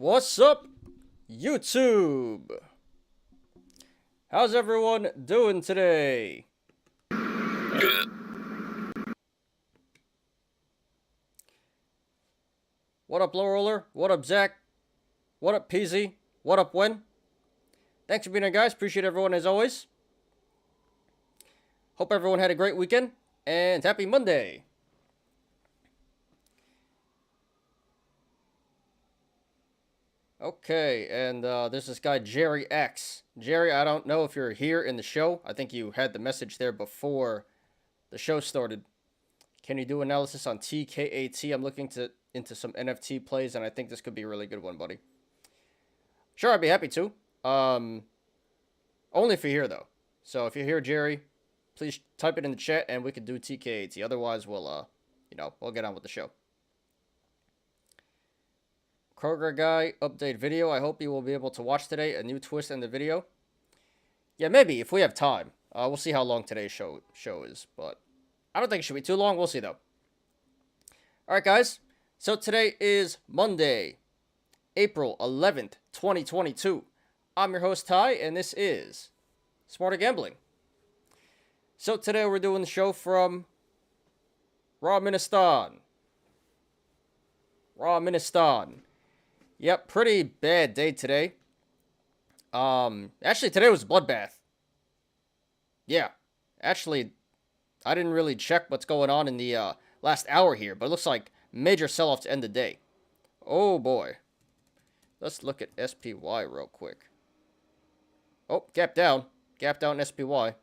What's up, YouTube? How's everyone doing today? What up, Low Roller? What up, Zach? What up, Peasy? What up, Wen? Thanks for being here, guys. Appreciate everyone as always. Hope everyone had a great weekend, and happy Monday. Okay, and there's this guy, Jerry X. Jerry, I don't know if you're here in the show. I think you had the message there before the show started. Can you do analysis on TKAT? I'm looking into some NFT plays, and I think this could be a really good one, buddy. Sure, I'd be happy to. Only if you're here, though. So if you're here, Jerry, please type it in the chat, and we could do TKAT. Otherwise, we'll get on with the show. Kroger guy update video. I hope you will be able to watch today. A new twist in the video. Yeah, maybe if we have time. We'll see how long today's show is, but I don't think it should be too long. We'll see though. All right, guys. So today is Monday, April 11th, 2022. I'm your host Ty, and this is Smarter Gambling. So today we're doing the show from Raw-Ministan. Yep, pretty bad day today. Actually, today was a bloodbath. Yeah, actually, I didn't really check what's going on in the last hour here, but it looks like major sell-off to end the day. Oh, boy. Let's look at SPY real quick. Oh, gap down. Gap down SPY.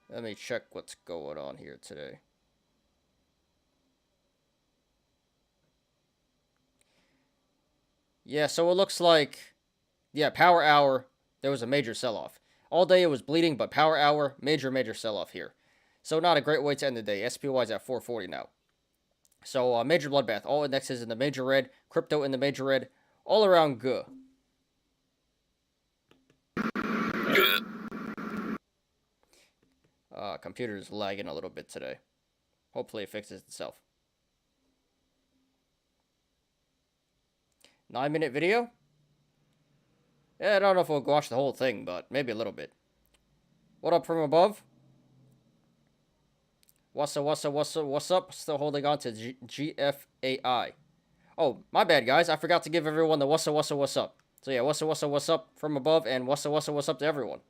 Let me check what's going on here today. Yeah, so it looks like, yeah, power hour, there was a major sell-off. All day it was bleeding, but power hour, major sell-off here. So not a great way to end the day. SPY is at 440 now. So major bloodbath. All indexes in the major red. Crypto in the major red. All around good. Computer's lagging a little bit today. Hopefully it fixes itself. 9-minute video? Yeah, I don't know if we'll watch the whole thing, but maybe a little bit. What up from above? What's up? Still holding on to GFAI. Oh, my bad, guys. I forgot to give everyone the what's up. So yeah, what's up from above, and what's up to everyone.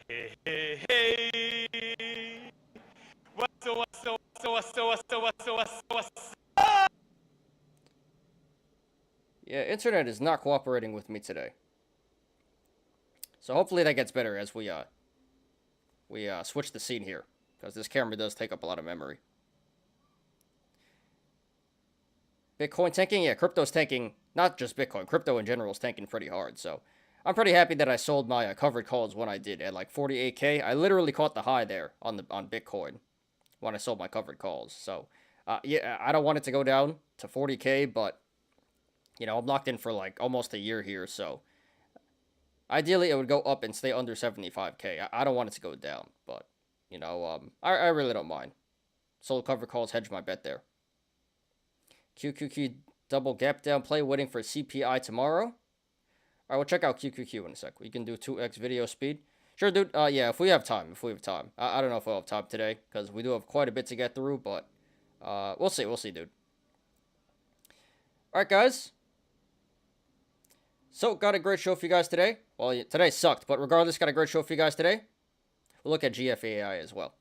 Hey. What's up? Yeah, internet is not cooperating with me today. So hopefully that gets better as we switch the scene here, because this camera does take up a lot of memory. Bitcoin tanking? Yeah, crypto's tanking. Not just Bitcoin. Crypto in general is tanking pretty hard. So I'm pretty happy that I sold my covered calls when I did at like 48K. I literally caught the high there on Bitcoin when I sold my covered calls. So yeah, I don't want it to go down to 40K, but you know, I'm locked in for like almost a year here. So ideally it would go up and stay under 75K. I don't want it to go down, but you know, I really don't mind. Sold covered calls, hedged my bet there. QQQ double gap down play, waiting for CPI tomorrow. All right, we'll check out QQQ in a sec. We can do 2x video speed. Sure, dude. Yeah, if we have time. I don't know if we'll have time today, because we do have quite a bit to get through, but we'll see, dude. All right, guys. So, got a great show for you guys today. Well, today sucked, but regardless, got a great show for you guys today. We'll look at GFAI as well.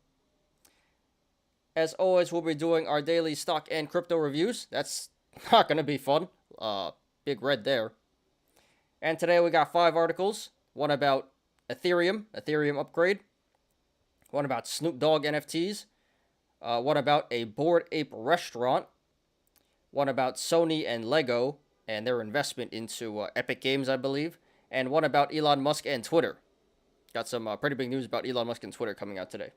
As always, we'll be doing our daily stock and crypto reviews. That's not going to be fun. Big red there. And today we got 5 articles. One about Ethereum upgrade. One about Snoop Dogg NFTs. One about a Bored Ape restaurant. One about Sony and Lego and their investment into Epic Games, I believe. And one about Elon Musk and Twitter. Got some pretty big news about Elon Musk and Twitter coming out today.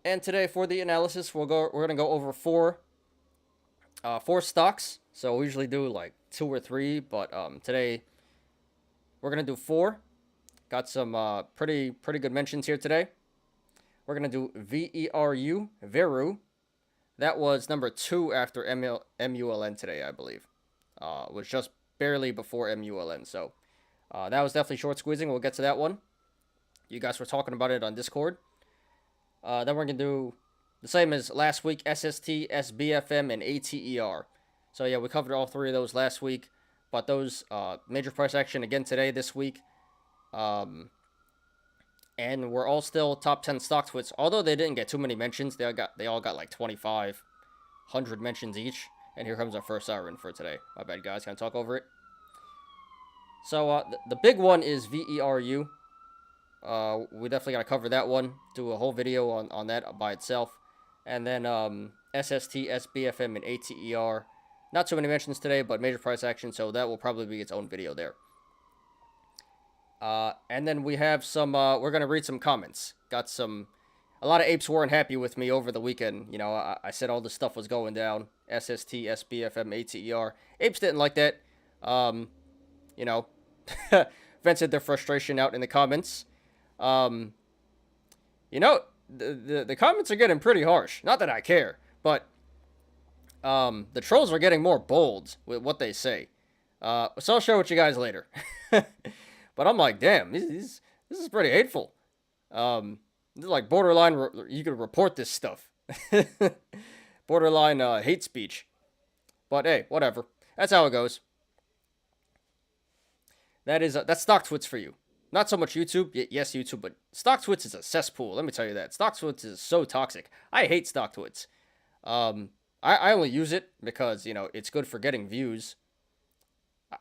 And today for the analysis, we're going to go over 4 stocks. So we usually do like 2 or 3, but today we're going to do 4. Got some pretty good mentions here today. we're gonna do VERU. That was number 2 after MULN today, I believe. Was just barely before MULN. So that was definitely short squeezing. We'll get to that one. You guys were talking about it on Discord. Then we're going to do the same as last week, SST, SBFM, and ATER. So yeah, we covered all 3 of those last week. But those major price action again today, this week. And we're all still top 10 StockTwits. Although they didn't get too many mentions. They all got like 2,500 mentions each. And here comes our first siren for today. My bad, guys. Can I talk over it? So the big one is VERU. We definitely got to cover that one. Do a whole video on that by itself. And then SST, SBFM, and ATER. Not too many mentions today, but major price action. So that will probably be its own video there. And then we have some, we're going to read some comments. Got a lot of apes weren't happy with me over the weekend. You know, I said all this stuff was going down. SST, SBFM, ATER. Apes didn't like that. You know, vented their frustration out in the comments. You know, the comments are getting pretty harsh. Not that I care, but the trolls are getting more bold with what they say. So I'll share with you guys later. But I'm like, damn, this is pretty hateful. This is like borderline, you could report this stuff. Borderline hate speech. But hey, whatever. That's how it goes. That's StockTwits for you. Not so much YouTube. Yes, YouTube, but StockTwits is a cesspool. Let me tell you that. StockTwits is so toxic. I hate StockTwits. I only use it because, you know, it's good for getting views.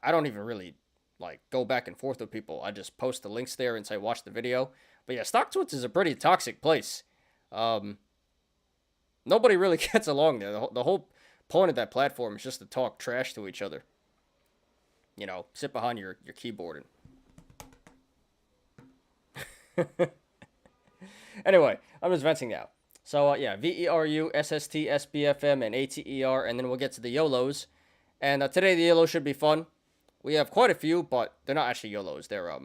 I don't even really like go back and forth with people. I just post the links there and say watch the video. But yeah, StockTwits is a pretty toxic place. Nobody really gets along there. The whole point of that platform is just to talk trash to each other. You know, sit behind your keyboard and anyway, I'm just venting now. So yeah, VERU, SST, SBFM, and ATER, and then we'll get to the Yolos. And today the Yolos should be fun. We have quite a few, but they're not actually Yolos. They're a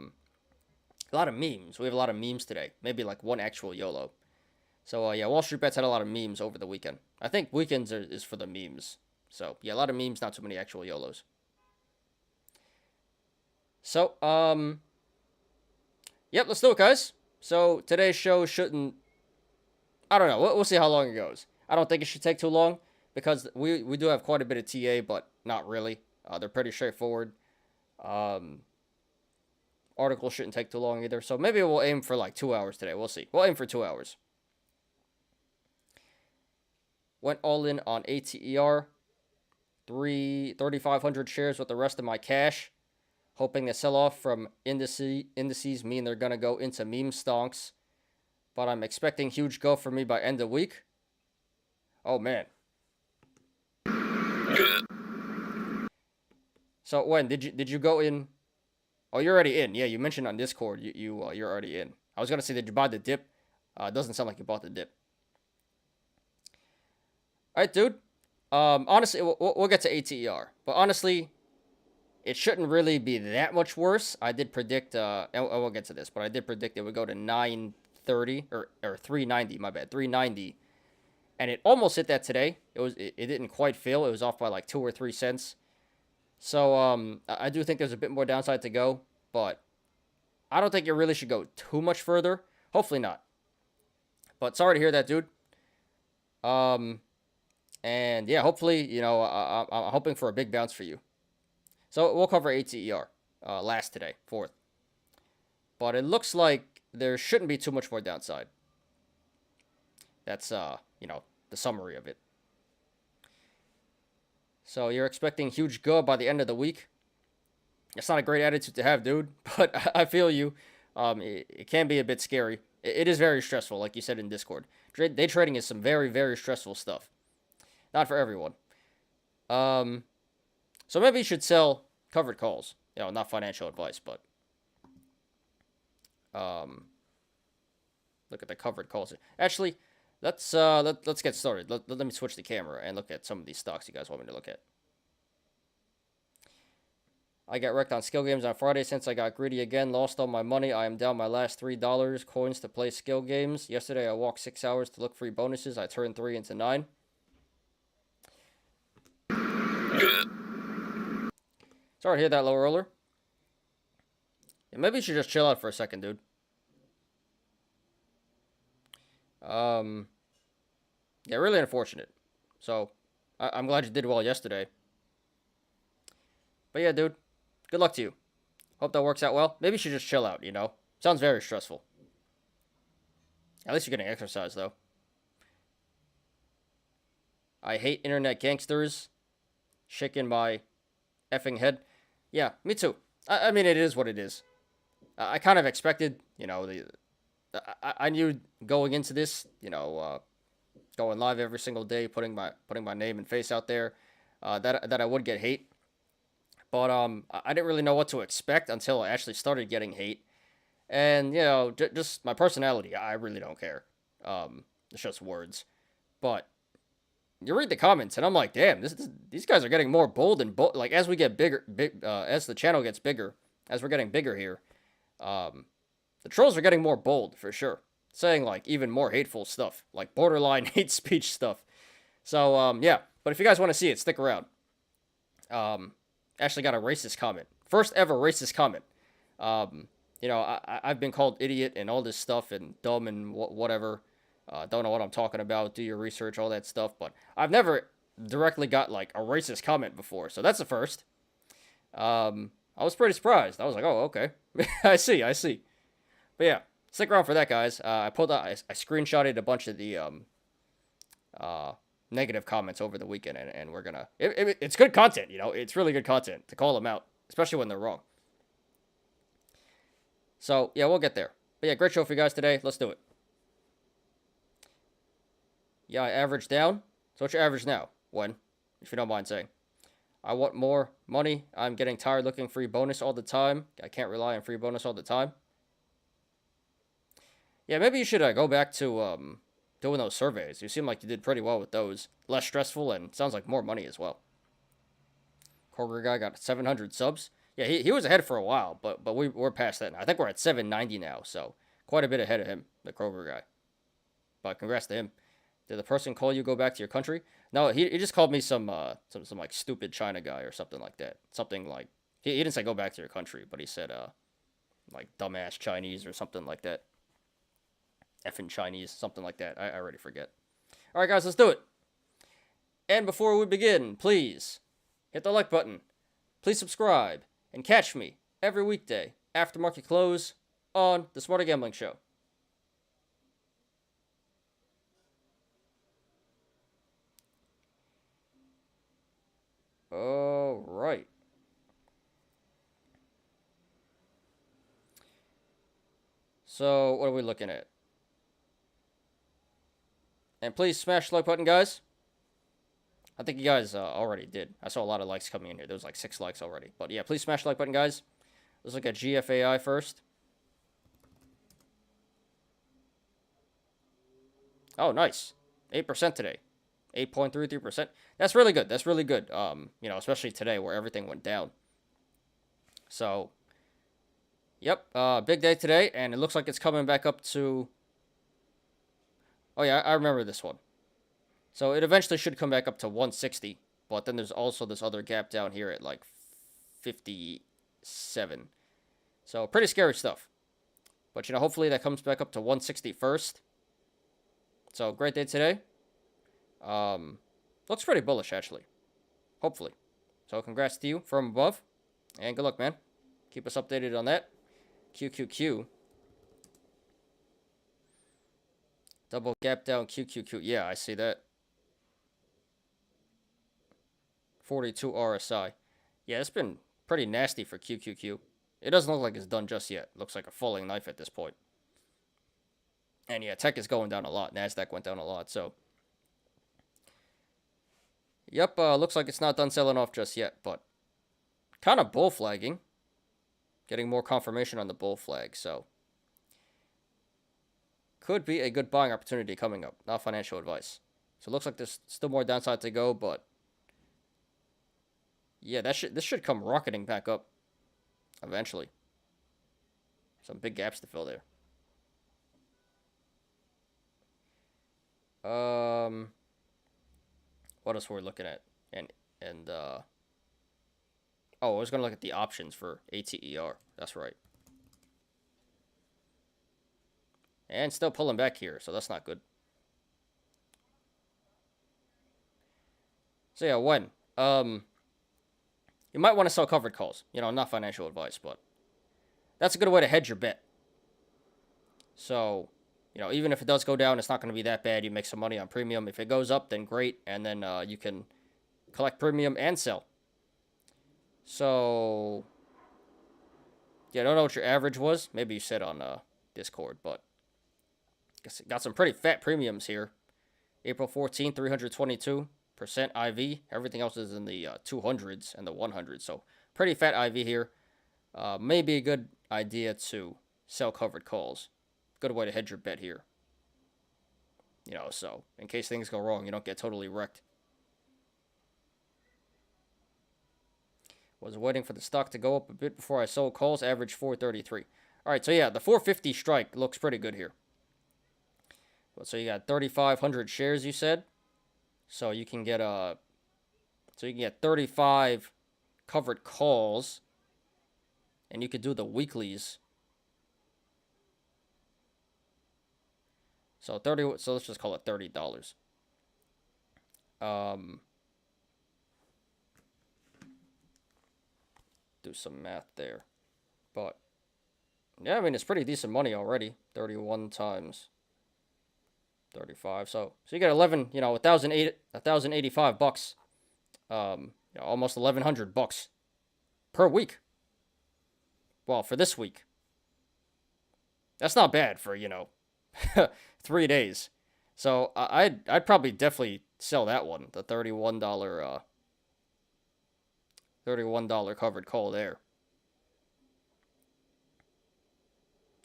lot of memes. We have a lot of memes today. Maybe like one actual YOLO. So yeah, Wall Street Bets had a lot of memes over the weekend. I think weekends is for the memes. So yeah, a lot of memes, not too many actual YOLOs. So yep, let's do it, guys. So today's show shouldn't, I don't know. We'll see how long it goes. I don't think it should take too long because we do have quite a bit of TA, but not really. They're pretty straightforward. Article shouldn't take too long either. So maybe we'll aim for like 2 hours today. We'll see. We'll aim for 2 hours. Went all in on ATER. 3,500 shares with the rest of my cash. Hoping the sell-off from indices mean they're going to go into meme stonks. But I'm expecting huge go for me by end of week. Oh, man. So, when? Did you go in? Oh, you're already in. Yeah, you mentioned on Discord you're already in. I was going to say, did you buy the dip? It doesn't sound like you bought the dip. All right, dude. Honestly, we'll get to ATER. But honestly, it shouldn't really be that much worse. I did predict, I won't get to this, but I did predict it would go to 930 or 390, my bad, 390. And it almost hit that today. It didn't quite fail. It was off by like 2 or 3 cents. So I do think there's a bit more downside to go, but I don't think it really should go too much further. Hopefully not. But sorry to hear that, dude. And yeah, hopefully, you know, I'm hoping for a big bounce for you. So we'll cover ATER last today, 4th. But it looks like there shouldn't be too much more downside. That's, you know, the summary of it. So you're expecting huge go by the end of the week. It's not a great attitude to have, dude. But I feel you. It can be a bit scary. It is very stressful, like you said in Discord. Day trading is some very, very stressful stuff. Not for everyone. So maybe you should sell covered calls. You know, not financial advice, but look at the covered calls. Actually, let's get started. Let me switch the camera and look at some of these stocks you guys want me to look at. I got wrecked on skill games on Friday since I got greedy again. Lost all my money. I am down my last $3 coins to play skill games. Yesterday I walked 6 hours to look free bonuses. I turned 3 into 9. Sorry to hear that, low roller. Yeah, maybe you should just chill out for a second, dude. Yeah, really unfortunate. So, I'm glad you did well yesterday. But yeah, dude, good luck to you. Hope that works out well. Maybe you should just chill out, you know? Sounds very stressful. At least you're getting exercise, though. I hate internet gangsters. Shaking my effing head. Yeah, me too. I mean, it is what it is. I kind of expected, you know, I knew going into this, you know, going live every single day, putting my name and face out there, that I would get hate. But I didn't really know what to expect until I actually started getting hate. And, you know, just my personality, I really don't care. It's just words. But you read the comments, and I'm like, damn, these guys are getting more bold and bold. Like, as we get bigger, as the channel gets bigger, as we're getting bigger here, the trolls are getting more bold, for sure. Saying, like, even more hateful stuff. Like, borderline hate speech stuff. So, yeah. But if you guys want to see it, stick around. Actually got a racist comment. First ever racist comment. You know, I've been called idiot and all this stuff and dumb and whatever. Don't know what I'm talking about. Do your research, all that stuff. But I've never directly got, like, a racist comment before. So that's the first. I was pretty surprised. I was like, oh, okay. I see. But yeah, stick around for that, guys. I screenshotted a bunch of the negative comments over the weekend, and we're gonna... It's good content, you know? It's really good content to call them out, especially when they're wrong. So, yeah, we'll get there. But yeah, great show for you guys today. Let's do it. Yeah, I averaged down. So what's your average now? When? If you don't mind saying. I want more money. I'm getting tired looking free bonus all the time. I can't rely on free bonus all the time. Yeah, maybe you should go back to doing those surveys. You seem like you did pretty well with those. Less stressful and sounds like more money as well. Kroger guy got 700 subs. Yeah, he was ahead for a while, but we're past that now. I think we're at 790 now, so quite a bit ahead of him, the Kroger guy. But congrats to him. Did the person call you go back to your country? No, he just called me some like stupid China guy or something like that. Something like he didn't say go back to your country, but he said like dumbass Chinese or something like that. Effing Chinese, something like that. I already forget. All right, guys, let's do it. And before we begin, please hit the like button. Please subscribe and catch me every weekday after market close on the Smarter Gambling Show. All right. So, what are we looking at? And please smash the like button, guys. I think you guys already did. I saw a lot of likes coming in here. There was like 6 likes already. But yeah, please smash the like button, guys. Let's look at GFAI first. Oh, nice. 8% today. 8.33%. That's really good. That's really good. You know, especially today where everything went down. So, yep. Big day today, and it looks like it's coming back up to... Oh, yeah, I remember this one. So it eventually should come back up to 160, but then there's also this other gap down here at like 57. So pretty scary stuff. But, you know, hopefully that comes back up to 160 first. So great day today. Looks pretty bullish, actually. Hopefully. So congrats to you from above. And good luck, man. Keep us updated on that. QQQ. Double gap down QQQ. Yeah, I see that. 42 RSI. Yeah, it's been pretty nasty for QQQ. It doesn't look like it's done just yet. Looks like a falling knife at this point. And yeah, tech is going down a lot. NASDAQ went down a lot, so. Yep, looks like it's not done selling off just yet, but kind of bull flagging. Getting more confirmation on the bull flag, so. Could be a good buying opportunity coming up. Not financial advice. So it looks like there's still more downside to go, but yeah, this should come rocketing back up eventually. Some big gaps to fill there. What else were we looking at? Oh, I was gonna look at the options for ATER. That's right. And still pulling back here, so that's not good. So yeah, when? You might want to sell covered calls. You know, not financial advice, but that's a good way to hedge your bet. So, you know, even if it does go down, it's not going to be that bad. You make some money on premium. If it goes up, then great, and then you can collect premium and sell. So, yeah, I don't know what your average was. Maybe you said on Discord, but got some pretty fat premiums here. April 14th, 322% IV. Everything else is in the 200s and the 100s. So, pretty fat IV here. Maybe a good idea to sell covered calls. Good way to hedge your bet here. You know, so in case things go wrong, you don't get totally wrecked. Was waiting for the stock to go up a bit before I sold calls. Average 433. All right, so yeah, the 450 strike looks pretty good here. So you got 3,500 shares, you said. So you can get 35 covered calls, and you could do the weeklies. So So let's just call it $30. Do some math there, but yeah, I mean it's pretty decent money already. 31 times 35, so you get 11. You know, 1,085 bucks. You know, almost 1,100 bucks per week. Well, for this week, that's not bad for 3 days. So I'd probably definitely sell that one, the $31 covered call there.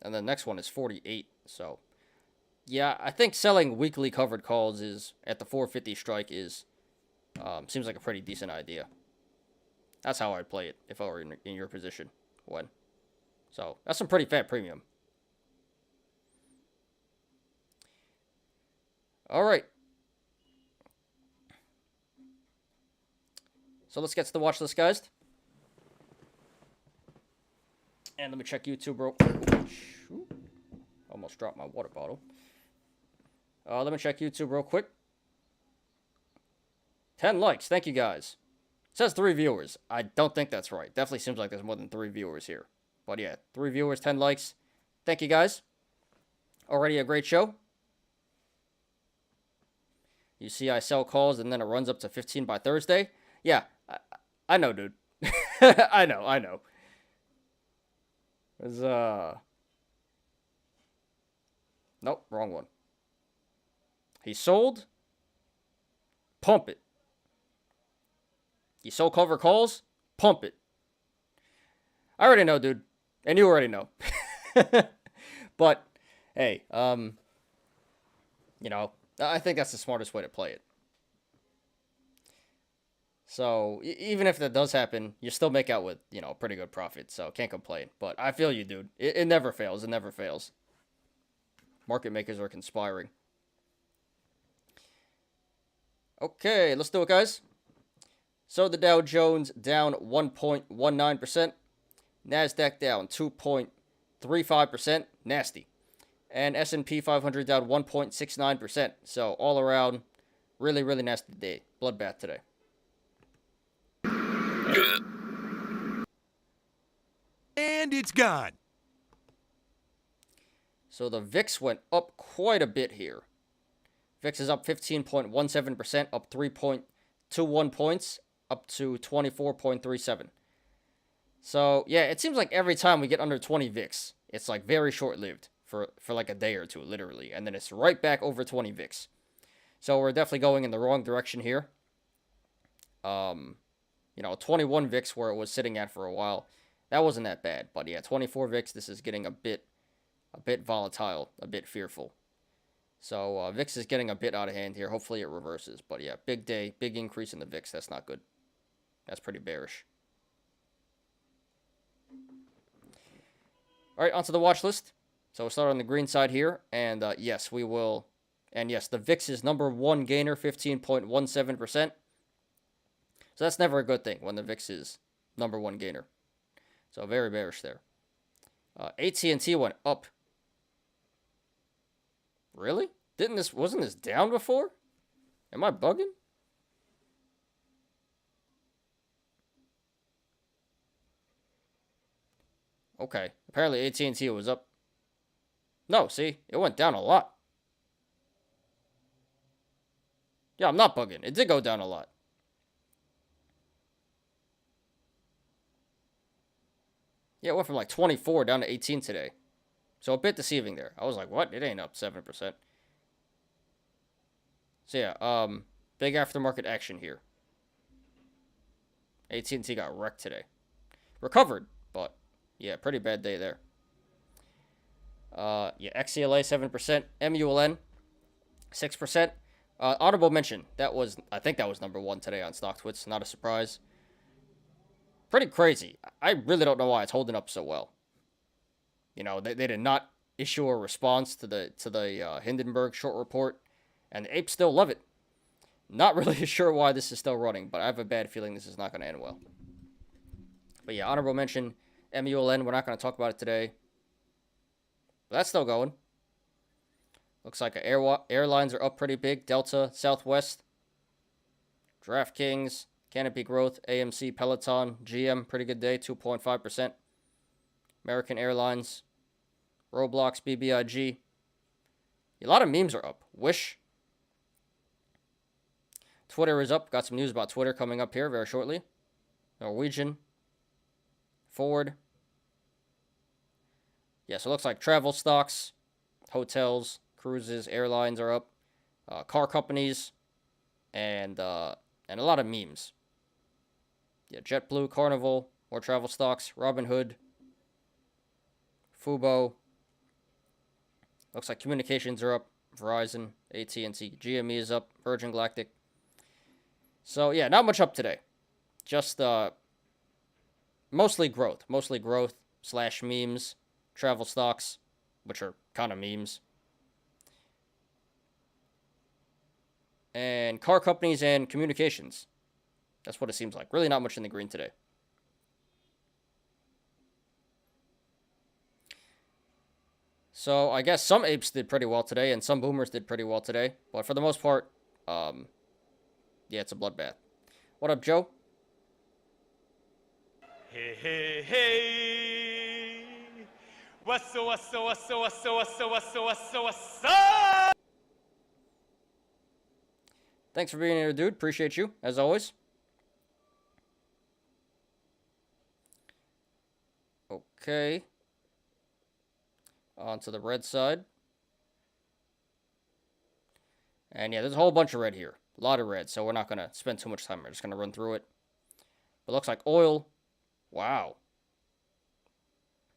And the next one is 48. So yeah, I think selling weekly covered calls is at the 450 strike is seems like a pretty decent idea. That's how I'd play it if I were in your position. So that's some pretty fat premium. All right. So let's get to the watch list, guys. And let me check YouTube real quick. Almost dropped my water bottle. Let me check YouTube real quick. 10 likes. Thank you, guys. It says 3 viewers. I don't think that's right. Definitely seems like there's more than 3 viewers here. But yeah, 3 viewers, 10 likes. Thank you, guys. Already a great show. You see I sell calls and then it runs up to 15 by Thursday. Yeah, I know, dude. I know. There's, nope, wrong one. He sold. Pump it. He sold cover calls. Pump it. I already know, dude. And you already know. But, hey, I think that's the smartest way to play it. So, even if that does happen, you still make out with, pretty good profit. So, can't complain. But I feel you, dude. It never fails. It never fails. Market makers are conspiring. Okay, let's do it, guys. So, the Dow Jones down 1.19%. NASDAQ down 2.35%. Nasty. And S&P 500 down 1.69%. So, all around, really, really nasty day. Bloodbath today. And it's gone. So the VIX went up quite a bit here. VIX is up 15.17%, up 3.21 points, up to 24.37. So, yeah, it seems like every time we get under 20 VIX, it's like very short-lived for like a day or two, literally. And then it's right back over 20 VIX. So we're definitely going in the wrong direction here. 21 VIX where it was sitting at for a while. That wasn't that bad. But yeah, 24 VIX, this is getting a bit volatile, a bit fearful. So VIX is getting a bit out of hand here. Hopefully it reverses. But yeah, big day, big increase in the VIX. That's not good. That's pretty bearish. All right, onto the watch list. So we'll start on the green side here, and yes, we will. And yes, the VIX is number one gainer, 15.17%. So that's never a good thing when the VIX is number one gainer. So very bearish there. AT&T went up. Really? Wasn't this down before? Am I bugging? Okay, apparently AT&T was up. No, see, it went down a lot. Yeah, I'm not bugging. It did go down a lot. Yeah, it went from like 24 down to 18 today. So a bit deceiving there. I was like, what? It ain't up 7%. So yeah, big aftermarket action here. AT&T got wrecked today. Recovered, but yeah, pretty bad day there. Yeah, XCLA 7%, MULN 6%. Honorable mention. I think that was number one today on StockTwits. Not a surprise. Pretty crazy. I really don't know why it's holding up so well. You know, they did not issue a response to the Hindenburg short report, and the apes still love it. Not really sure why this is still running, but I have a bad feeling this is not going to end well. But yeah, honorable mention, MULN. We're not going to talk about it today. But that's still going. Looks like airlines are up pretty big. Delta, Southwest, DraftKings, Canopy Growth, AMC, Peloton, GM, pretty good day, 2.5%. American Airlines, Roblox, BBIG. A lot of memes are up. Wish. Twitter is up. Got some news about Twitter coming up here very shortly. Norwegian, Ford. Yeah, so it looks like travel stocks, hotels, cruises, airlines are up. Car companies, and a lot of memes. Yeah, JetBlue, Carnival, more travel stocks, Robinhood, Fubo. Looks like communications are up. Verizon, AT&T, GME is up. Virgin Galactic. So yeah, not much up today. Just mostly growth / memes, travel stocks, which are kind of memes, and car companies and communications. That's what it seems like. Really not much in the green today. So I guess some apes did pretty well today, and some boomers did pretty well today. But for the most part, yeah, it's a bloodbath. What up, Joe? Hey, hey, hey. What's up? Thanks for being here, dude. Appreciate you, as always. Okay. On to the red side. And yeah, there's a whole bunch of red here. A lot of red, so we're not going to spend too much time. We're just going to run through it. But it looks like oil. Wow.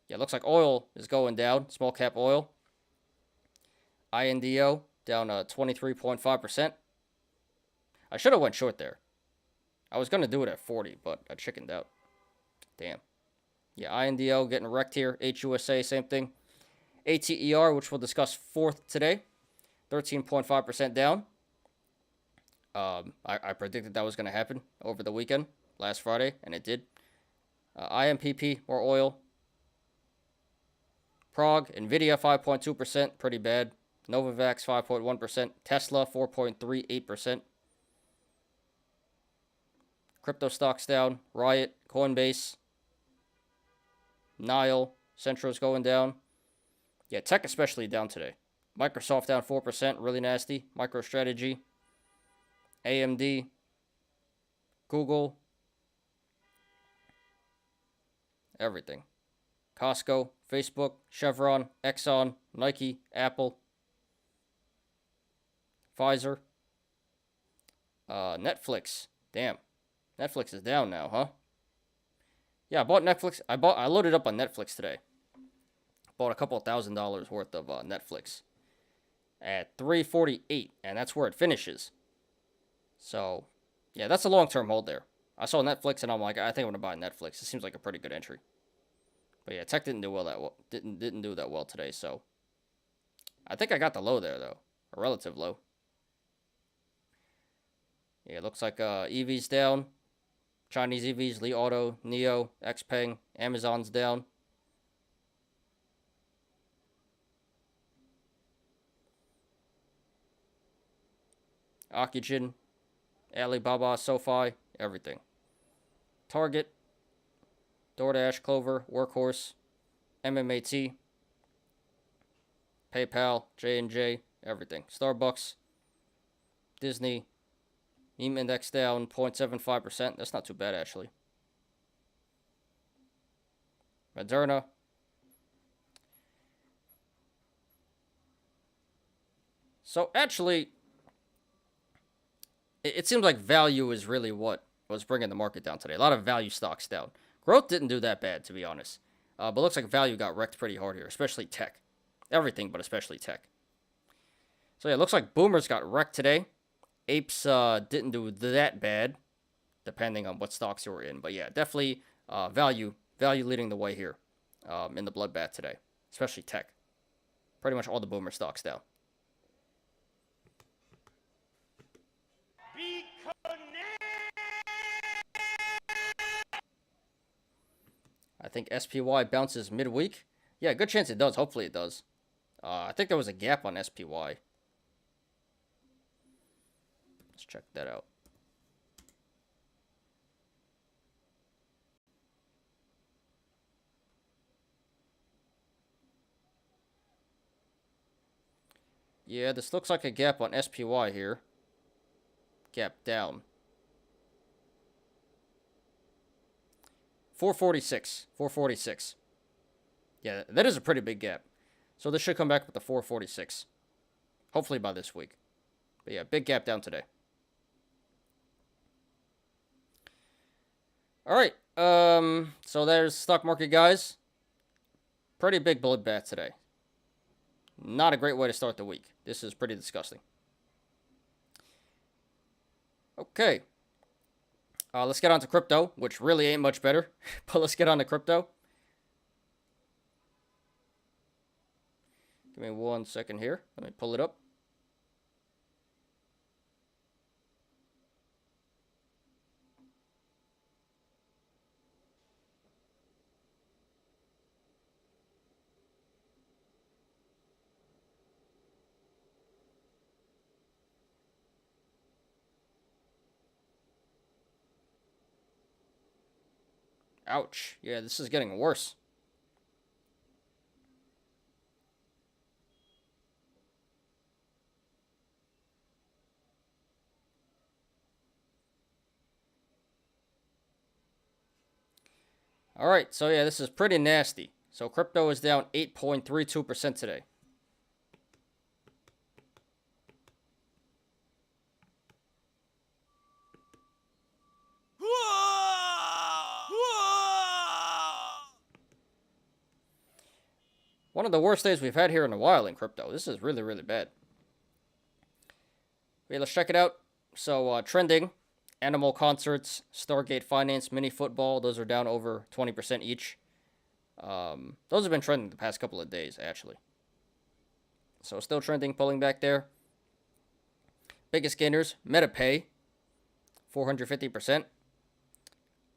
Yeah, it looks like oil is going down. Small cap oil. INDO down 23.5%. I should have went short there. I was going to do it at 40, but I chickened out. Damn. Yeah, INDO getting wrecked here. HUSA, same thing. ATER, which we'll discuss fourth today, 13.5% down. I predicted that was going to happen over the weekend, last Friday, and it did. IMPP, more oil. Prague, Nvidia, 5.2%, pretty bad. Novavax, 5.1%. Tesla, 4.38%. Crypto stocks down. Riot, Coinbase, Nile, Centro's going down. Yeah, tech especially down today. Microsoft down 4%, really nasty. MicroStrategy, AMD, Google, everything. Costco, Facebook, Chevron, Exxon, Nike, Apple, Pfizer, Netflix. Damn, Netflix is down now, huh? Yeah, I bought Netflix. I loaded up on Netflix today. Bought a couple $1,000s worth of Netflix at $348, and that's where it finishes. So, yeah, that's a long-term hold there. I saw Netflix, and I'm like, I think I'm gonna buy Netflix. It seems like a pretty good entry. But yeah, tech didn't do well that well. Didn't do that well today. So I think I got the low there though, a relative low. Yeah, it looks like EV's down. Chinese EVs, Li Auto, Neo, Xpeng, Amazon's down. Oxygen, Alibaba, SoFi, everything. Target, DoorDash, Clover, Workhorse, MMAT, PayPal, J&J, everything. Starbucks, Disney, meme index down 0.75%. That's not too bad, actually. Moderna. So, actually, it seems like value is really what was bringing the market down today. A lot of value stocks down. Growth didn't do that bad, to be honest. But looks like value got wrecked pretty hard here, especially tech. Everything, but especially tech. So, yeah, it looks like boomers got wrecked today. Apes didn't do that bad, depending on what stocks you were in. But, yeah, definitely value leading the way here in the bloodbath today, especially tech. Pretty much all the boomer stocks down. I think SPY bounces midweek. Yeah, good chance it does. Hopefully it does. I think there was a gap on SPY. Let's check that out. Yeah, this looks like a gap on SPY here. Gap down. 446. 446. Yeah, that is a pretty big gap. So this should come back with the 446. Hopefully by this week. But yeah, big gap down today. Alright, so there's stock market, guys. Pretty big bloodbath today. Not a great way to start the week. This is pretty disgusting. Okay. Let's get on to crypto, which really ain't much better. But let's get on to crypto. Give me 1 second here. Let me pull it up. Ouch. Yeah, this is getting worse. Alright, so yeah, this is pretty nasty. So crypto is down 8.32% today. One of the worst days we've had here in a while in crypto. This is really, really bad. Okay, let's check it out. So, trending. Animal concerts, Stargate Finance, mini football. Those are down over 20% each. Those have been trending the past couple of days, actually. So, still trending, pulling back there. Biggest gainers, MetaPay, 450%.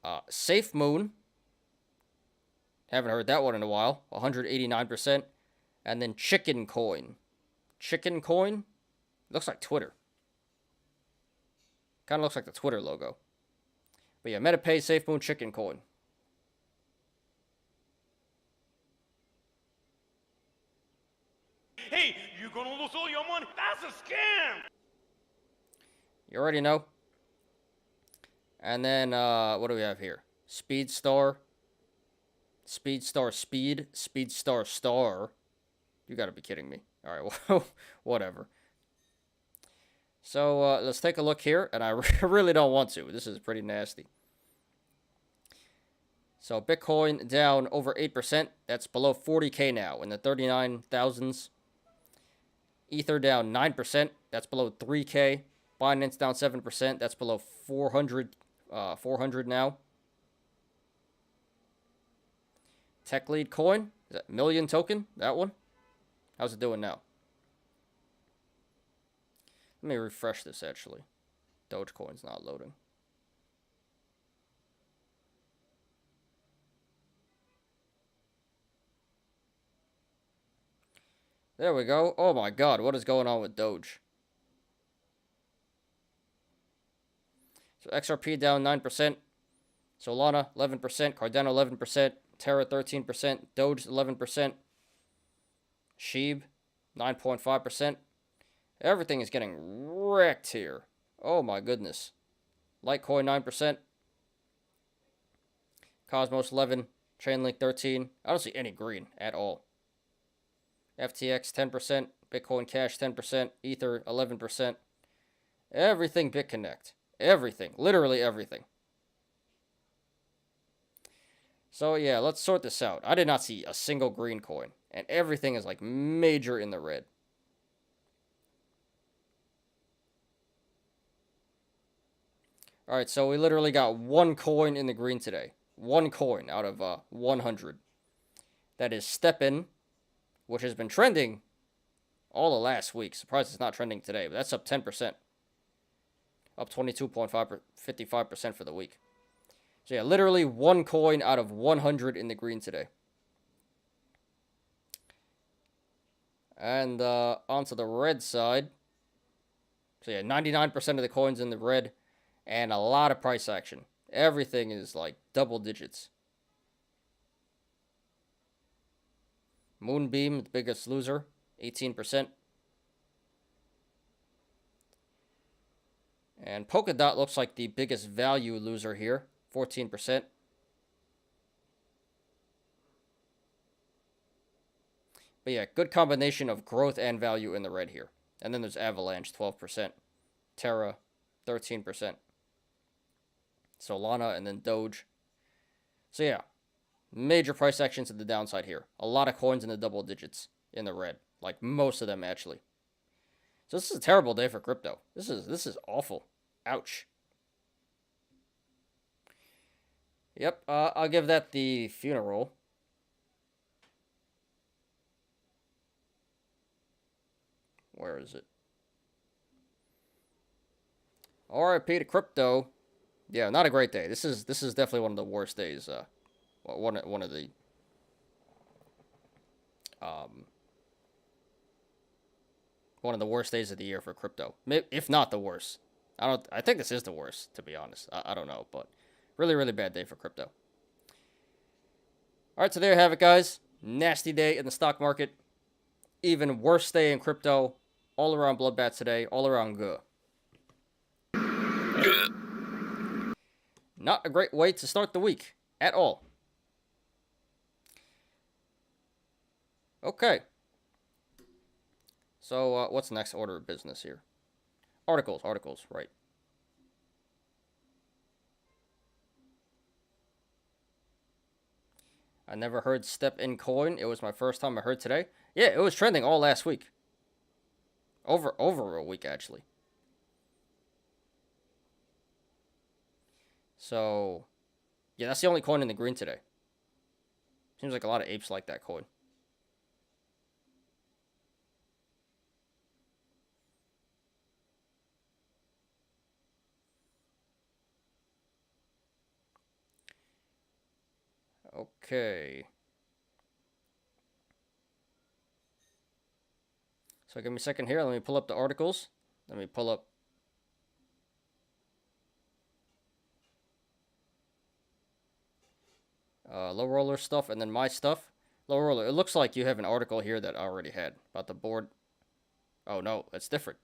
SafeMoon. Haven't heard that one in a while. 189%. And then Chicken Coin. Chicken Coin? Looks like Twitter. Kind of looks like the Twitter logo. But yeah, MetaPay, SafeMoon, Chicken Coin. Hey, you gonna lose all your money? That's a scam! You already know. And then, what do we have here? Speedstar. Speedstar Speed. Speedstar Star. You gotta be kidding me. Alright, well, whatever. So, let's take a look here. And I really don't want to. This is pretty nasty. So, Bitcoin down over 8%. That's below 40K now in the 39,000s. Ether down 9%. That's below 3K. Binance down 7%. That's below 400 now. Tech Lead coin. Is that million token? That one? How's it doing now? Let me refresh this, actually. Dogecoin's not loading. There we go. Oh my god, what is going on with Doge? So XRP down 9%. Solana 11%. Cardano 11%. Terra 13%. Doge 11%. Sheeb 9.5%. Everything is getting wrecked here. Oh my goodness. Litecoin 9%. Cosmos 11. Chainlink 13. I don't see any green at all. FTX 10%. Bitcoin Cash 10%. Ether 11%. Everything BitConnect. Everything. Literally everything. So yeah, let's sort this out. I did not see a single green coin. And everything is like major in the red. Alright, so we literally got one coin in the green today. One coin out of 100. That is STEPN, which has been trending all of last week. Surprised it's not trending today, but that's up 10%. Up 22.55% for the week. So yeah, literally one coin out of 100 in the green today. And onto the red side. So yeah, 99% of the coins in the red. And a lot of price action. Everything is like double digits. Moonbeam, the biggest loser, 18%. And Polkadot looks like the biggest value loser here, 14%. But yeah, good combination of growth and value in the red here. And then there's Avalanche, 12%. Terra, 13%. Solana, and then Doge. So yeah, major price action to the downside here. A lot of coins in the double digits in the red. Like most of them, actually. So this is a terrible day for crypto. This is awful. Ouch. Yep, I'll give that the funeral. Where is it? RIP to crypto. Yeah, not a great day. This is definitely one of the worst days. One of the one of the worst days of the year for crypto, if not the worst. I think this is the worst, to be honest. I don't know, but really, really bad day for crypto. All right, so there you have it, guys. Nasty day in the stock market. Even worse day in crypto. All around bloodbath today. All around good. Not a great way to start the week at all. Okay. So, what's the next order of business here? Articles, right. I never heard Step in Coin. It was my first time I heard today. Yeah, it was trending all last week. Over a week, actually. So, yeah, that's the only coin in the green today. Seems like a lot of apes like that coin. Okay. So give me a second here. Let me pull up the articles. Let me pull up. Low roller stuff and then my stuff. Low roller. It looks like you have an article here that I already had about the board. Oh no, that's different.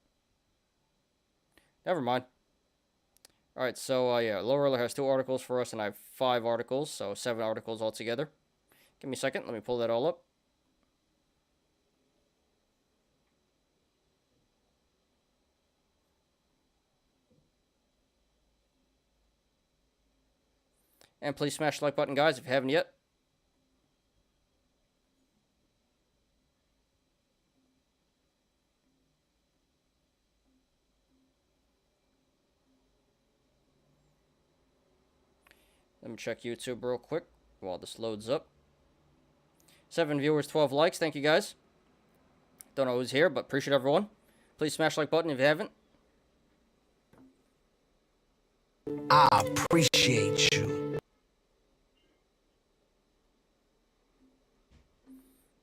Never mind. Alright, so yeah, Low Roller has 2 articles for us, and I have 5 articles, so 7 articles altogether. Give me a second, let me pull that all up. And please smash the like button, guys, if you haven't yet. Let me check YouTube real quick while this loads up. 7 viewers, 12 likes. Thank you, guys. Don't know who's here, but appreciate everyone. Please smash like button if you haven't. I appreciate you.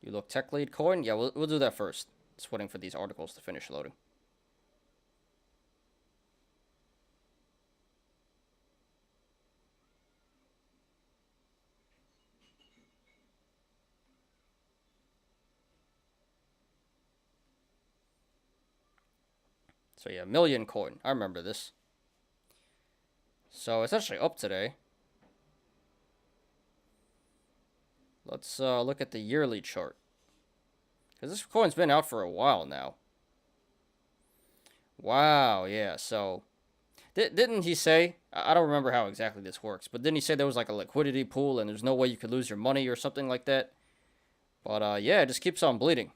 You look tech lead coin. Yeah, we'll do that first. Just waiting for these articles to finish loading. So yeah, million coin. I remember this. So it's actually up today. Let's look at the yearly chart. Because this coin's been out for a while now. Wow, yeah, so... Didn't he say... I don't remember how exactly this works, but didn't he say there was like a liquidity pool and there's no way you could lose your money or something like that? But yeah, it just keeps on bleeding.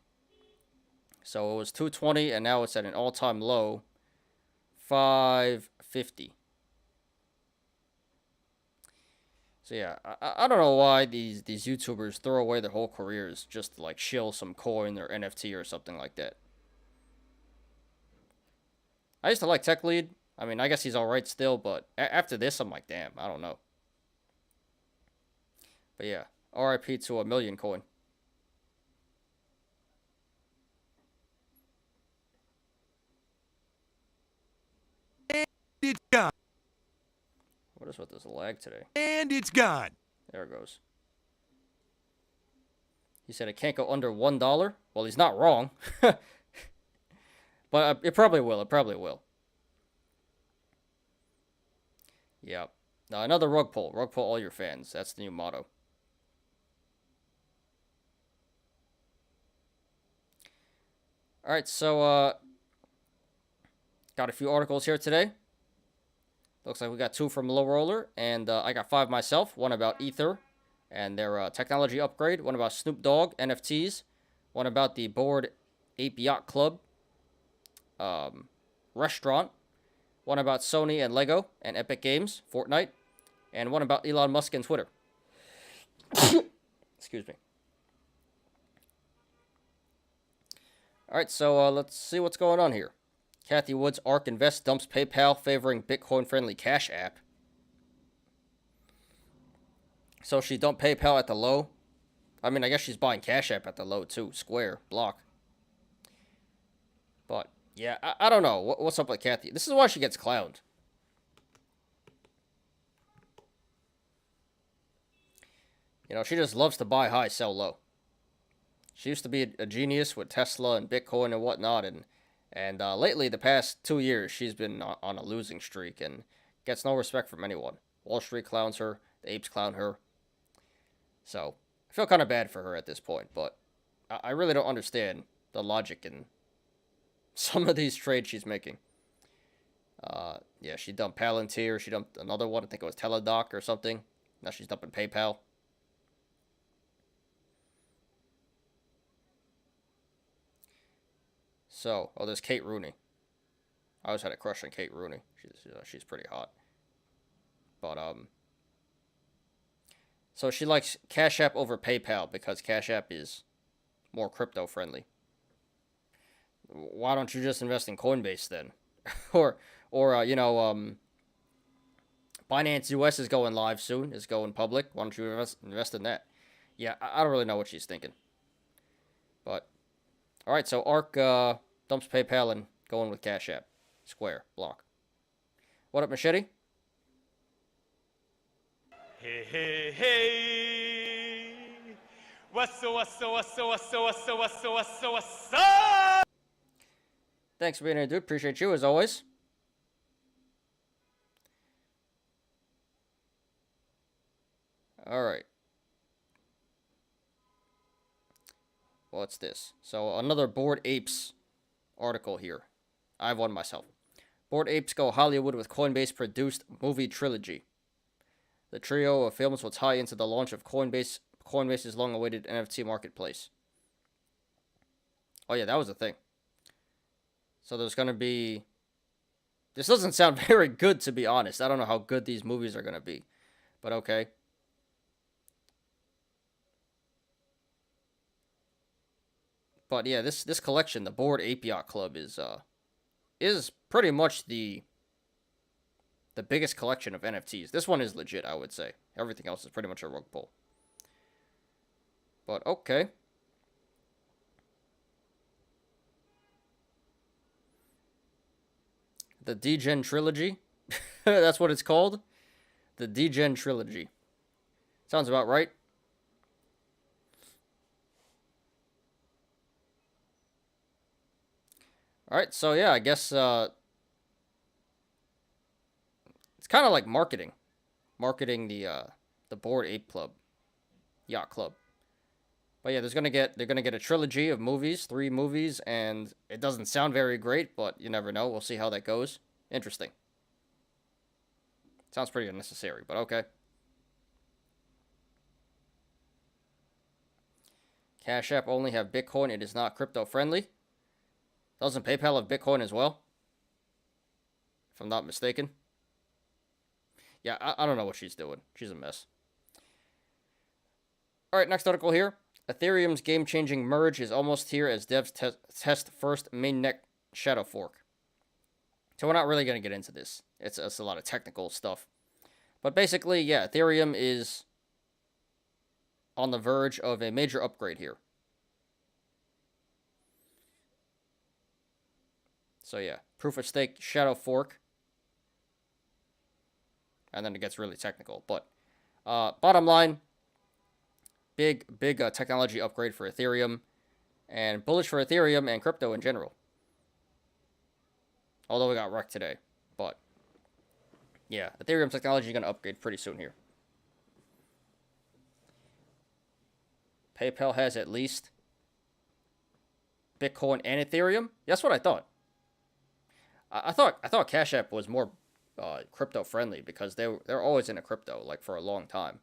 So it was 220 and now it's at an all-time low, 550. So yeah, I don't know why these YouTubers throw away their whole careers just to like shill some coin or NFT or something like that. I used to like Tech Lead. I mean, I guess he's alright still, but after this, I'm like, damn, I don't know. But yeah, RIP to a million coin. It's gone. What is with this lag today? And it's gone. There it goes. He said it can't go under $1. Well, he's not wrong. But it probably will. It probably will. Yeah. Now, another rug pull. Rug pull all your fans. That's the new motto. Alright, so, got a few articles here today. Looks like we got 2 from Low Roller, and I got 5 myself. One about Ether and their technology upgrade. One about Snoop Dogg, NFTs. One about the Bored Ape Yacht Club restaurant. One about Sony and Lego and Epic Games, Fortnite. And one about Elon Musk and Twitter. Excuse me. Alright, so let's see what's going on here. Kathy Wood's ARK Invest dumps PayPal favoring Bitcoin-friendly Cash App. So she dumped PayPal at the low. I mean, I guess she's buying Cash App at the low too. Square, block. But, yeah, I don't know. What's up with Kathy? This is why she gets clowned. You know, she just loves to buy high, sell low. She used to be a genius with Tesla and Bitcoin and whatnot, and lately, the past 2 years, she's been on a losing streak and gets no respect from anyone. Wall Street clowns her, the apes clown her. So, I feel kind of bad for her at this point, but I really don't understand the logic in some of these trades she's making. Yeah, she dumped Palantir, she dumped another one, I think it was Teladoc or something. Now she's dumping PayPal. So, oh, there's Kate Rooney. I always had a crush on Kate Rooney. She's pretty hot. But, so she likes Cash App over PayPal because Cash App is more crypto-friendly. Why don't you just invest in Coinbase then? or you know, Binance US is going live soon. Is going public. Why don't you invest in that? Yeah, I don't really know what she's thinking. But, alright, so ARK, dumps PayPal and going with Cash App. Square. Block. What up, Machete? Hey, hey, hey. What's up? Thanks for being here, dude. Appreciate you, as always. Alright. What's this? So, another Bored Apes article here. I have one myself. Bored Apes go Hollywood with Coinbase-produced movie trilogy. The trio of films will tie into the launch of Coinbase's long-awaited NFT marketplace. Oh yeah, that was a thing. So there's going to be... This doesn't sound very good, to be honest. I don't know how good these movies are going to be. But okay. But yeah, this collection, the Bored Ape Yacht Club, is pretty much the biggest collection of NFTs. This one is legit, I would say. Everything else is pretty much a rug pull. But okay. The Degen Trilogy. That's what it's called. The Degen Trilogy. Sounds about right. Alright, so yeah, I guess it's kind of like marketing. Marketing the Bored Ape Club. Yacht Club. But yeah, they're gonna get a trilogy of movies, 3 movies, and it doesn't sound very great, but you never know. We'll see how that goes. Interesting. Sounds pretty unnecessary, but okay. Cash App only have Bitcoin. It is not crypto friendly. Doesn't PayPal have Bitcoin as well? If I'm not mistaken. Yeah, I don't know what she's doing. She's a mess. Alright, next article here. Ethereum's game-changing merge is almost here as devs test first mainnet shadow fork. So we're not really going to get into this. It's a lot of technical stuff. But basically, yeah, Ethereum is on the verge of a major upgrade here. So yeah, proof of stake shadow fork. And then it gets really technical. But bottom line, big technology upgrade for Ethereum. And bullish for Ethereum and crypto in general. Although we got wrecked today. But yeah, Ethereum technology is going to upgrade pretty soon here. PayPal has at least Bitcoin and Ethereum. That's what I thought. I thought Cash App was more crypto friendly because they're always into crypto like for a long time.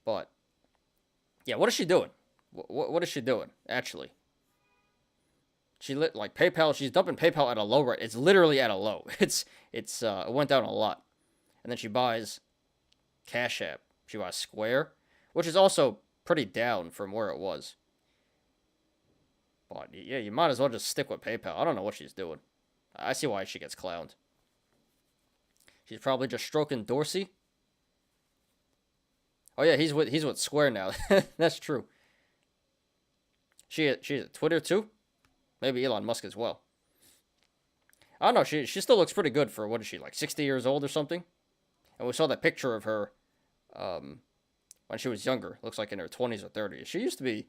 But yeah, what is she doing? What is she doing actually? She like PayPal. She's dumping PayPal at a low rate. It's literally at a low. It went down a lot, and then she buys Cash App. She buys Square, which is also pretty down from where it was. But yeah, you might as well just stick with PayPal. I don't know what she's doing. I see why she gets clowned. She's probably just stroking Dorsey. Oh yeah, he's with Square now. That's true. She's at Twitter too. Maybe Elon Musk as well. I don't know. She still looks pretty good for what is she, like 60 years old or something? And we saw that picture of her when she was younger. Looks like in her 20s or 30s. She used to be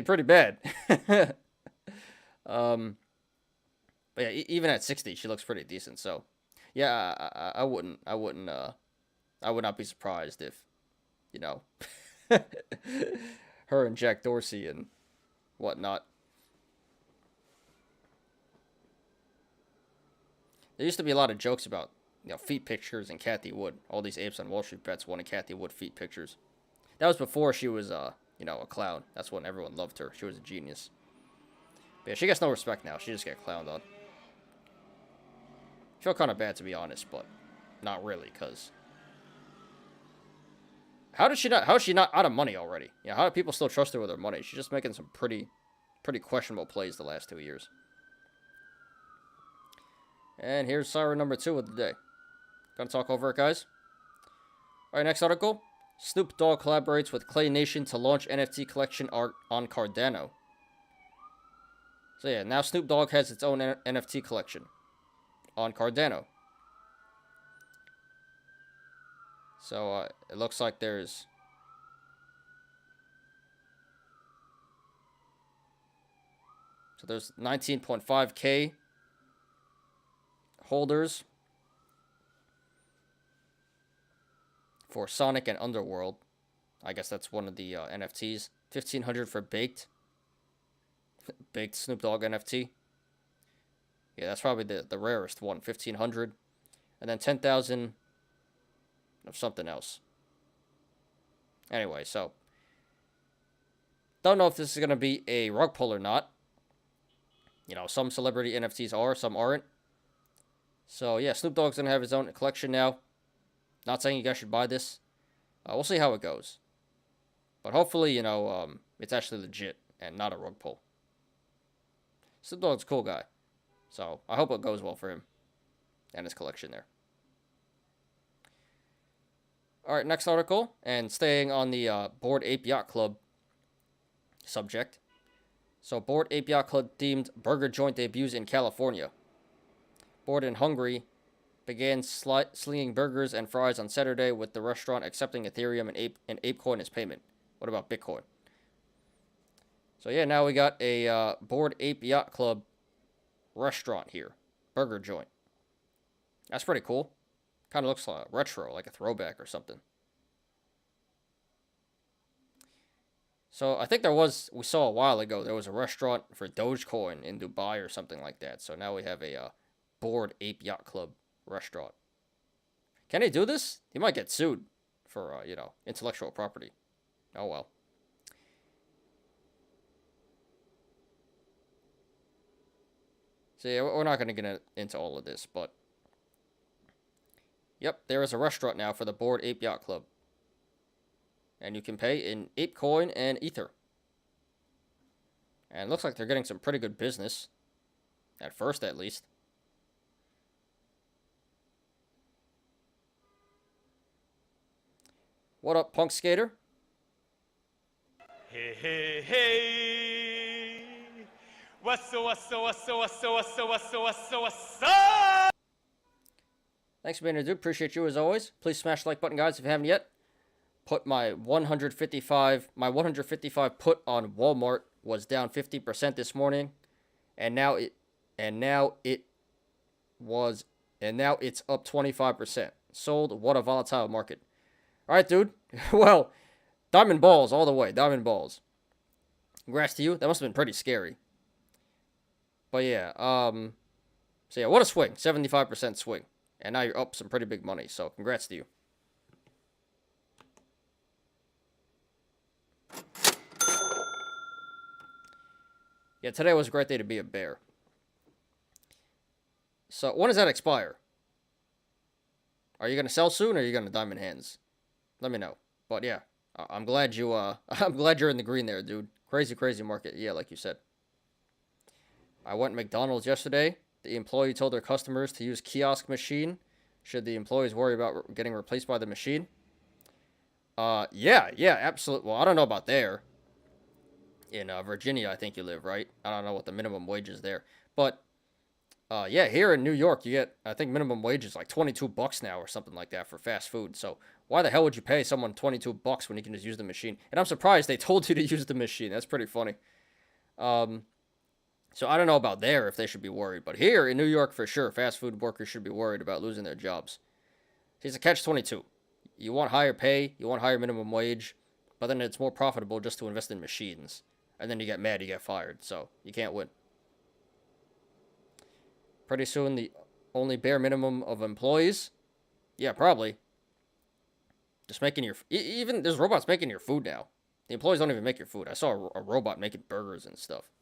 pretty bad. But yeah, even at 60, she looks pretty decent. So, yeah, I would not be surprised if, you know, her and Jack Dorsey and whatnot. There used to be a lot of jokes about, you know, feet pictures and Kathy Wood. All these apes on Wall Street bets wanted Kathy Wood feet pictures. That was before she was, you know, a clown. That's when everyone loved her. She was a genius. But yeah, she gets no respect now. She just gets clowned on. I feel kind of bad, to be honest, but not really, because how is she not out of money already? Yeah, how do people still trust her with her money? She's just making some pretty questionable plays the last 2 years. And here's siren number 2 of the day. Gonna talk over it, guys. Alright, next article. Snoop Dogg collaborates with Clay Nation to launch NFT collection art on Cardano. So yeah, now Snoop Dogg has its own NFT collection on Cardano. So it looks like there's So there's 19.5K holders for Sonic and Underworld. I guess that's one of the NFTs. 1,500 for Baked. Baked Snoop Dogg NFT. Yeah, that's probably the rarest one. 1,500. And then 10,000 of something else. Anyway, so don't know if this is going to be a rug pull or not. You know, some celebrity NFTs are, some aren't. So, yeah, Snoop Dogg's going to have his own collection now. Not saying you guys should buy this. We'll see how it goes. But hopefully, you know, it's actually legit and not a rug pull. Snoop Dogg's a cool guy. So I hope it goes well for him and his collection there. All right, next article, and staying on the Bored Ape Yacht Club subject. So, Bored Ape Yacht Club themed burger joint debuts in California. Bored and Hungry began slinging burgers and fries on Saturday, with the restaurant accepting Ethereum and ApeCoin as payment. What about Bitcoin? So yeah, now we got a Bored Ape Yacht Club restaurant here. Burger joint. That's pretty cool. Kind of looks like retro, like a throwback or something. So I think we saw a while ago, there was a restaurant for Dogecoin in Dubai or something like that. So now we have a Bored Ape Yacht Club restaurant. Can he do this? He might get sued for, intellectual property. Oh well. So yeah, we're not going to get into all of this, but yep, there is a restaurant now for the Bored Ape Yacht Club. And you can pay in ApeCoin and Ether. And it looks like they're getting some pretty good business. At first, at least. What up, Punk Skater? Hey, hey, hey. What's up? Thanks for being here, dude. Appreciate you as always. Please smash the like button, guys, if you haven't yet. Put my 155 put on Walmart was down 50% this morning, and now it's up 25%. Sold. What a volatile market. All right, dude. Well, diamond balls all the way. Diamond balls. Congrats to you. That must have been pretty scary. But yeah, so yeah, what a swing. 75% swing. And now you're up some pretty big money. So congrats to you. Yeah, today was a great day to be a bear. So, when does that expire? Are you going to sell soon, or are you going to diamond hands? Let me know. But yeah, I'm glad I'm glad you're in the green there, dude. Crazy, crazy market. Yeah, like you said. I went to McDonald's yesterday. The employee told their customers to use kiosk machine should the employees worry about getting replaced by the machine. Yeah, absolutely. Well, I don't know about there. In Virginia, I think you live, right? I don't know what the minimum wage is there. But, yeah, here in New York, you get, I think minimum wage is like $22 now or something like that for fast food. So why the hell would you pay someone $22 when you can just use the machine? And I'm surprised they told you to use the machine. That's pretty funny. So I don't know about there if they should be worried. But here in New York, for sure, fast food workers should be worried about losing their jobs. It's a catch-22. You want higher pay, you want higher minimum wage, but then it's more profitable just to invest in machines. And then you get mad, you get fired. So, you can't win. Pretty soon, the only bare minimum of employees. Yeah, probably. Just making your... Even, there's robots making your food now. The employees don't even make your food. I saw a robot making burgers and stuff.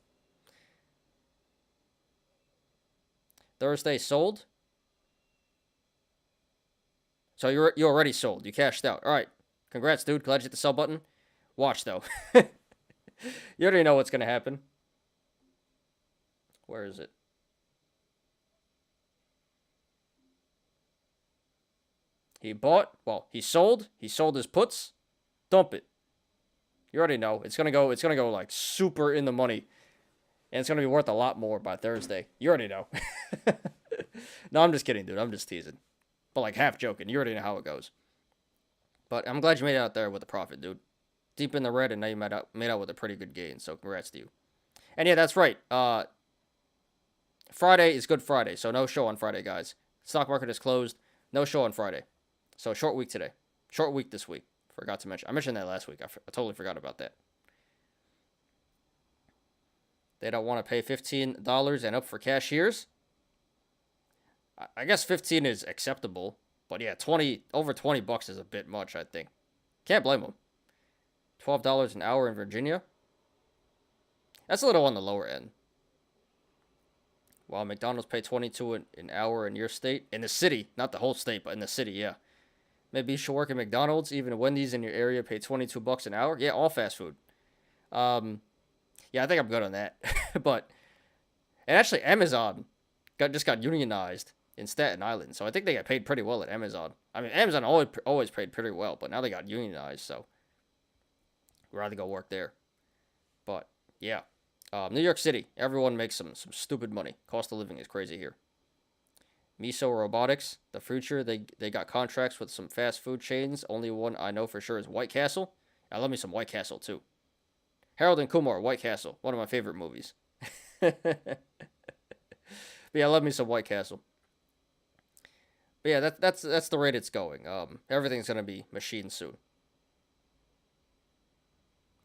Thursday sold. So, you already sold. You cashed out. All right. Congrats, dude. Glad you hit the sell button. Watch, though. You already know what's going to happen. Where is it? He sold his puts. Dump it. You already know. It's going to go like super in the money. And it's going to be worth a lot more by Thursday. You already know. No, I'm just kidding, dude. I'm just teasing. But like half joking. You already know how it goes. But I'm glad you made it out there with a profit, dude. Deep in the red, and now you made out with a pretty good gain. So congrats to you. And yeah, that's right. Friday is Good Friday, so no show on Friday, guys. Stock market is closed. No show on Friday. So short week today. Short week this week. Forgot to mention. I mentioned that last week. I totally forgot about that. They don't want to pay $15 and up for cashiers. I guess 15 is acceptable, but yeah, over $20 is a bit much, I think. Can't blame them. $12 an hour in Virginia. That's a little on the lower end. While McDonald's pay $22 an hour in your state, in the city, not the whole state, but in the city, yeah. Maybe you should work at McDonald's. Even Wendy's in your area pay $22 an hour. Yeah, all fast food. Yeah, I think I'm good on that. But And actually, Amazon just got unionized in Staten Island, so I think they got paid pretty well at Amazon. I mean, Amazon always paid pretty well, but now they got unionized, so I'd rather go work there. But yeah, New York City, everyone makes some stupid money. Cost of living is crazy here. Miso Robotics, the future, they got contracts with some fast food chains. Only one I know for sure is White Castle. I love me some White Castle too. Harold and Kumar, White Castle, one of my favorite movies. But yeah, I love me some White Castle. But yeah, that's the rate it's going. Everything's gonna be machine soon.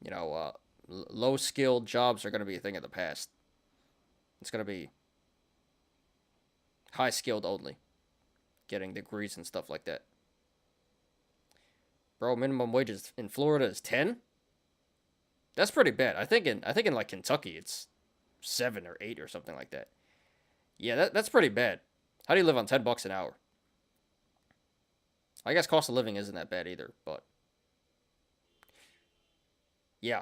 You know, low skilled jobs are gonna be a thing of the past. It's gonna be high skilled only, getting degrees and stuff like that. Bro, minimum wages in Florida is 10. That's pretty bad. I think in like Kentucky it's 7 or 8 or something like that. Yeah, that's pretty bad. How do you live on $10 an hour? I guess cost of living isn't that bad either, but yeah.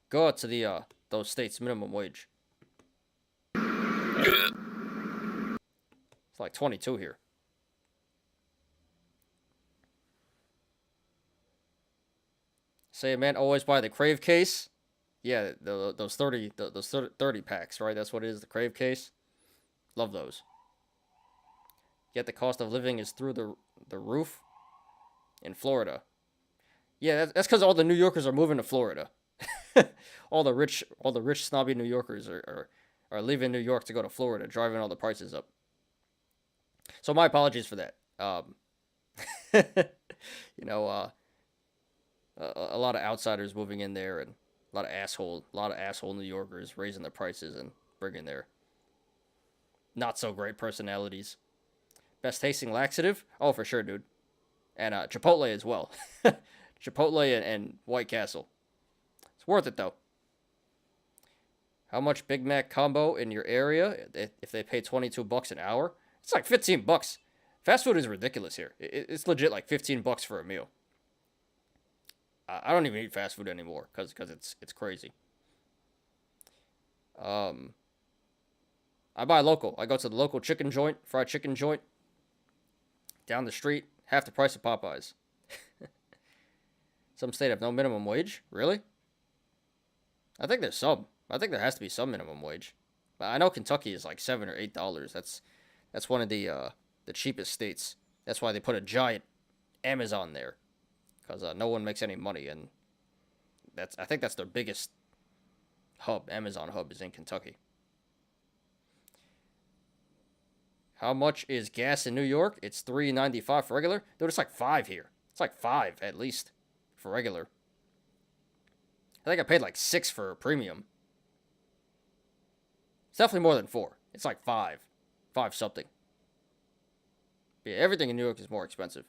Go out to the those states minimum wage. It's like 22 here. Say, man, always buy the Crave case. Yeah, those 30 packs, right? That's what it is, the Crave case. Love those. Yet the cost of living is through the roof in Florida. Yeah, that's because all the New Yorkers are moving to Florida. all the rich snobby New Yorkers are leaving New York to go to Florida, driving all the prices up. So my apologies for that. You know, a lot of outsiders moving in there, and a lot of asshole New Yorkers raising their prices and bringing their not so great personalities. Best tasting laxative? Oh, for sure, dude. And Chipotle as well. Chipotle and White Castle. It's worth it, though. How much Big Mac combo in your area if they pay $22 an hour? It's like $15. Fast food is ridiculous here. It's legit like $15 for a meal. I don't even eat fast food anymore because it's crazy. I buy local. I go to the local chicken joint, fried chicken joint. Down the street, half the price of Popeyes. Some state have no minimum wage? Really? I think there's some. I think there has to be some minimum wage. But I know Kentucky is like $7 or $8. That's one of the cheapest states. That's why they put a giant Amazon there, because no one makes any money, and I think that's their biggest hub. Amazon hub is in Kentucky. How much is gas in New York? It's $3.95 for regular. Dude, it's like $5 here. It's like $5 at least for regular. I think I paid like $6 for premium. It's definitely more than $4. It's like $5 something. But yeah, everything in New York is more expensive.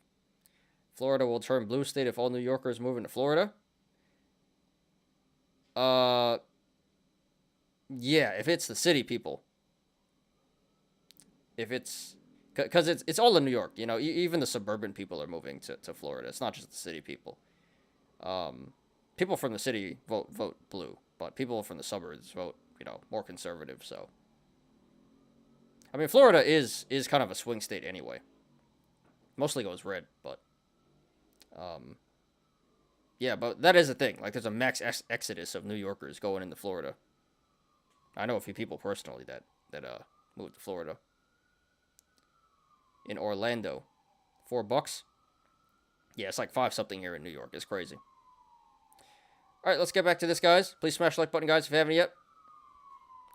Florida will turn blue state if all New Yorkers move into Florida. Yeah, if it's the city people. If it's, because it's all in New York, you know, even the suburban people are moving to Florida. It's not just the city people. People from the city vote blue, but people from the suburbs vote, you know, more conservative. So, I mean, Florida is kind of a swing state anyway. Mostly goes red, but yeah, but that is a thing. Like, there's a max exodus of New Yorkers going into Florida. I know a few people personally that moved to Florida. In Orlando, $4. Yeah, it's like $5 something here in New York. It's crazy. All right, let's get back to this, guys. Please smash the like button, guys, if you haven't yet.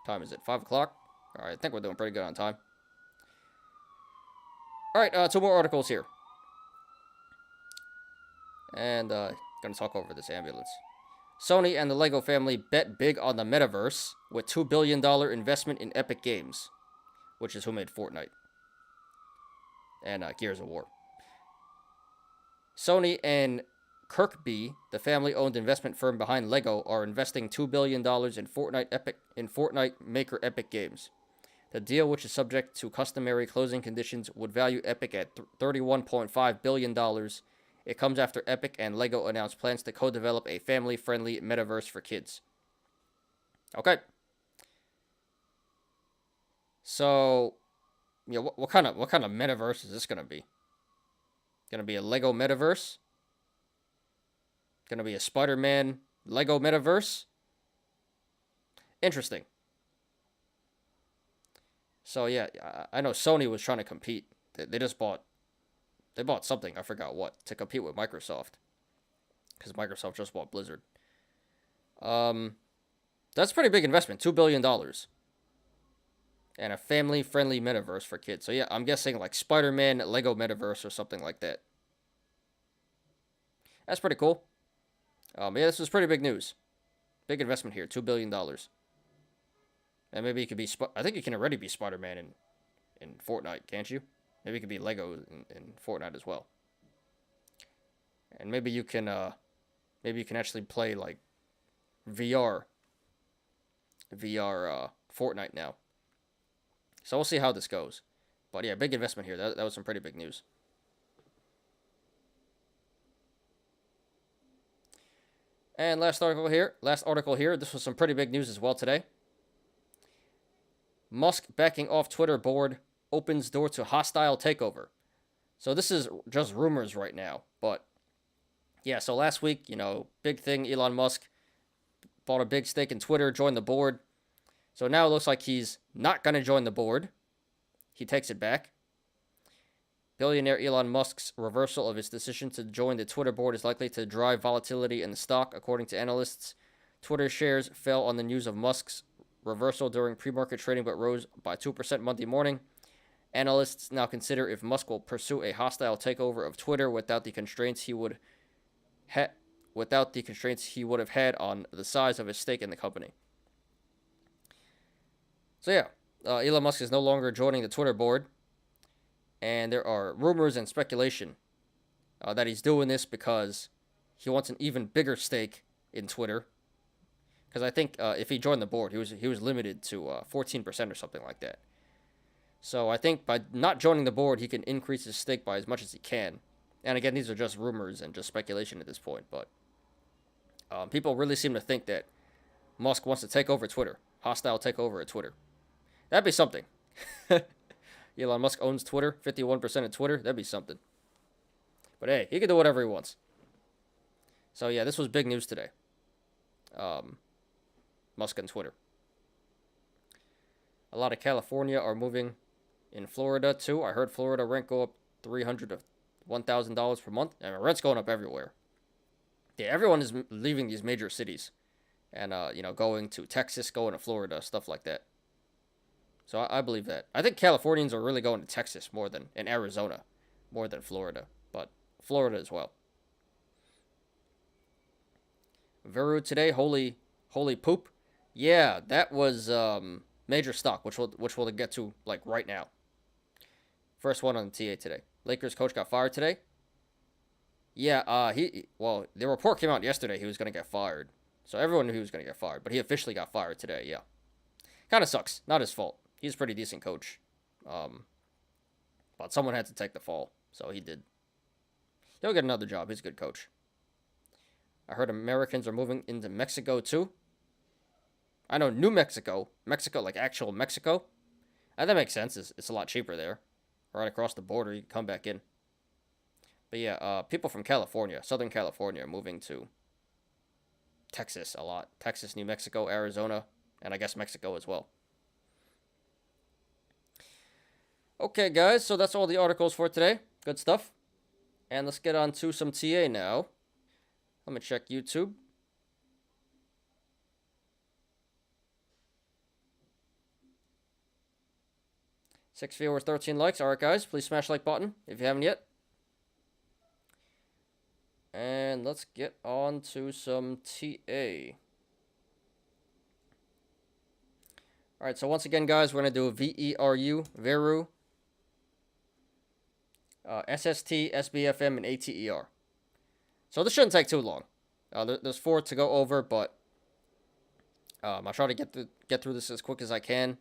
Time is it? 5 o'clock. All right, I think we're doing pretty good on time. All right, 2 more articles here. And gonna talk over this ambulance. Sony and the Lego family bet big on the metaverse with $2 billion investment in Epic Games, which is who made Fortnite and Gears of War. Sony and Kirkby, the family-owned investment firm behind Lego, are investing $2 billion in Fortnite maker Epic Games. The deal, which is subject to customary closing conditions, would value Epic at $31.5 billion. It comes after Epic and Lego announced plans to co-develop a family-friendly metaverse for kids. Okay. So, yeah, what kind of metaverse is this gonna be? Gonna be a Lego metaverse? Gonna be a Spider-Man Lego metaverse? Interesting. So yeah, I know Sony was trying to compete. They just bought something, I forgot what, to compete with Microsoft, because Microsoft just bought Blizzard. That's a pretty big investment, $2 billion, and a family-friendly metaverse for kids. So yeah, I'm guessing like Spider-Man Lego metaverse or something like that. That's pretty cool. Yeah, this was pretty big news. Big investment here, $2 billion, and maybe it could be. I think you can already be Spider-Man in Fortnite, can't you? Maybe it could be Lego in Fortnite as well. And maybe you can actually play like VR Fortnite now. So we'll see how this goes. But yeah, big investment here. That was some pretty big news. And last article here. This was some pretty big news as well today. Musk backing off Twitter board opens door to hostile takeover. So this is just rumors right now, but yeah, so last week, big thing, Elon Musk bought a big stake in Twitter, joined the board. So now it looks like he's not going to join the board. He takes it back. Billionaire Elon Musk's reversal of his decision to join the Twitter board is likely to drive volatility in the stock, according to analysts. Twitter shares fell on the news of Musk's reversal during pre-market trading, but rose by 2% Monday morning. Analysts now consider if Musk will pursue a hostile takeover of Twitter without the constraints he would have had on the size of his stake in the company. So yeah, Elon Musk is no longer joining the Twitter board, and there are rumors and speculation that he's doing this because he wants an even bigger stake in Twitter. Because I think if he joined the board, he was limited to 14% or something like that. So I think by not joining the board, he can increase his stake by as much as he can. And again, these are just rumors and just speculation at this point. But people really seem to think that Musk wants to take over Twitter. Hostile takeover at Twitter. That'd be something. Elon Musk owns Twitter, 51% of Twitter. That'd be something. But hey, he can do whatever he wants. So yeah, this was big news today. Musk and Twitter. A lot of California are moving in Florida too. I heard Florida rent go up $300 to $1,000 per month. And rent's going up everywhere. Yeah, everyone is leaving these major cities, and going to Texas, going to Florida, stuff like that. So I believe that. I think Californians are really going to Texas more than in Arizona, more than Florida, but Florida as well. VERU today, holy poop. Yeah, that was major stock, which we'll get to like right now. First one on the TA today. Lakers coach got fired today. Yeah, the report came out yesterday he was going to get fired. So everyone knew he was going to get fired, but he officially got fired today, yeah. Kind of sucks. Not his fault. He's a pretty decent coach. But someone had to take the fall, so he did. He'll get another job. He's a good coach. I heard Americans are moving into Mexico, too. I know New Mexico, like actual Mexico. That makes sense. It's a lot cheaper there. Right across the border, you can come back in. But yeah, people from California, Southern California, are moving to Texas a lot. Texas, New Mexico, Arizona, and I guess Mexico as well. Okay, guys, so that's all the articles for today. Good stuff. And let's get on to some TA now. Let me check YouTube. Six viewers, 13 likes. All right, guys, please smash like button if you haven't yet. And let's get on to some TA. All right, so once again, guys, we're going to do a VERU, SST, SBFM, and ATER. So this shouldn't take too long. There's 4 to go over, but I'll try to get through this as quick as I can.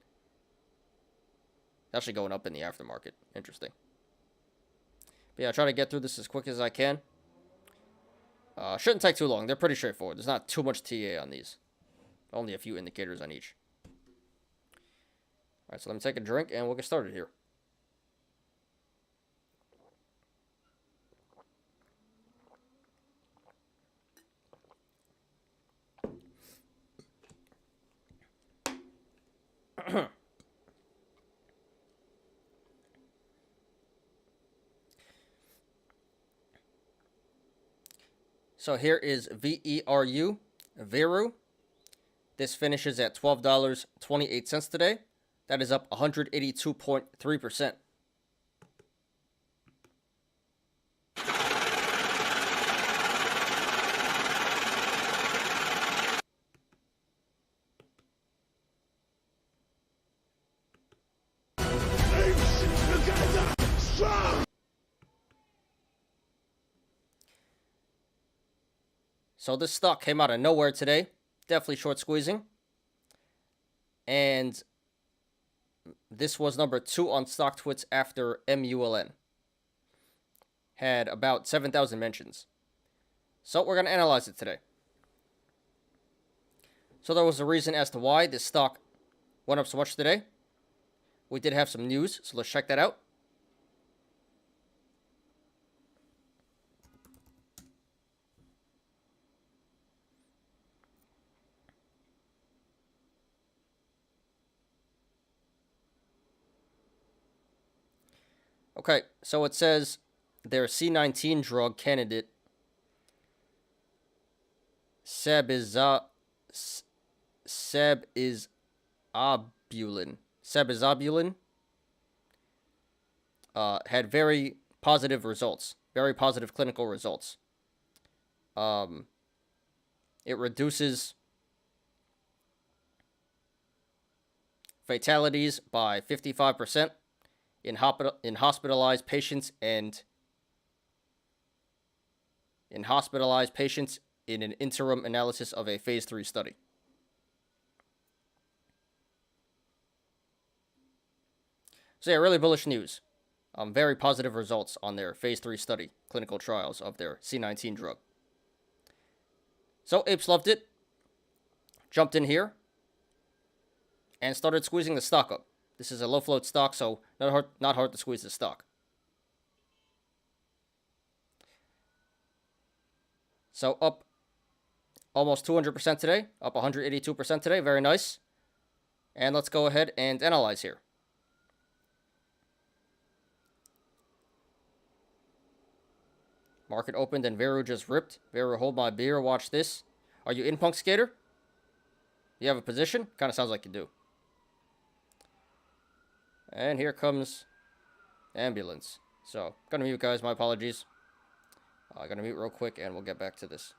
Actually going up in the aftermarket. Interesting. But yeah, I'll try to get through this as quick as I can. Shouldn't take too long. They're pretty straightforward. There's not too much TA on these. Only a few indicators on each. Alright, so let me take a drink and we'll get started here. So here is VERU. This finishes at $12.28 today. That is up 182.3%. So this stock came out of nowhere today. Definitely short squeezing. And this was number 2 on StockTwits after MULN. Had about 7,000 mentions. So we're going to analyze it today. So there was a reason as to why this stock went up so much today. We did have some news, so let's check that out. Okay, so it says their C19 drug candidate Sebizabulin had very positive results, very positive clinical results. It reduces fatalities by 55%. In hospitalized patients and in an interim analysis of a phase 3 study. So yeah, really bullish news. Very positive results on their phase 3 study, clinical trials of their C19 drug. So apes loved it, jumped in here, and started squeezing the stock up. This is a low float stock, so not hard to squeeze the stock. So up almost 200% today, up 182% today, very nice. And let's go ahead and analyze here. Market opened and VERU just ripped. VERU, hold my beer, watch this. Are you in, Punk Skater? You have a position? Kind of sounds like you do. And here comes ambulance. So, gonna mute, guys. My apologies. Gonna mute real quick, and we'll get back to this.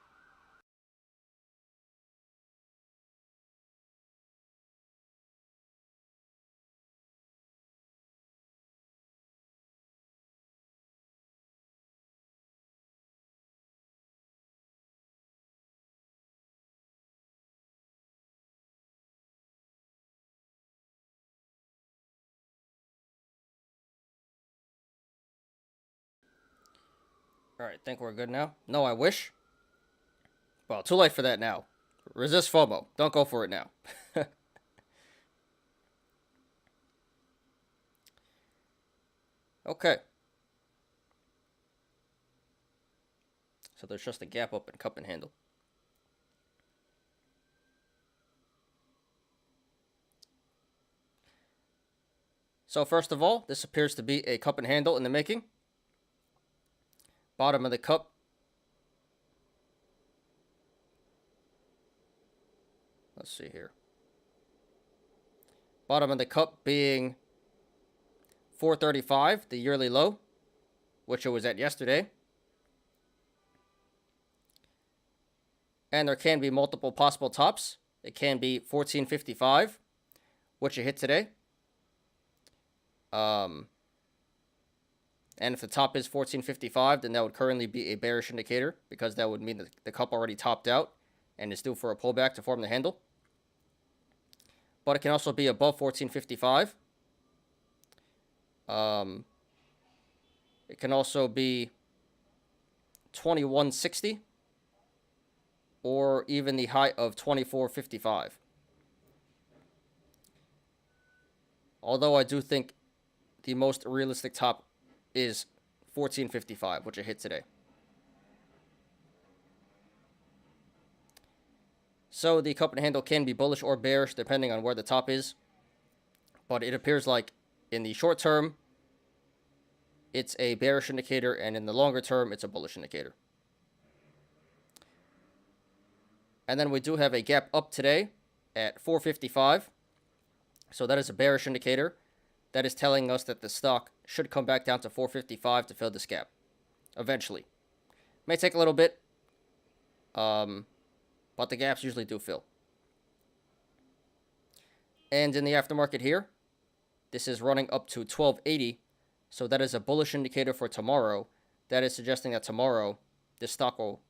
Alright, think we're good now? No, I wish. Well, too late for that now. Resist FOMO. Don't go for it now. Okay. So there's just a gap up in cup and handle. So first of all, this appears to be a cup and handle in the making. Bottom of the cup. Let's see here. Bottom of the cup being 435, the yearly low, which it was at yesterday. And there can be multiple possible tops. It can be 1455, which it hit today. And if the top is 1455, then that would currently be a bearish indicator, because that would mean that the cup already topped out and is due for a pullback to form the handle. But it can also be above 1455. It can also be 2160 or even the high of 2455. Although I do think the most realistic top is 1455, which it hit today. So the cup and handle can be bullish or bearish depending on where the top is. But it appears like in the short term, it's a bearish indicator, and in the longer term, it's a bullish indicator. And then we do have a gap up today at 455. So that is a bearish indicator. That is telling us that the stock should come back down to 455 to fill this gap eventually. May take a little bit, but the gaps usually do fill. And in the aftermarket here, this is running up to 1280. So that is a bullish indicator for tomorrow. That is suggesting that tomorrow, this stock will,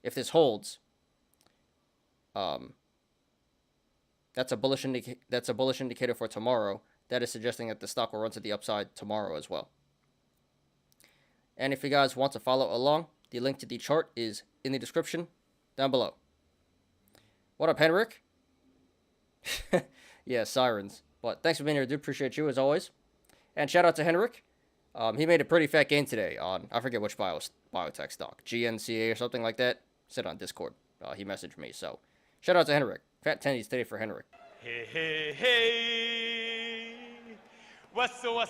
if this holds, that's a bullish indicator for tomorrow. That is suggesting that the stock will run to the upside tomorrow as well. And if you guys want to follow along, the link to the chart is in the description down below. What up, Henrik? Yeah, sirens. But thanks for being here, dude. Appreciate you as always. And shout out to Henrik. He made a pretty fat gain today on, I forget which biotech stock, GNCA or something like that. Said on Discord. He messaged me. So shout out to Henrik. Fat tennies today for Henrik. Hey, hey, hey. What's up?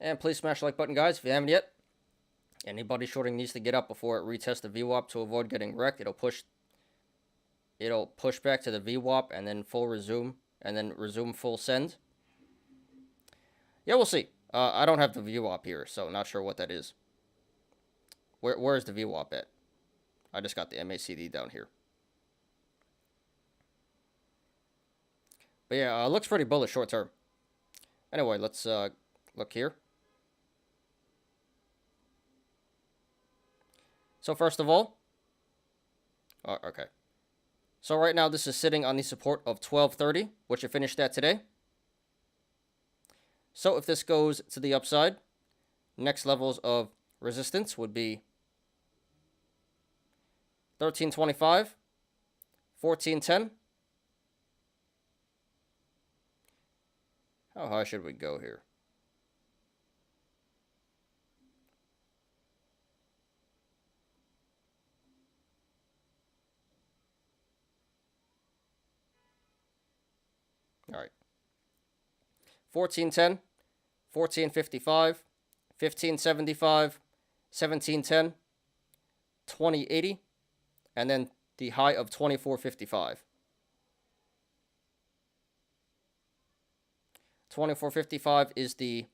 And please smash the like button, guys, if you haven't yet. Anybody shorting needs to get up before it retests the VWAP to avoid getting wrecked. It'll push back to the VWAP and then full resume, and then resume full send. Yeah, we'll see. I don't have the VWAP here, so not sure what that is. Where is the VWAP at? I just got the MACD down here. But yeah, looks pretty bullish short term. Anyway, let's look here. So first of all, okay. So right now this is sitting on the support of 1230, which it finished at today. So if this goes to the upside, next levels of resistance would be 1325, 1410. How high should we go here? All right. 1410, 1455, 1575, 1710, 2080, and then the high of 2455. 2455 is the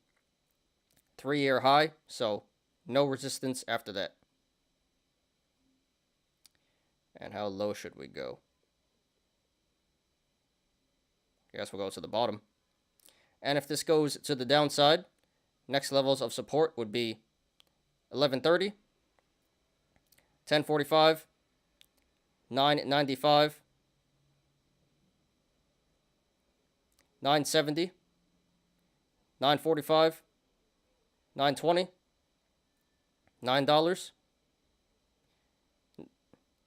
3-year high, so no resistance after that. And how low should we go? I guess we'll go to the bottom. And if this goes to the downside, next levels of support would be 1130, 1045, 995, 970, 945, 920, $9,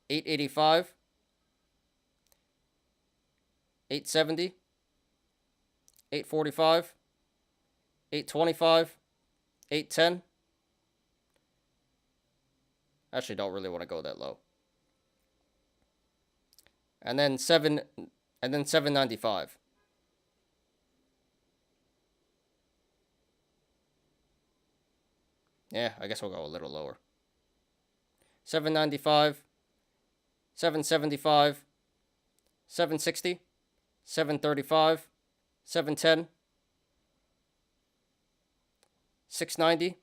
885, 870, 845, 825, 810. Actually, don't really want to go that low. And then 795. Yeah, I guess we'll go a little lower. 795, 775, 760, 735, 710, 690,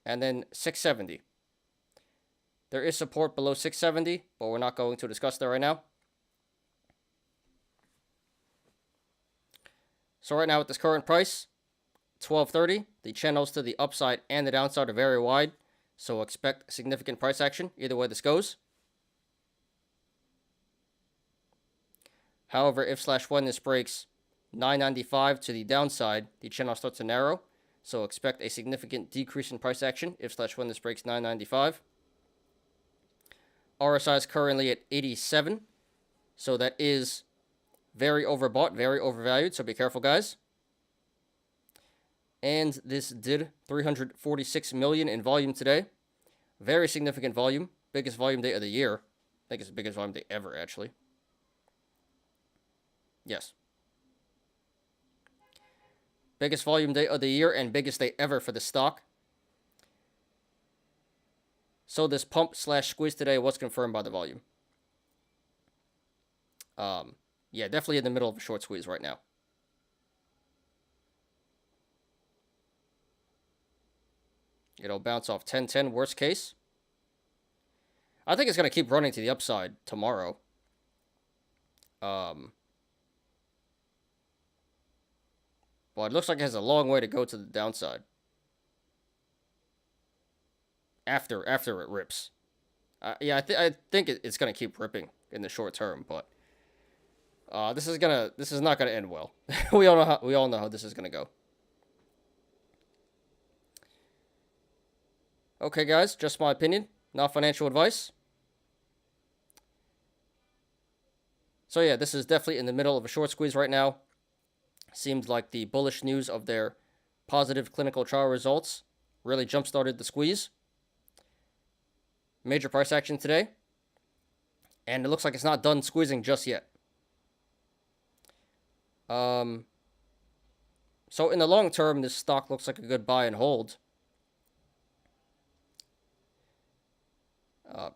and then 670. There is support below 670, but we're not going to discuss that right now. So right now at this current price, 1230, the channels to the upside and the downside are very wide, so expect significant price action either way this goes. However, if/when this breaks 995 to the downside, the channel starts to narrow. So expect a significant decrease in price action if/when this breaks 995. RSI is currently at 87. So that is very overbought, very overvalued. So be careful, guys. And this did 346 million in volume today. Very significant volume. Biggest volume day of the year. I think it's the biggest volume day ever, actually. Yes. Biggest volume day of the year and biggest day ever for the stock. So this pump/squeeze today was confirmed by the volume. Yeah, definitely in the middle of a short squeeze right now. It'll bounce off 1010 worst case. I think it's going to keep running to the upside tomorrow. Well, it looks like it has a long way to go to the downside. After it rips. Yeah, I think it's going to keep ripping in the short term, but this is not going to end well. we all know how this is going to go. Okay, guys, just my opinion, not financial advice. So yeah, this is definitely in the middle of a short squeeze right now. Seems like the bullish news of their positive clinical trial results really jump-started the squeeze. Major price action today. And it looks like it's not done squeezing just yet. So in the long term, this stock looks like a good buy and hold.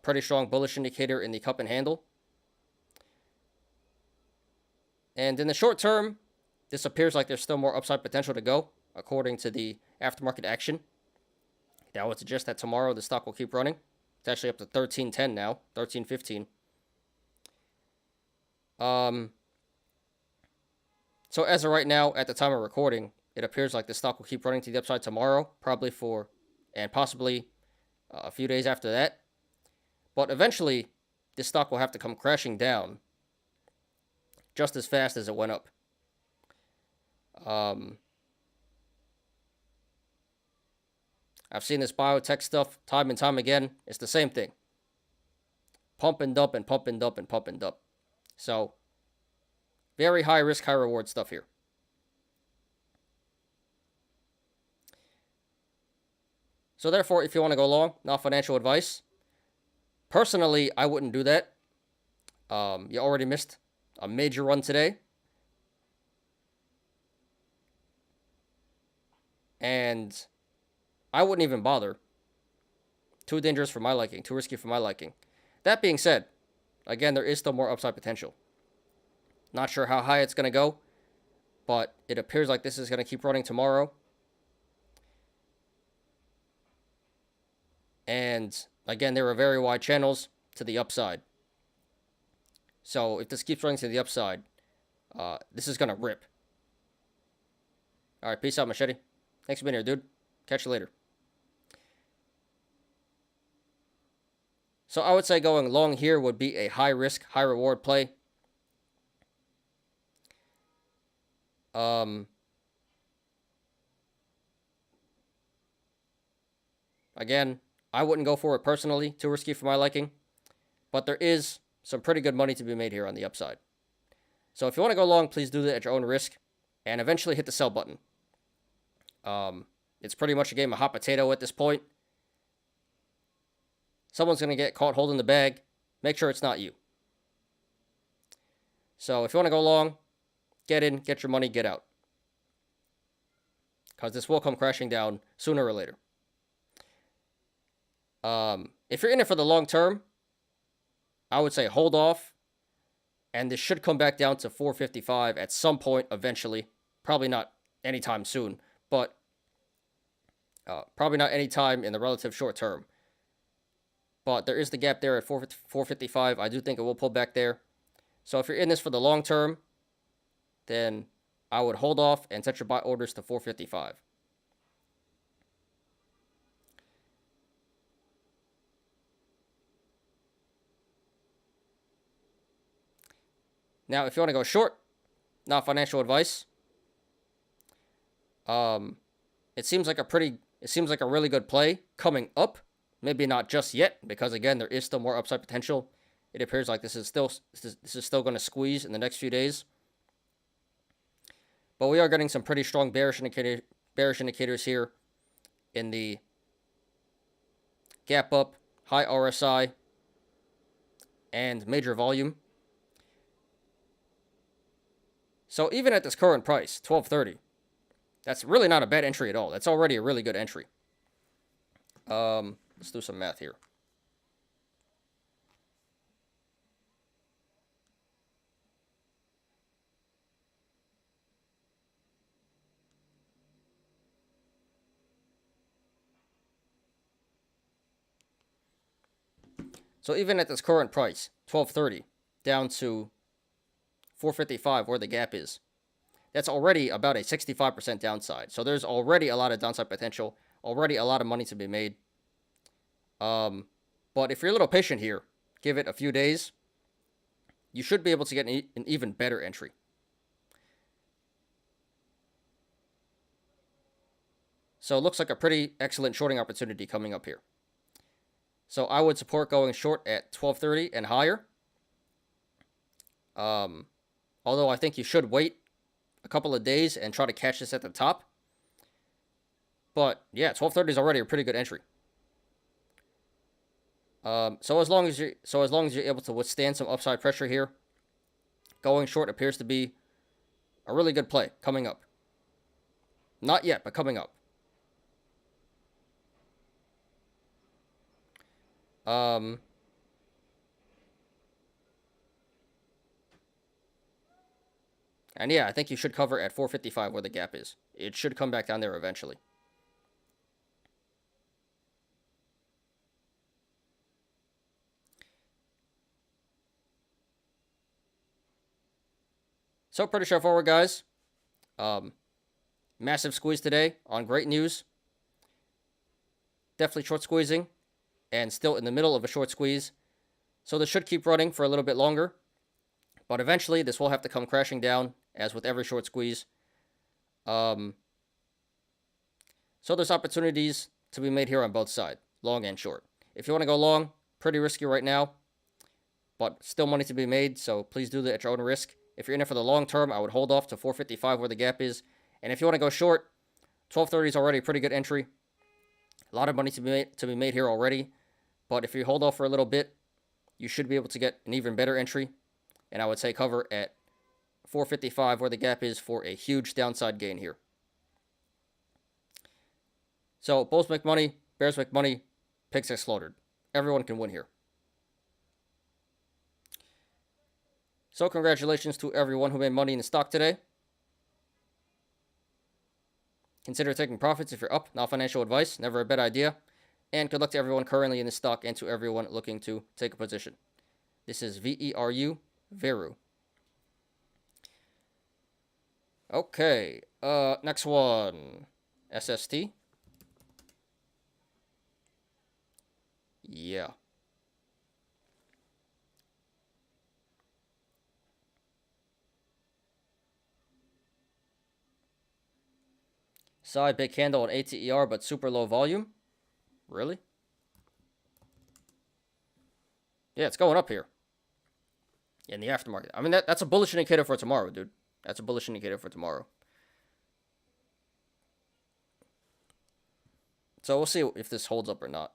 Pretty strong bullish indicator in the cup and handle. And in the short term, this appears like there's still more upside potential to go, according to the aftermarket action. That would suggest that tomorrow the stock will keep running. It's actually up to 13.10 now, 13.15. So as of right now, at the time of recording, it appears like the stock will keep running to the upside tomorrow, probably for, and possibly a few days after that. But eventually, this stock will have to come crashing down just as fast as it went up. I've seen this biotech stuff time and time again. It's the same thing. Pump and dump and pump and dump and pump and dump. So, very high risk, high reward stuff here. So therefore, if you want to go long, not financial advice. Personally, I wouldn't do that. You already missed a major run today. And I wouldn't even bother. Too dangerous for my liking. Too risky for my liking. That being said, again, there is still more upside potential. Not sure how high it's going to go, but it appears like this is going to keep running tomorrow. And again, there are very wide channels to the upside. So if this keeps running to the upside, this is going to rip. All right, peace out, Machete. Thanks for being here, dude. Catch you later. So I would say going long here would be a high risk, high reward play. Again, I wouldn't go for it personally. Too risky for my liking. But there is some pretty good money to be made here on the upside. So if you want to go long, please do that at your own risk. And eventually hit the sell button. It's pretty much a game of hot potato at this point. Someone's going to get caught holding the bag. Make sure it's not you. So if you want to go long, get in, get your money, get out. Because this will come crashing down sooner or later. If you're in it for the long term, I would say hold off. And this should come back down to 455 at some point eventually. Probably not anytime soon, but probably not anytime in the relative short term. But there is the gap there at 455. I do think it will pull back there. So if you're in this for the long term, then I would hold off and set your buy orders to 455. Now, if you want to go short, not financial advice. it seems like a really good play coming up. Maybe not just yet, because again, there is still more upside potential. It appears like this is still going to squeeze in the next few days. But we are getting some pretty strong bearish indicators here in the gap up, high RSI, and major volume. So even at this current price, 12.30, that's really not a bad entry at all. That's already a really good entry. Let's do some math here. So even at this current price, 12.30, down to 4.55 where the gap is, that's already about a 65% downside. So there's already a lot of downside potential, already a lot of money to be made. But if you're a little patient here, give it a few days, you should be able to get an even better entry. So it looks like a pretty excellent shorting opportunity coming up here. So I would support going short at 12.30 and higher. Although I think you should wait a couple of days and try to catch this at the top. But yeah, 12.30 is already a pretty good entry. So as long as you're able to withstand some upside pressure here, going short appears to be a really good play coming up. Not yet, but coming up. And yeah, I think you should cover at 4.55 where the gap is. It should come back down there eventually. So pretty straightforward, guys. Massive squeeze today on great news. Definitely short squeezing and still in the middle of a short squeeze. So this should keep running for a little bit longer. But eventually this will have to come crashing down, as with every short squeeze. So there's opportunities to be made here on both sides, long and short. If you want to go long, pretty risky right now, but still money to be made, so please do that at your own risk. If you're in it for the long term, I would hold off to 4.55 where the gap is. And if you want to go short, 12.30 is already a pretty good entry. A lot of money to be made here already. But if you hold off for a little bit, you should be able to get an even better entry. And I would say cover at 4.55 where the gap is for a huge downside gain here. So bulls make money, bears make money, pigs get slaughtered. Everyone can win here. So congratulations to everyone who made money in the stock today. Consider taking profits if you're up. Not financial advice, never a bad idea. And good luck to everyone currently in the stock and to everyone looking to take a position. This is VERU, VERU. Okay, next one. SST. Yeah. Side big candle on ATER, but super low volume. Really? Yeah, it's going up here. In the aftermarket. I mean, that's a bullish indicator for tomorrow, dude. That's a bullish indicator for tomorrow. So we'll see if this holds up or not.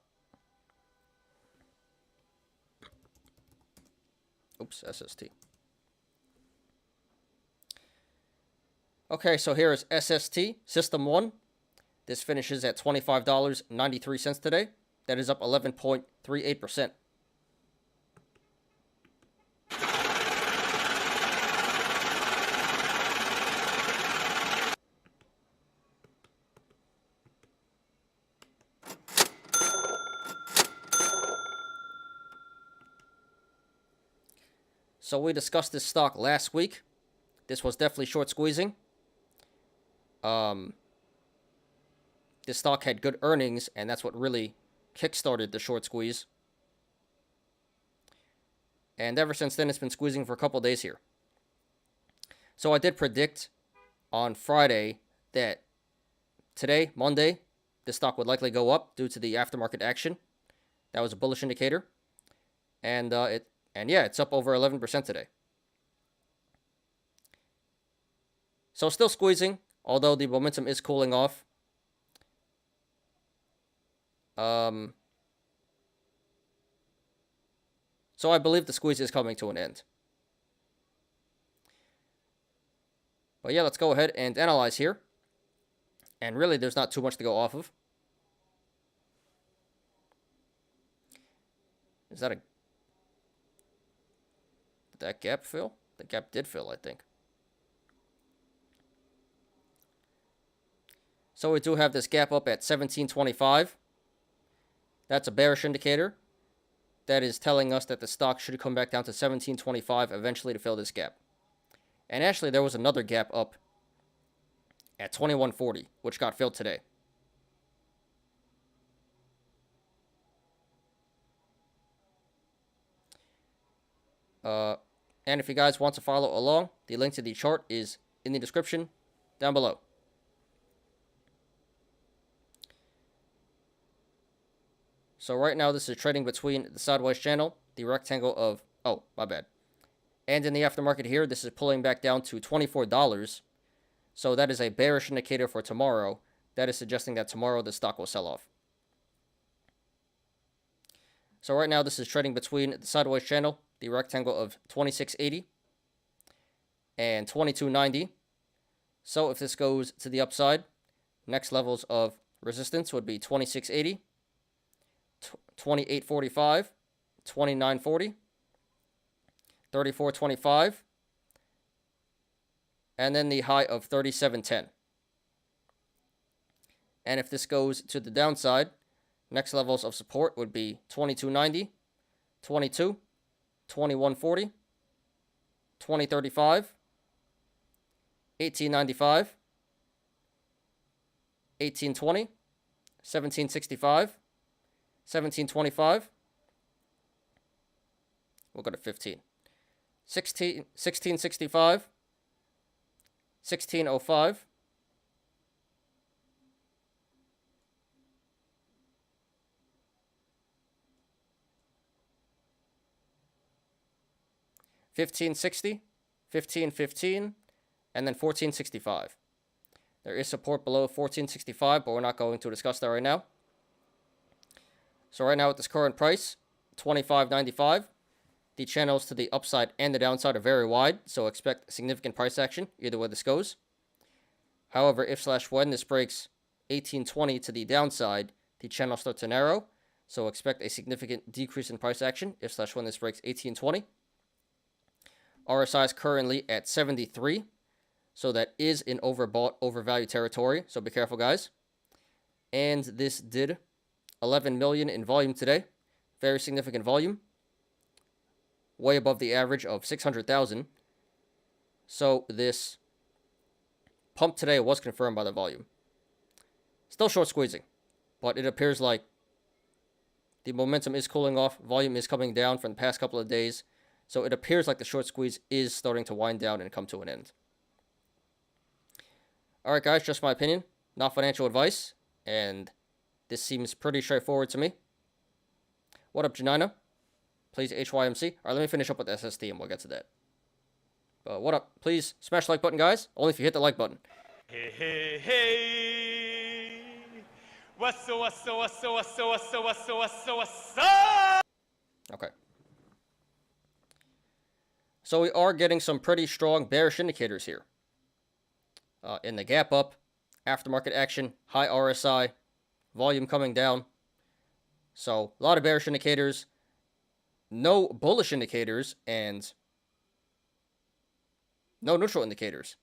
Oops, SST. Okay, so here is SST System1. This finishes at $25.93 today. That is up 11.38%. So we discussed this stock last week. This was definitely short squeezing. This stock had good earnings, and that's what really kickstarted the short squeeze. And ever since then, it's been squeezing for a couple days here. So I did predict on Friday that today, Monday, the stock would likely go up due to the aftermarket action. That was a bullish indicator. And it's up over 11% today. So still squeezing, although the momentum is cooling off. So I believe the squeeze is coming to an end. But yeah, let's go ahead and analyze here. And really, there's not too much to go off of. Is that a... Did that gap fill? The gap did fill, I think. So we do have this gap up at 1725. That's a bearish indicator. That is telling us that the stock should come back down to 1725 eventually to fill this gap. And actually, there was another gap up at 2140, which got filled today. And if you guys want to follow along, the link to the chart is in the description down below. So right now, this is trading between the sideways channel, the rectangle of... Oh, my bad. And in the aftermarket here, this is pulling back down to $24. So that is a bearish indicator for tomorrow. That is suggesting that tomorrow the stock will sell off. So right now, this is trading between the sideways channel, the rectangle of 2680 and 2290. So if this goes to the upside, next levels of resistance would be 2680, 2845, 2940, 3425, and then the high of 3710. And if this goes to the downside, next levels of support would be 2290, 22, 2140, 2035, 1895, 1820, 1765, 1725. We'll go to 15. 1665, 1605, 1560, 1515, and then 1465. There is support below 1465, but we're not going to discuss that right now. So right now at this current price, $25.95, the channels to the upside and the downside are very wide, so expect significant price action either way this goes. However, if/when this breaks 1820 to the downside, the channel starts to narrow, so expect a significant decrease in price action if/when this breaks 1820. RSI is currently at 73, so that is in overbought, overvalued territory, so be careful, guys. And this did 11 million in volume today. Very significant volume. Way above the average of 600,000. So this pump today was confirmed by the volume. Still short squeezing, but it appears like the momentum is cooling off. Volume is coming down from the past couple of days. So it appears like the short squeeze is starting to wind down and come to an end. Alright guys, just my opinion. Not financial advice. And this seems pretty straightforward to me. What up, Janina? Please HYMC. Alright, let me finish up with SST and we'll get to that. But what up? Please smash the like button, guys. Only if you hit the like button. Hey, hey, hey. What's up? Okay. So we are getting some pretty strong bearish indicators here. In the gap up, aftermarket action, high RSI, volume coming down. So a lot of bearish indicators, no bullish indicators, and no neutral indicators.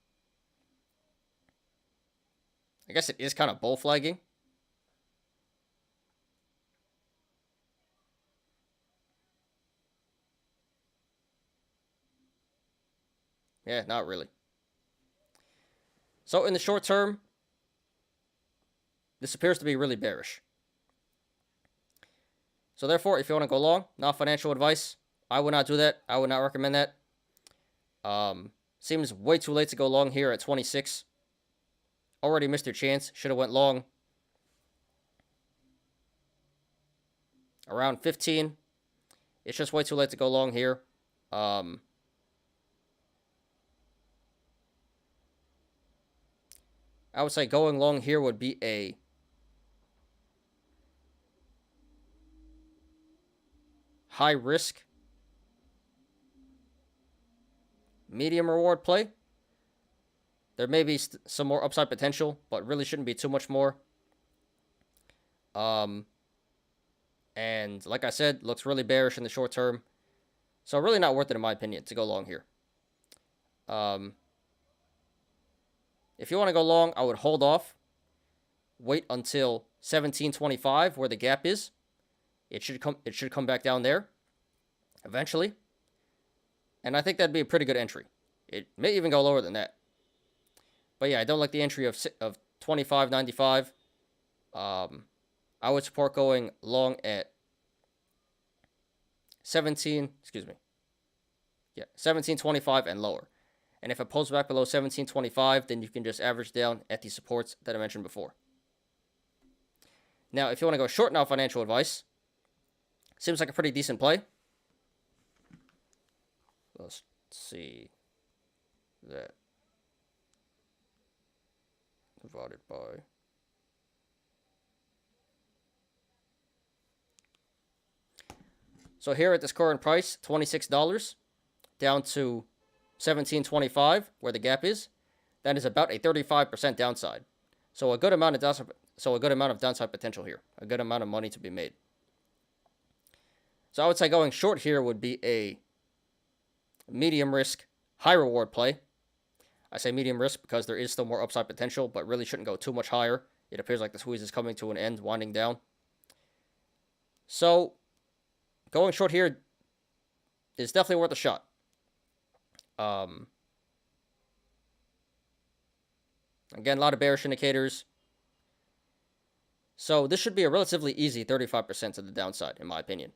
I guess it is kind of bull flagging. Yeah, not really. So in the short term, this appears to be really bearish. So therefore, if you want to go long, not financial advice, I would not do that. I would not recommend that. Seems way too late to go long here at 26. Already missed your chance. Should have went long. Around 15. It's just way too late to go long here. I would say going long here would be a high risk, medium reward play. There may be some more upside potential, but really shouldn't be too much more. And like I said, looks really bearish in the short term. So really not worth it in my opinion to go long here. If you want to go long, I would hold off. Wait until 1725 where the gap is. It should come back down there eventually. And I think that'd be a pretty good entry. It may even go lower than that. But yeah, I don't like the entry of 25.95. I would support going long at 17.25 and lower. And if it pulls back below 17.25, then you can just average down at the supports that I mentioned before. Now, if you want to go short now, financial advice, seems like a pretty decent play. Let's see that divided by so here at this current price, $26 down to 17.25 where the gap is. That is about a 35% downside. So a good amount of downside. So a good amount of downside potential here. A good amount of money to be made. So I would say going short here would be a medium risk, high reward play. I say medium risk because there is still more upside potential, but really shouldn't go too much higher. It appears like the squeeze is coming to an end, winding down. So going short here is definitely worth a shot. Again, a lot of bearish indicators. So this should be a relatively easy 35% to the downside, in my opinion.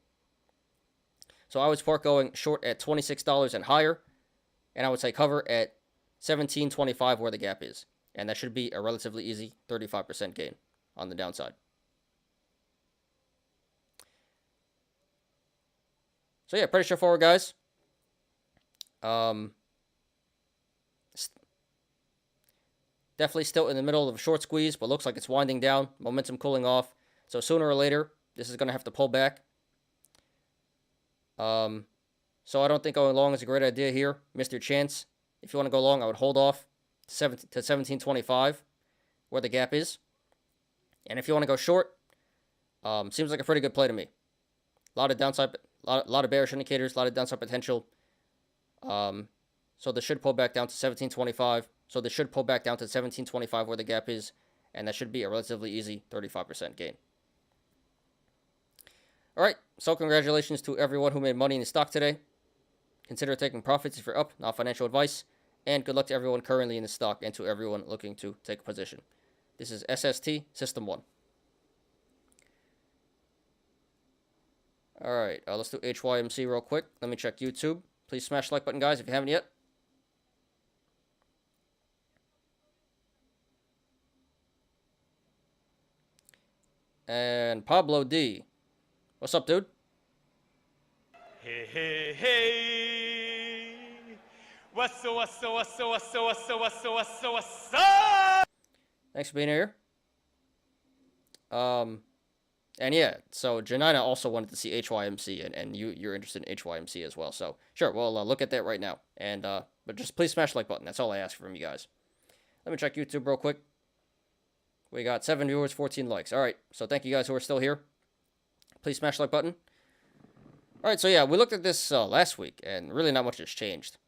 So I would support going short at $26 and higher. And I would say cover at 17.25 where the gap is. And that should be a relatively easy 35% gain on the downside. So yeah, pretty straightforward, guys. Definitely still in the middle of a short squeeze, but looks like it's winding down. Momentum cooling off. So sooner or later, this is going to have to pull back. So I don't think going long is a great idea here. Missed your chance. If you want to go long, I would hold off to 17.25 where the gap is. And if you want to go short, seems like a pretty good play to me. A lot of downside, a lot of bearish indicators, a lot of downside potential. So this should pull back down to 17.25. So this should pull back down to 17.25 where the gap is, and that should be a relatively easy 35% gain. All right, so congratulations to everyone who made money in the stock today. Consider taking profits if you're up, not financial advice. And good luck to everyone currently in the stock and to everyone looking to take a position. This is SST System1. All right, let's do HYMC real quick. Let me check YouTube. Please smash the like button, guys, if you haven't yet. And Pablo D. What's up, dude? Hey, hey, hey. What's up? Thanks for being here. And yeah, so Janina also wanted to see HYMC, and you're interested in HYMC as well. So sure, we'll look at that right now. And but just please smash the like button. That's all I ask from you guys. Let me check YouTube real quick. We got 7 viewers, 14 likes. All right, so thank you guys who are still here. Please smash the like button. All right, so yeah, we looked at this last week, and really not much has changed.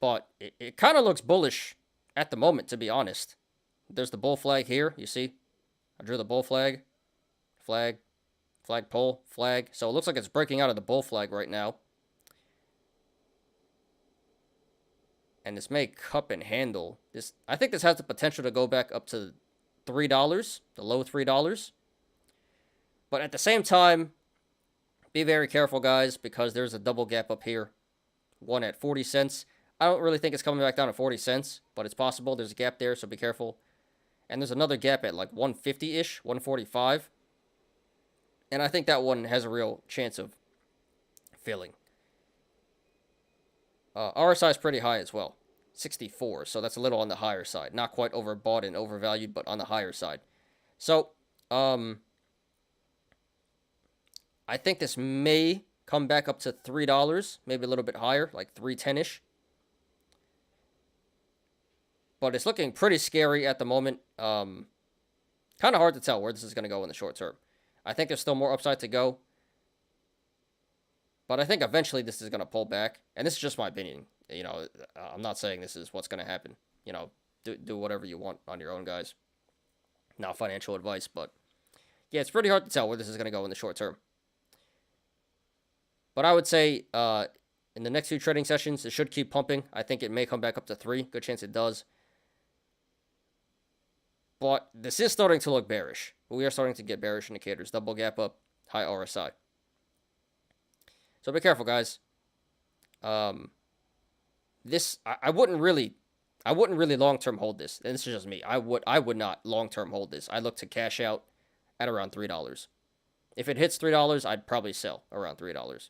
But it kind of looks bullish at the moment, to be honest. There's the bull flag here, you see? I drew the bull flag. Flag, pole, flag. So it looks like it's breaking out of the bull flag right now. And this may cup and handle. I think this has the potential to go back up to $3, the low $3. But at the same time, be very careful, guys, because there's a double gap up here. One at 40 cents. I don't really think it's coming back down to 40 cents, but it's possible. There's a gap there, so be careful. And there's another gap at like 150-ish, 145. And I think that one has a real chance of filling. RSI is pretty high as well, 64, so that's a little on the higher side. Not quite overbought and overvalued, but on the higher side. So, I think this may come back up to $3, maybe a little bit higher, like 310-ish. But it's looking pretty scary at the moment. Kind of hard to tell where this is going to go in the short term. I think there's still more upside to go. But I think eventually this is going to pull back. And this is just my opinion. You know, I'm not saying this is what's going to happen. You know, do whatever you want on your own, guys. Not financial advice, but yeah, it's pretty hard to tell where this is going to go in the short term. But I would say in the next few trading sessions, it should keep pumping. I think it may come back up to 3. Good chance it does. But this is starting to look bearish. We are starting to get bearish indicators. Double gap up, high RSI. So be careful, guys. This I wouldn't really long-term hold this. And this is just me. I would not long-term hold this. I look to cash out at around $3. If it hits $3, I'd probably sell around $3.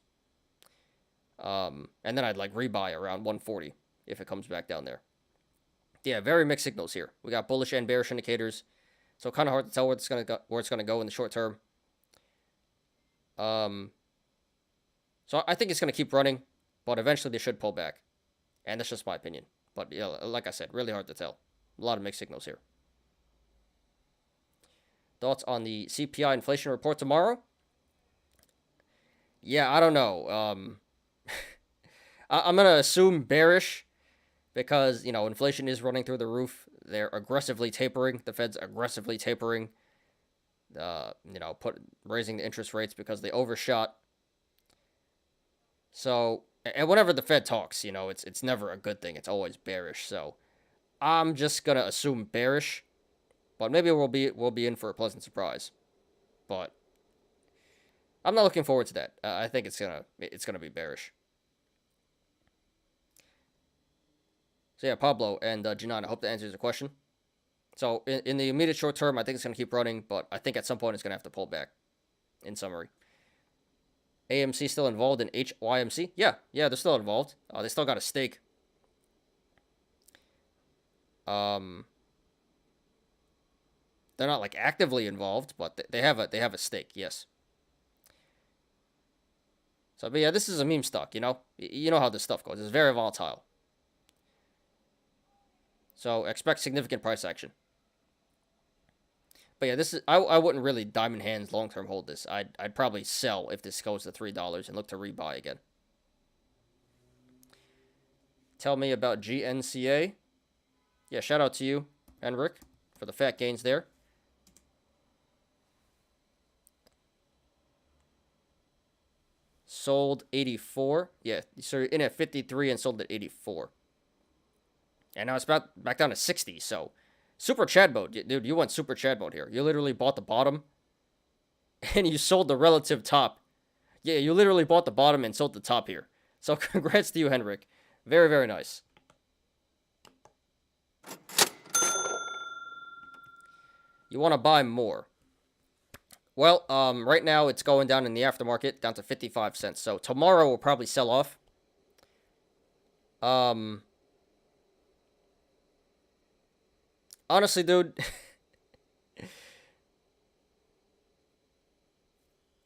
And then I'd like rebuy around 140 if it comes back down there. Yeah, very mixed signals here. We got bullish and bearish indicators, so kind of hard to tell where it's gonna go in the short term. So I think it's gonna keep running, but eventually they should pull back, and that's just my opinion. But yeah, like I said, really hard to tell. A lot of mixed signals here. Thoughts on the CPI inflation report tomorrow? Yeah, I don't know. I'm gonna assume bearish. Because, you know, inflation is running through the roof. They're aggressively tapering. The Fed's aggressively tapering. You know, raising the interest rates because they overshot. So, and whenever the Fed talks, you know, it's never a good thing. It's always bearish. So, I'm just gonna assume bearish. But maybe we'll be in for a pleasant surprise. But I'm not looking forward to that. I think it's gonna be bearish. So yeah, Pablo and Janan, I hope that answers the question. So in the immediate short term, I think it's going to keep running, but I think at some point it's going to have to pull back, in summary. AMC still involved in HYMC? Yeah, they're still involved. They still got a stake. They're not like actively involved, but they have a stake, yes. So, but yeah, this is a meme stock, you know? You know how this stuff goes. It's very volatile. So expect significant price action. But yeah, this is I wouldn't really diamond hands long term hold this. I'd probably sell if this goes to $3 and look to rebuy again. Tell me about GNCA. Yeah, shout out to you, Henrik, for the fat gains there. Sold 84. Yeah, so you're in at 53 and sold at 84. And now it's back down to 60, so super Chad mode. Dude, you went super Chad mode here. You literally bought the bottom, and you sold the relative top. Yeah, you literally bought the bottom and sold the top here. So congrats to you, Henrik. Very, very nice. You want to buy more. Well, right now it's going down in the aftermarket, down to 55 cents. So tomorrow we'll probably sell off. Honestly, dude,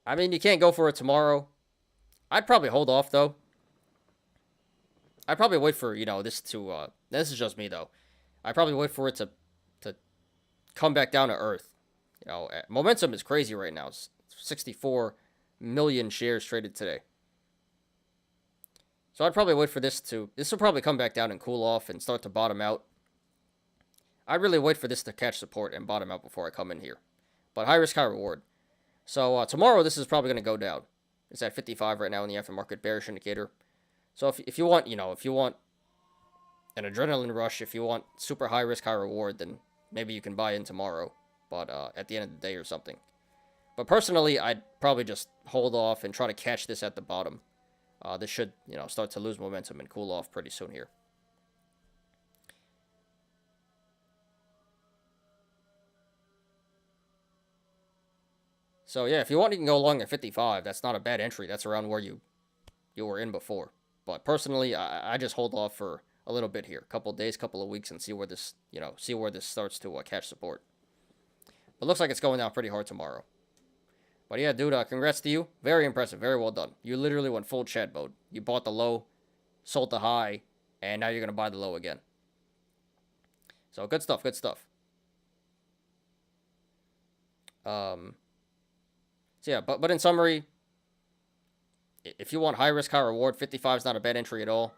I mean, you can't go for it tomorrow. I'd probably hold off, though. I'd probably wait for, you know, this to, this is just me, though. I'd probably wait for it to come back down to earth. You know, momentum is crazy right now. It's 64 million shares traded today. So I'd probably wait for this will probably come back down and cool off and start to bottom out. I'd really wait for this to catch support and bottom out before I come in here. But high risk, high reward. So tomorrow this is probably going to go down. It's at 55 right now in the aftermarket bearish indicator. So if you want, you know, if you want an adrenaline rush, if you want super high risk, high reward, then maybe you can buy in tomorrow. But at the end of the day or something. But personally, I'd probably just hold off and try to catch this at the bottom. This should, you know, start to lose momentum and cool off pretty soon here. So yeah, if you want, you can go long at 55. That's not a bad entry. That's around where you were in before. But personally, I just hold off for a little bit here, a couple of days, couple of weeks, and see where this, see where this starts to catch support. But looks like it's going down pretty hard tomorrow. But yeah, dude, congrats to you. Very impressive. Very well done. You literally went full Chad mode. You bought the low, sold the high, and now you're going to buy the low again. So good stuff, good stuff. So yeah, but in summary, if you want high risk, high reward, 55 is not a bad entry at all.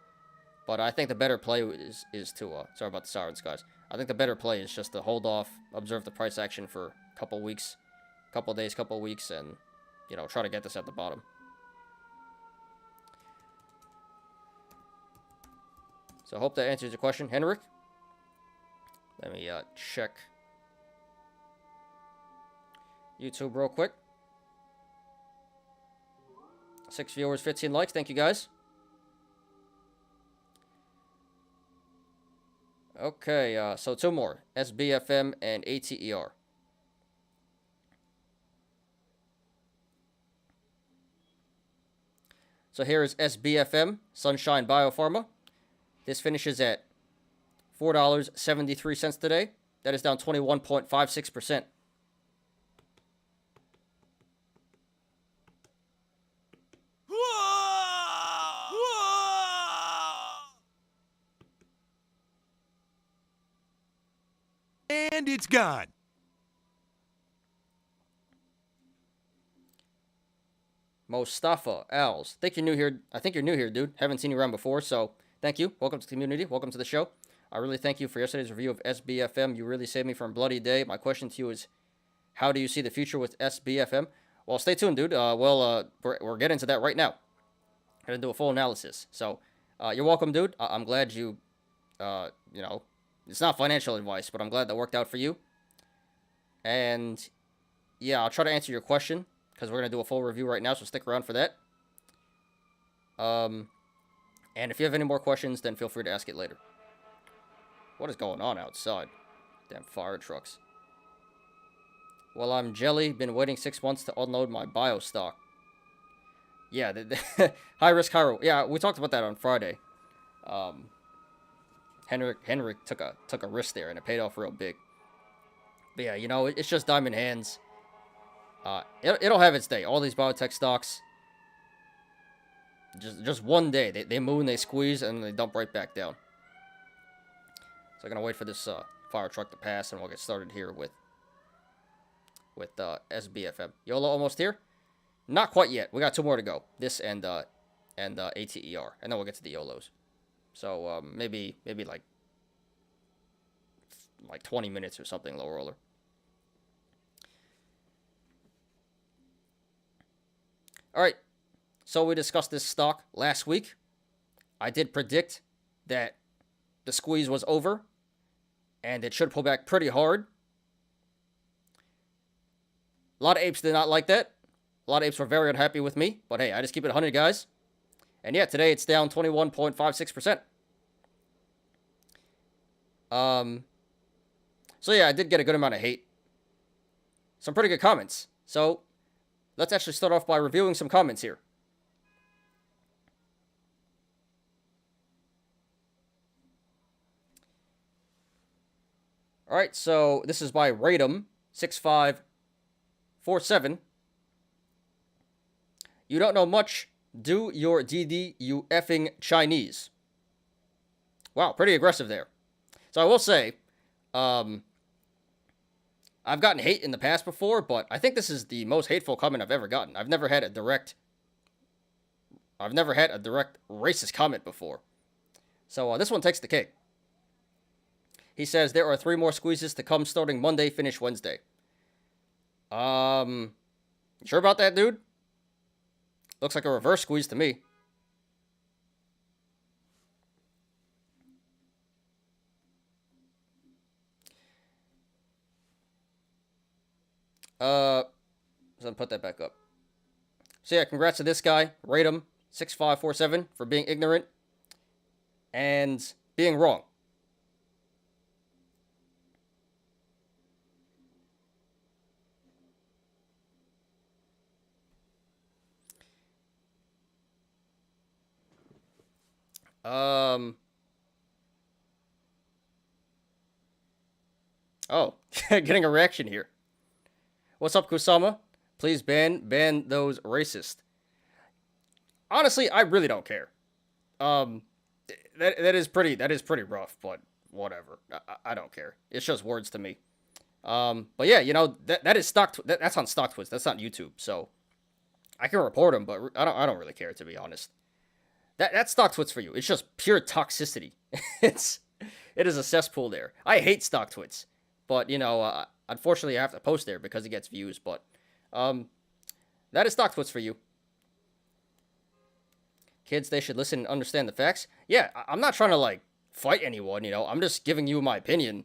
But I think the better play is to, sorry about the sirens, guys. I think the better play is just to hold off, observe the price action for a couple weeks, couple days, couple weeks, and, try to get this at the bottom. So I hope that answers your question, Henrik. Let me check YouTube real quick. 6 viewers, 15 likes. Thank you, guys. Okay, so 2 more. SBFM and ATER. So here is SBFM, Sunshine Biopharma. This finishes at $4.73 today. That is down 21.56%. And it's gone. Mustafa Els. I think you're new here, dude. Haven't seen you around before, so thank you. Welcome to the community. Welcome to the show. I really thank you for yesterday's review of SBFM. You really saved me from a bloody day. My question to you is, how do you see the future with SBFM? Well, stay tuned, dude. We're getting to that right now. I'm going to do a full analysis. So, you're welcome, dude. I'm glad you, it's not financial advice, but I'm glad that worked out for you. And, yeah, I'll try to answer your question, because we're going to do a full review right now, so stick around for that. And if you have any more questions, then feel free to ask it later. What is going on outside? Damn fire trucks. Well, I'm Jelly. Been waiting 6 months to unload my bio stock. Yeah, the high risk, high reward. Yeah, we talked about that on Friday. Henrik took a risk there, and it paid off real big. But yeah, it's just diamond hands. It'll have its day. All these biotech stocks, just one day they move, they squeeze, and they dump right back down. So I'm gonna wait for this fire truck to pass, and we'll get started here with SBFM. YOLO almost here? Not quite yet. We got 2 more to go. This and ATER, and then we'll get to the YOLOs. So maybe like 20 minutes or something, low roller. All right. So we discussed this stock last week. I did predict that the squeeze was over, and it should pull back pretty hard. A lot of apes did not like that. A lot of apes were very unhappy with me. But hey, I just keep it 100, guys. And yeah, today it's down 21.56%. So yeah, I did get a good amount of hate. Some pretty good comments. So let's actually start off by reviewing some comments here. All right, so this is by Radom6547. You don't know much. Do your DD, you effing Chinese. Wow, pretty aggressive there. So I will say, I've gotten hate in the past before, but I think this is the most hateful comment I've ever gotten. I've never had a direct racist comment before. So this one takes the cake. He says there are 3 more squeezes to come starting Monday, finish Wednesday. Sure about that, dude? Looks like a reverse squeeze to me. So I'm put that back up. So yeah, congrats to this guy, Radom6547, for being ignorant and being wrong. Um. Oh, getting a reaction here. What's up, Kusama? Please ban those racist. Honestly, I really don't care. Um, that is pretty rough, but whatever. I don't care. It's just words to me. But yeah, that is that's on StockTwits. That's not YouTube. So I can report them, but I don't really care, to be honest. That's StockTwits for you. It's just pure toxicity. It is a cesspool there. I hate StockTwits, but unfortunately I have to post there because it gets views. But that is StockTwits for you. Kids, they should listen and understand the facts. Yeah, I'm not trying to fight anyone. I'm just giving you my opinion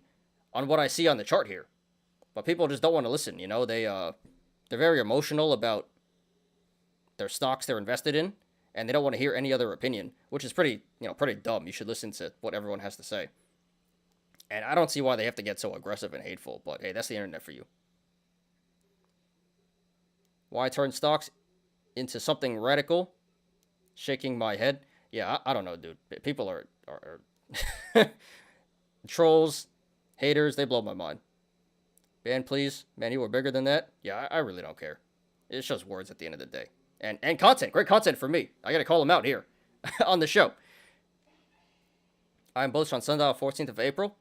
on what I see on the chart here. But people just don't want to listen. They're very emotional about their stocks they're invested in, and they don't want to hear any other opinion, which is pretty dumb. You should listen to what everyone has to say. And I don't see why they have to get so aggressive and hateful, but hey, that's the internet for you. Why turn stocks into something radical? Shaking my head. Yeah, I don't know, dude. People are trolls, haters, they blow my mind. Ban, please. Man, you were bigger than that. Yeah, I really don't care. It's just words at the end of the day. And content. Great content for me. I gotta call him out here on the show. I'm bullish on Sundial 14th of April.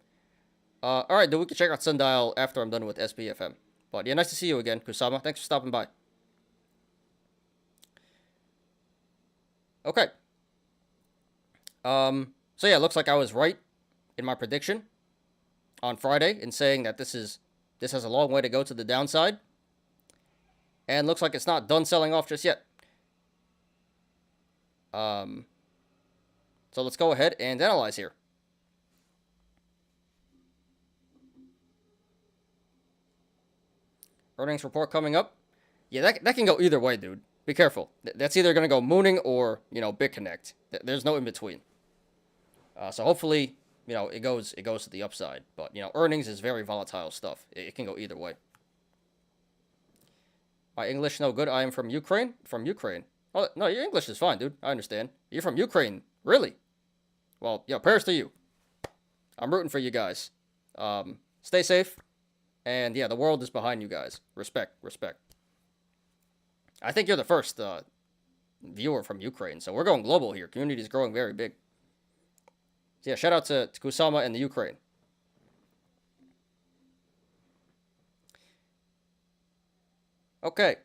Alright, dude, we can check out Sundial after I'm done with SBFM. But yeah, nice to see you again, Kusama. Thanks for stopping by. Okay. So yeah, it looks like I was right in my prediction on Friday in saying that this has a long way to go to the downside. And looks like it's not done selling off just yet. So let's go ahead and analyze here. Earnings report coming up. Yeah, that can go either way, dude. Be careful. That's either going to go mooning or, BitConnect. There's no in between. So hopefully, it goes to the upside. But, earnings is very volatile stuff. It can go either way. My English no good. I am from Ukraine. From Ukraine. Oh, no, your English is fine, dude. I understand. You're from Ukraine. Really? Well, prayers to you. I'm rooting for you guys. Stay safe. And, yeah, the world is behind you guys. Respect. I think you're the first viewer from Ukraine, so we're going global here. Community is growing very big. So yeah, shout out to Kusama and the Ukraine. Okay.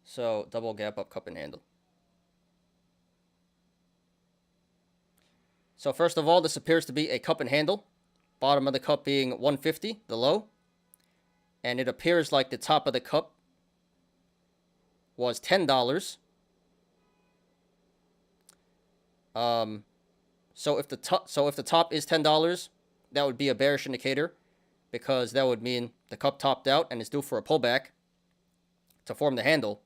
So, double gap up, cup and handle. So first of all, this appears to be a cup and handle. Bottom of the cup being 150, the low. And it appears like the top of the cup was $10. So if the top is $10, that would be a bearish indicator, because that would mean the cup topped out and is due for a pullback to form the handle.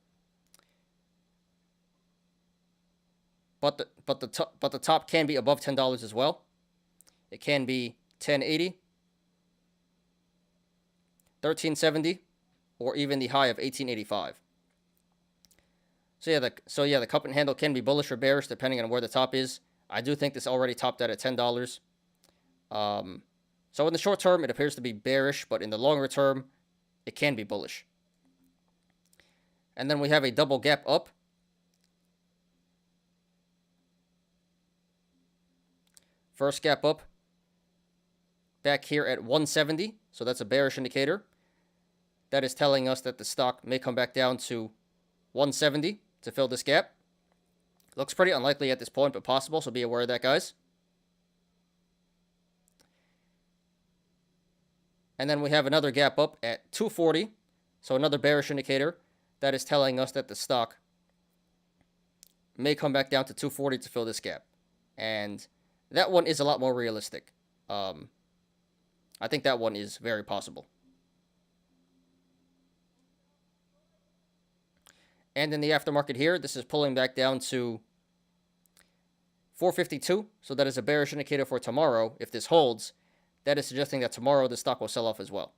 But the top can be above $10 as well. It can be 1080, 1370, or even the high of 1885. So yeah, the cup and handle can be bullish or bearish depending on where the top is. I do think this already topped out at $10. So in the short term, it appears to be bearish, but in the longer term, it can be bullish. And then we have a double gap up. First gap up back here at 170. So that's a bearish indicator. That is telling us that the stock may come back down to 170 to fill this gap. Looks pretty unlikely at this point, but possible, so be aware of that, guys. And then we have another gap up at 240. So another bearish indicator. That is telling us that the stock may come back down to 240 to fill this gap. And that one is a lot more realistic. I think that one is very possible. And in the aftermarket here, this is pulling back down to 452. So that is a bearish indicator for tomorrow. If this holds, that is suggesting that tomorrow the stock will sell off as well.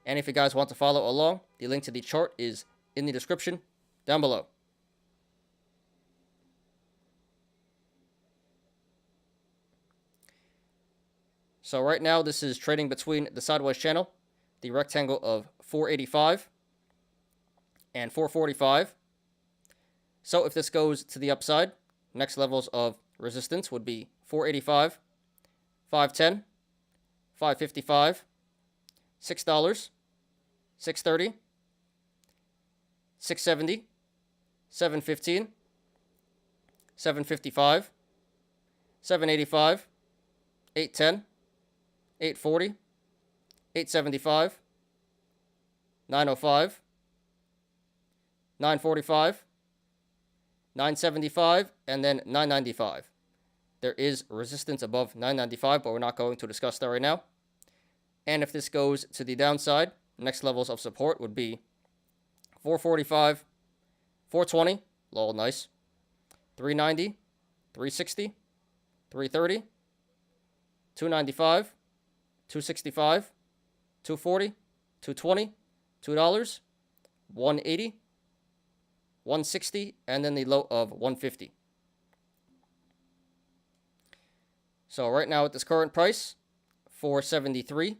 And if you guys want to follow along, the link to the chart is in the description down below. So right now, this is trading between the sideways channel, the rectangle of 485 and 445. So if this goes to the upside, next levels of resistance would be 485, 510, 555, $6, 630, 670, 715, 755, 785, 810, 840, 875, 905, 945, 975, and then 995. There is resistance above 995, but we're not going to discuss that right now. And if this goes to the downside, next levels of support would be 445, 420, lol, nice, 390, 360, 330, 295, 265, 240, 220, $2, 180, 160, and then the low of 150. So right now at this current price, 473.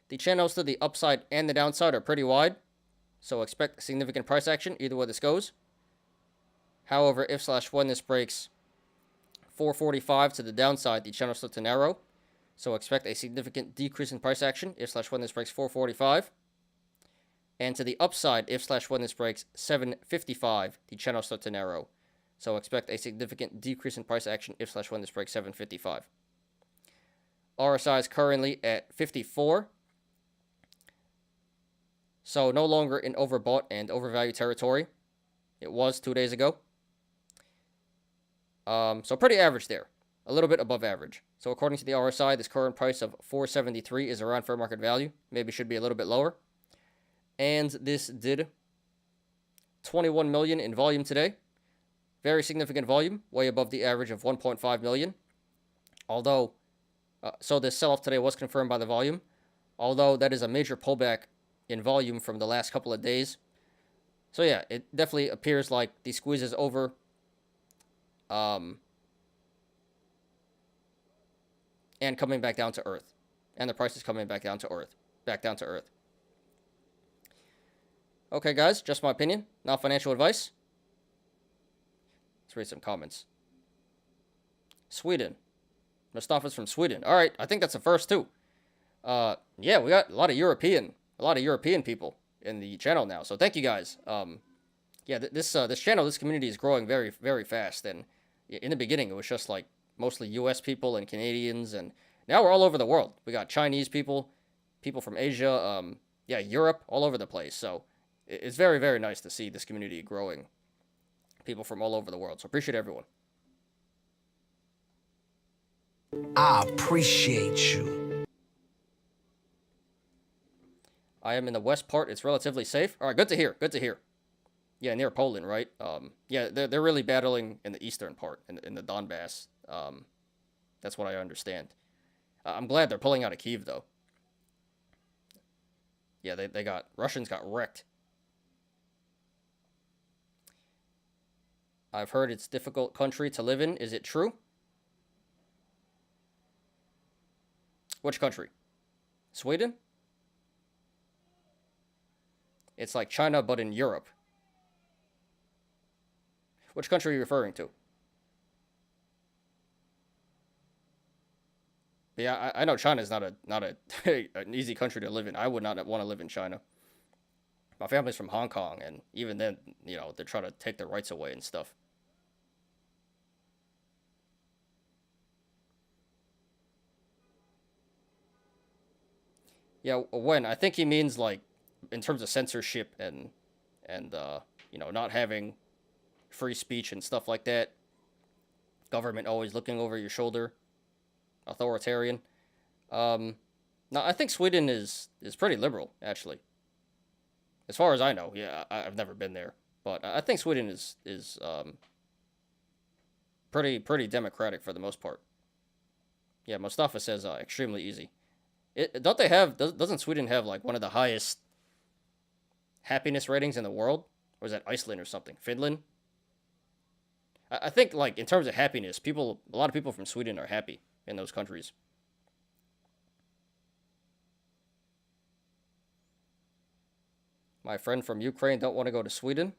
The channels to the upside and the downside are pretty wide, so expect significant price action either way this goes. However, if/when this breaks 445 to the downside, the channel starts to narrow, so expect a significant decrease in price action if/when this breaks 445. And to the upside, if/when this breaks 755, the channel starts to narrow, so expect a significant decrease in price action if/when this breaks 755. RSI is currently at 54. So no longer in overbought and overvalued territory. It was 2 days ago. So pretty average there. A little bit above average. So according to the RSI, this current price of 473 is around fair market value. Maybe should be a little bit lower. And this did 21 million in volume today. Very significant volume, way above the average of 1.5 million. Although, so this sell-off today was confirmed by the volume. Although that is a major pullback in volume from the last couple of days. So yeah, it definitely appears like the squeeze is over. And coming back down to earth. And the price is coming back down to earth. Back down to earth. Okay, guys, just my opinion, not financial advice. Let's read some comments. Sweden. Mustafa's from Sweden. All right, I think that's the first too. Yeah, we got a lot of European people in the channel now. So thank you guys. Yeah, this channel, this community is growing very, very fast. And in the beginning, it was just like mostly U.S. people and Canadians, and now we're all over the world. We got Chinese people, people from Asia, yeah, Europe, all over the place. So it's very, very nice to see this community growing. People from all over the world. So appreciate everyone. I appreciate you. I am in the west part. It's relatively safe. All right, good to hear. Good to hear. Yeah, near Poland, right? Yeah, they're really battling in the eastern part, in the Donbass. That's what I understand. I'm glad they're pulling out of Kyiv, though. Yeah, Russians got wrecked. I've heard it's a difficult country to live in. Is it true? Which country? Sweden? It's like China, but in Europe. Which country are you referring to? But yeah, I know China's not an easy country to live in. I would not want to live in China. My family's from Hong Kong, and even then, you know, they're trying to take their rights away and stuff. Yeah, when I think he means like in terms of censorship and you know, not having free speech and stuff like that. Government always looking over your shoulder. Authoritarian. No, I think Sweden is pretty liberal, actually. As far as I know. Yeah, I've never been there, but I think Sweden is pretty democratic for the most part. Yeah, Mustafa says extremely easy. Don't they have? Doesn't Sweden have like one of the highest happiness ratings in the world, or is that Iceland or something? Finland. I think like in terms of happiness, a lot of people from Sweden are happy in those countries. My friend from Ukraine don't want to go to Sweden.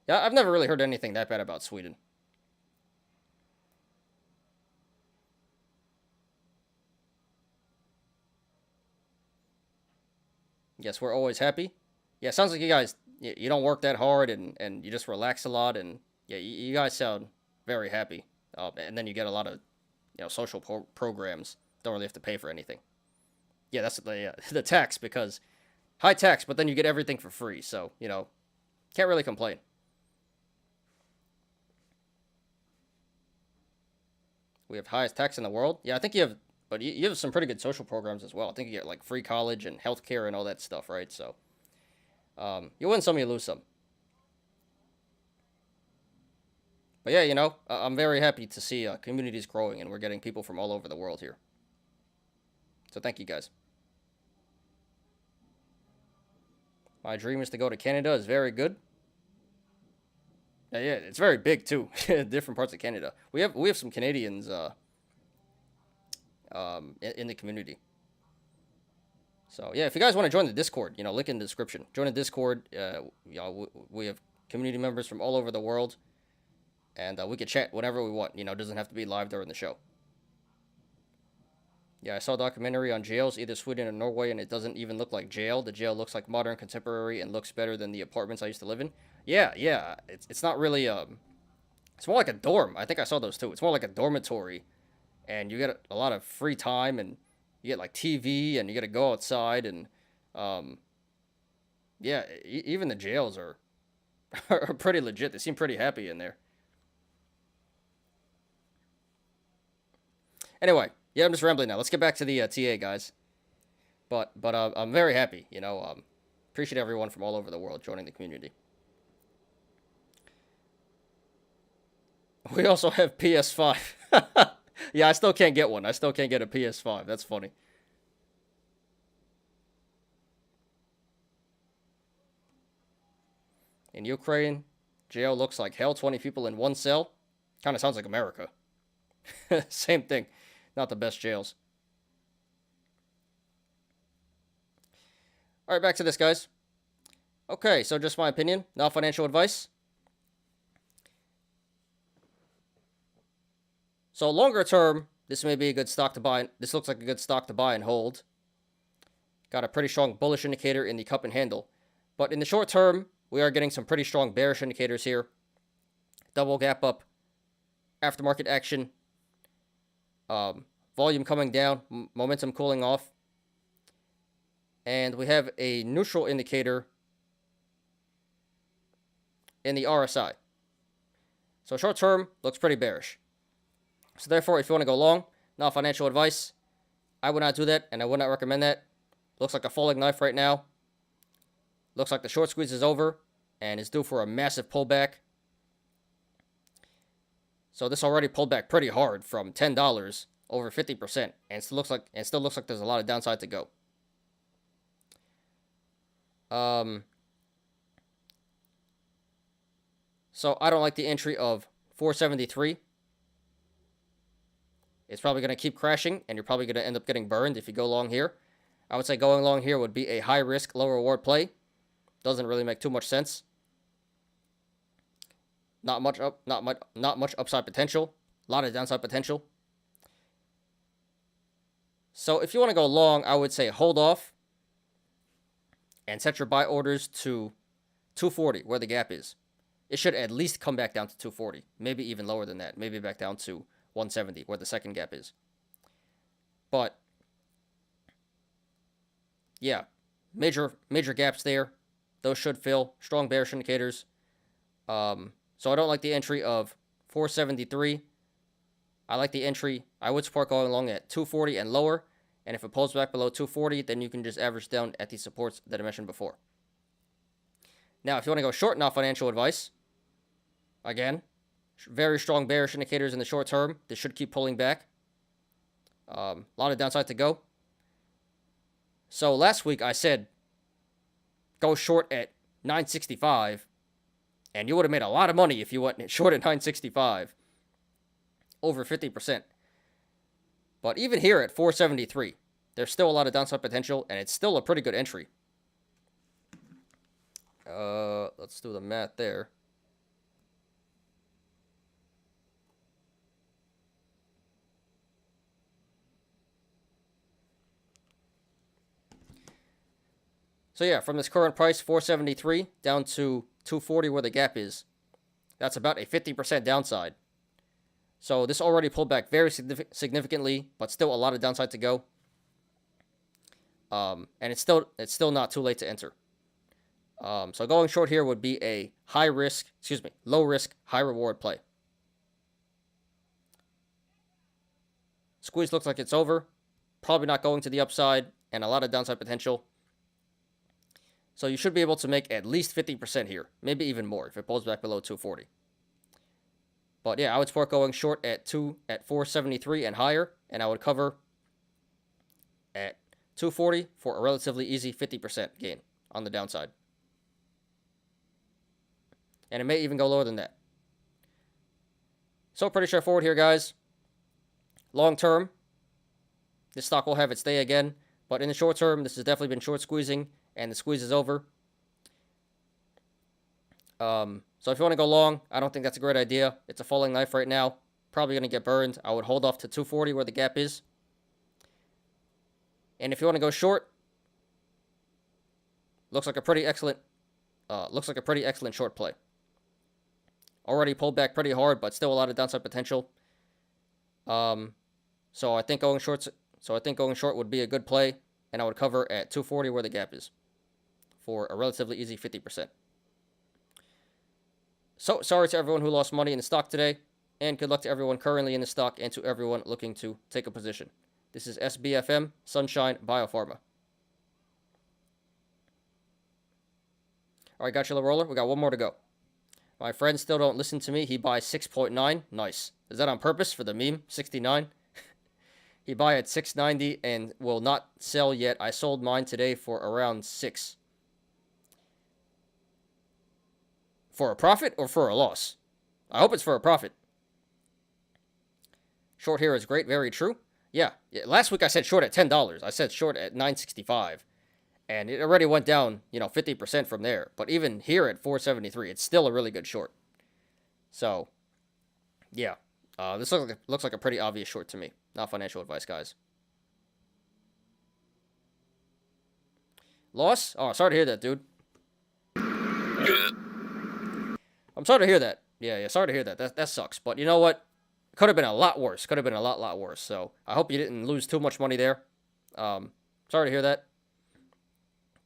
Yeah, I've never really heard anything that bad about Sweden. Yes, we're always happy. Yeah, sounds like you guys, you don't work that hard and you just relax a lot. And yeah, you guys sound very happy. And then you get a lot of, social programs. Don't really have to pay for anything. Yeah, that's the tax, because high tax, but then you get everything for free. So, can't really complain. We have highest tax in the world. Yeah, I think you have, but you have some pretty good social programs as well. I think you get like free college and healthcare and all that stuff, right? So, you win some, you lose some. But yeah, I'm very happy to see communities growing, and we're getting people from all over the world here. So thank you guys. My dream is to go to Canada. Is very good. Yeah, it's very big too. Different parts of Canada. We have some Canadians in the community. So yeah, if you guys want to join the Discord, link in the description. Join the Discord. We have community members from all over the world, and we can chat whenever we want. It doesn't have to be live during the show. Yeah, I saw a documentary on jails, either Sweden or Norway, and it doesn't even look like jail. The jail looks like modern, contemporary, and looks better than the apartments I used to live in. Yeah. It's not really it's more like a dorm. I think I saw those too. It's more like a dormitory, and you get a lot of free time, and you get like TV, and you get to go outside, and yeah, even the jails are are pretty legit. They seem pretty happy in there. Anyway. Yeah, I'm just rambling now. Let's get back to the TA, guys. But I'm very happy, appreciate everyone from all over the world joining the community. We also have PS5. Yeah, I still can't get one. I still can't get a PS5. That's funny. In Ukraine, jail looks like hell. 20 people in one cell. Kind of sounds like America. Same thing. Not the best jails. All right, back to this, guys. Okay, so just my opinion, not financial advice. So longer term, this may be a good stock to buy. This looks like a good stock to buy and hold. Got a pretty strong bullish indicator in the cup and handle. But in the short term, we are getting some pretty strong bearish indicators here. Double gap up. Aftermarket action. Volume coming down, momentum cooling off. And we have a neutral indicator in the RSI. So short term looks pretty bearish. So therefore, if you want to go long, not financial advice, I would not do that, and I would not recommend that. Looks like a falling knife right now. Looks like the short squeeze is over and is due for a massive pullback. So this already pulled back pretty hard from $10, over 50%, and still looks like there's a lot of downside to go. So I don't like the entry of 473. It's probably going to keep crashing, and you're probably going to end up getting burned if you go long here. I would say going long here would be a high risk, low reward play. Doesn't really make too much sense. Not much upside potential. A lot of downside potential. So if you want to go long, I would say hold off and set your buy orders to 240, where the gap is. It should at least come back down to 240, maybe even lower than that, maybe back down to 170, where the second gap is. But yeah, major gaps there. Those should fill. Strong bearish indicators. So I don't like the entry of 473. I like the entry. I would support going along at 240 and lower. And if it pulls back below 240, then you can just average down at the supports that I mentioned before. Now, if you want to go short, not financial advice, Again, very strong bearish indicators in the short term. This should keep pulling back. A lot of downside to go. So last week I said go short at 965, and you would have made a lot of money if you went short at 965, over 50%. But even here at 473, there's still a lot of downside potential, and it's still a pretty good entry. Let's do the math there. So yeah, from this current price, 473, down to 240 where the gap is, that's about a 50% downside. So this already pulled back very significantly, but still a lot of downside to go. And it's still not too late to enter. So going short here would be a low risk, high reward play. Squeeze looks like it's over. Probably not going to the upside, and a lot of downside potential. So you should be able to make at least 50% here, maybe even more if it pulls back below 240. But yeah, I would support going short at 473 and higher, and I would cover at 240 for a relatively easy 50% gain on the downside. And it may even go lower than that. So pretty straightforward here, guys. Long term, this stock will have its day again, but in the short term, this has definitely been short squeezing, and the squeeze is over. So if you want to go long, I don't think that's a great idea. It's a falling knife right now. Probably going to get burned. I would hold off to 240 where the gap is. And if you want to go short, looks like a pretty excellent short play. Already pulled back pretty hard, but still a lot of downside potential. So I think going short would be a good play, and I would cover at 240 where the gap is for a relatively easy 50%. So, sorry to everyone who lost money in the stock today, and good luck to everyone currently in the stock and to everyone looking to take a position. This is SBFM, Sunshine Biopharma. All right, got you, La Roller. We got one more to go. My friends still don't listen to me. He buys 6.9. Nice. Is that on purpose for the meme? 69? He buy at 690 and will not sell yet. I sold mine today for around 6. For a profit or for a loss? I hope it's for a profit. Short here is great. Very true. Yeah. Last week I said short at $10. I said short at 965. And it already went down, 50% from there. But even here at 473, it's still a really good short. So, yeah. This looks like a pretty obvious short to me. Not financial advice, guys. Loss? Oh, sorry to hear that, dude. I'm sorry to hear that. Yeah, sorry to hear that. That sucks. But you know what? Could have been a lot worse. Could have been a lot worse. So I hope you didn't lose too much money there. Sorry to hear that.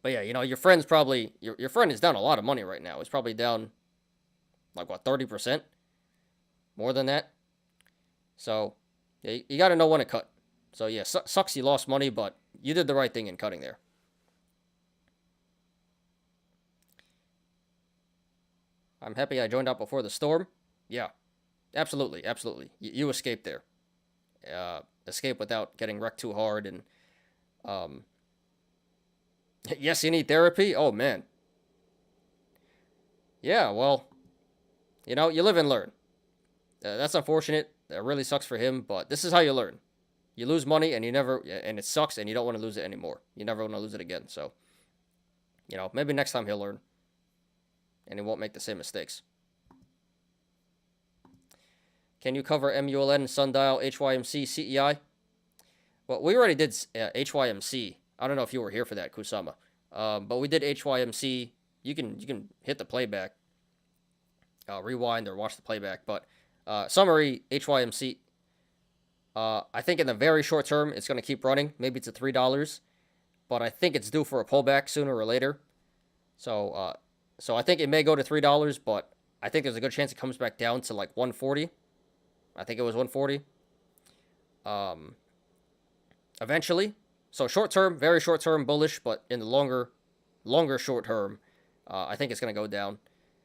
But yeah, your friend's probably... Your friend is down a lot of money right now. He's probably down, 30%? More than that? So, yeah, you got to know when to cut. So yeah, sucks you lost money, but you did the right thing in cutting there. I'm happy I joined out before the storm. Yeah, absolutely. You escaped there. Escape without getting wrecked too hard. And yes, you need therapy. Oh man. Yeah, well, you live and learn. That's unfortunate. That really sucks for him, but this is how you learn. You lose money and and it sucks, and you don't want to lose it anymore. You never want to lose it again. So, maybe next time he'll learn. And he won't make the same mistakes. Can you cover MULN, Sundial, HYMC, CEI? Well, we already did HYMC. I don't know if you were here for that, Kusama. But we did HYMC. You can hit the playback, rewind or watch the playback. But summary, HYMC. I think in the very short term, it's going to keep running. Maybe it's at $3. But I think it's due for a pullback sooner or later. So I think it may go to $3, but I think there's a good chance it comes back down to 140. I think it was 140. Eventually. So short term, very short term, bullish, but in the longer short term, I think it's going to go down.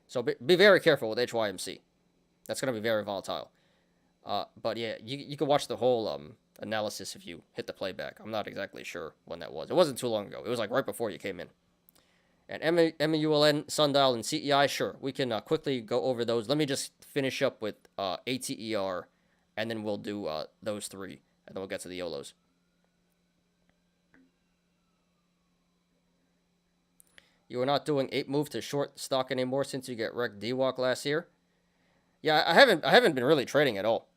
So be very careful with HYMC. That's going to be very volatile. But yeah, you can watch the whole analysis if you hit the playback. I'm not exactly sure when that was. It wasn't too long ago. It was like right before you came in. And MULN, Sundial, and CEI, sure, we can quickly go over those. Let me just finish up with ATER, and then we'll do those three, and then we'll get to the Yolos. You are not doing 8 move to short stock anymore since you get wrecked D-Walk last year. Yeah, I haven't been really trading at all.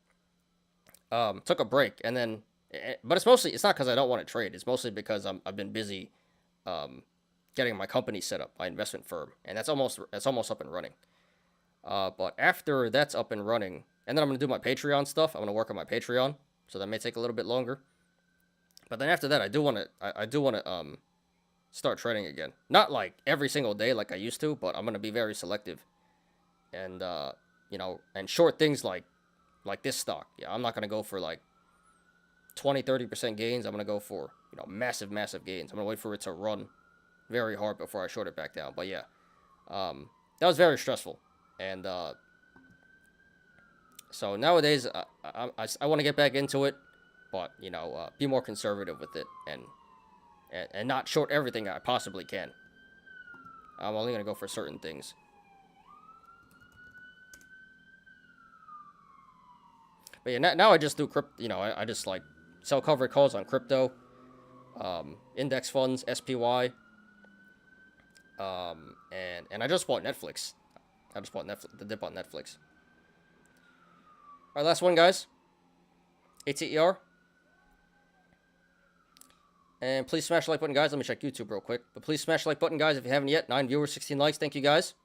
Took a break, and then, but it's not because I don't want to trade. It's mostly because I've been busy getting my company set up, my investment firm, and that's almost up and running. But after that's up and running, and then I'm gonna do my Patreon stuff. I'm gonna work on my Patreon, so that may take a little bit longer. But then after that, I do wanna start trading again. Not like every single day like I used to, but I'm gonna be very selective, and and short things like this stock. Yeah, I'm not gonna go for like 20-30% gains. I'm gonna go for massive gains. I'm gonna wait for it to run very hard before I short it back down. But yeah, that was very stressful, and so nowadays I want to get back into it, but be more conservative with it and not short everything I possibly can. I'm only gonna go for certain things. But yeah, now I just do crypto. I just like sell covered calls on crypto, index funds, SPY. And I just bought Netflix. I just bought the dip on Netflix. All right, last one, guys. ATER. And please smash the like button, guys. Let me check YouTube real quick. But please smash the like button, guys, if you haven't yet. 9 viewers, 16 likes. Thank you, guys.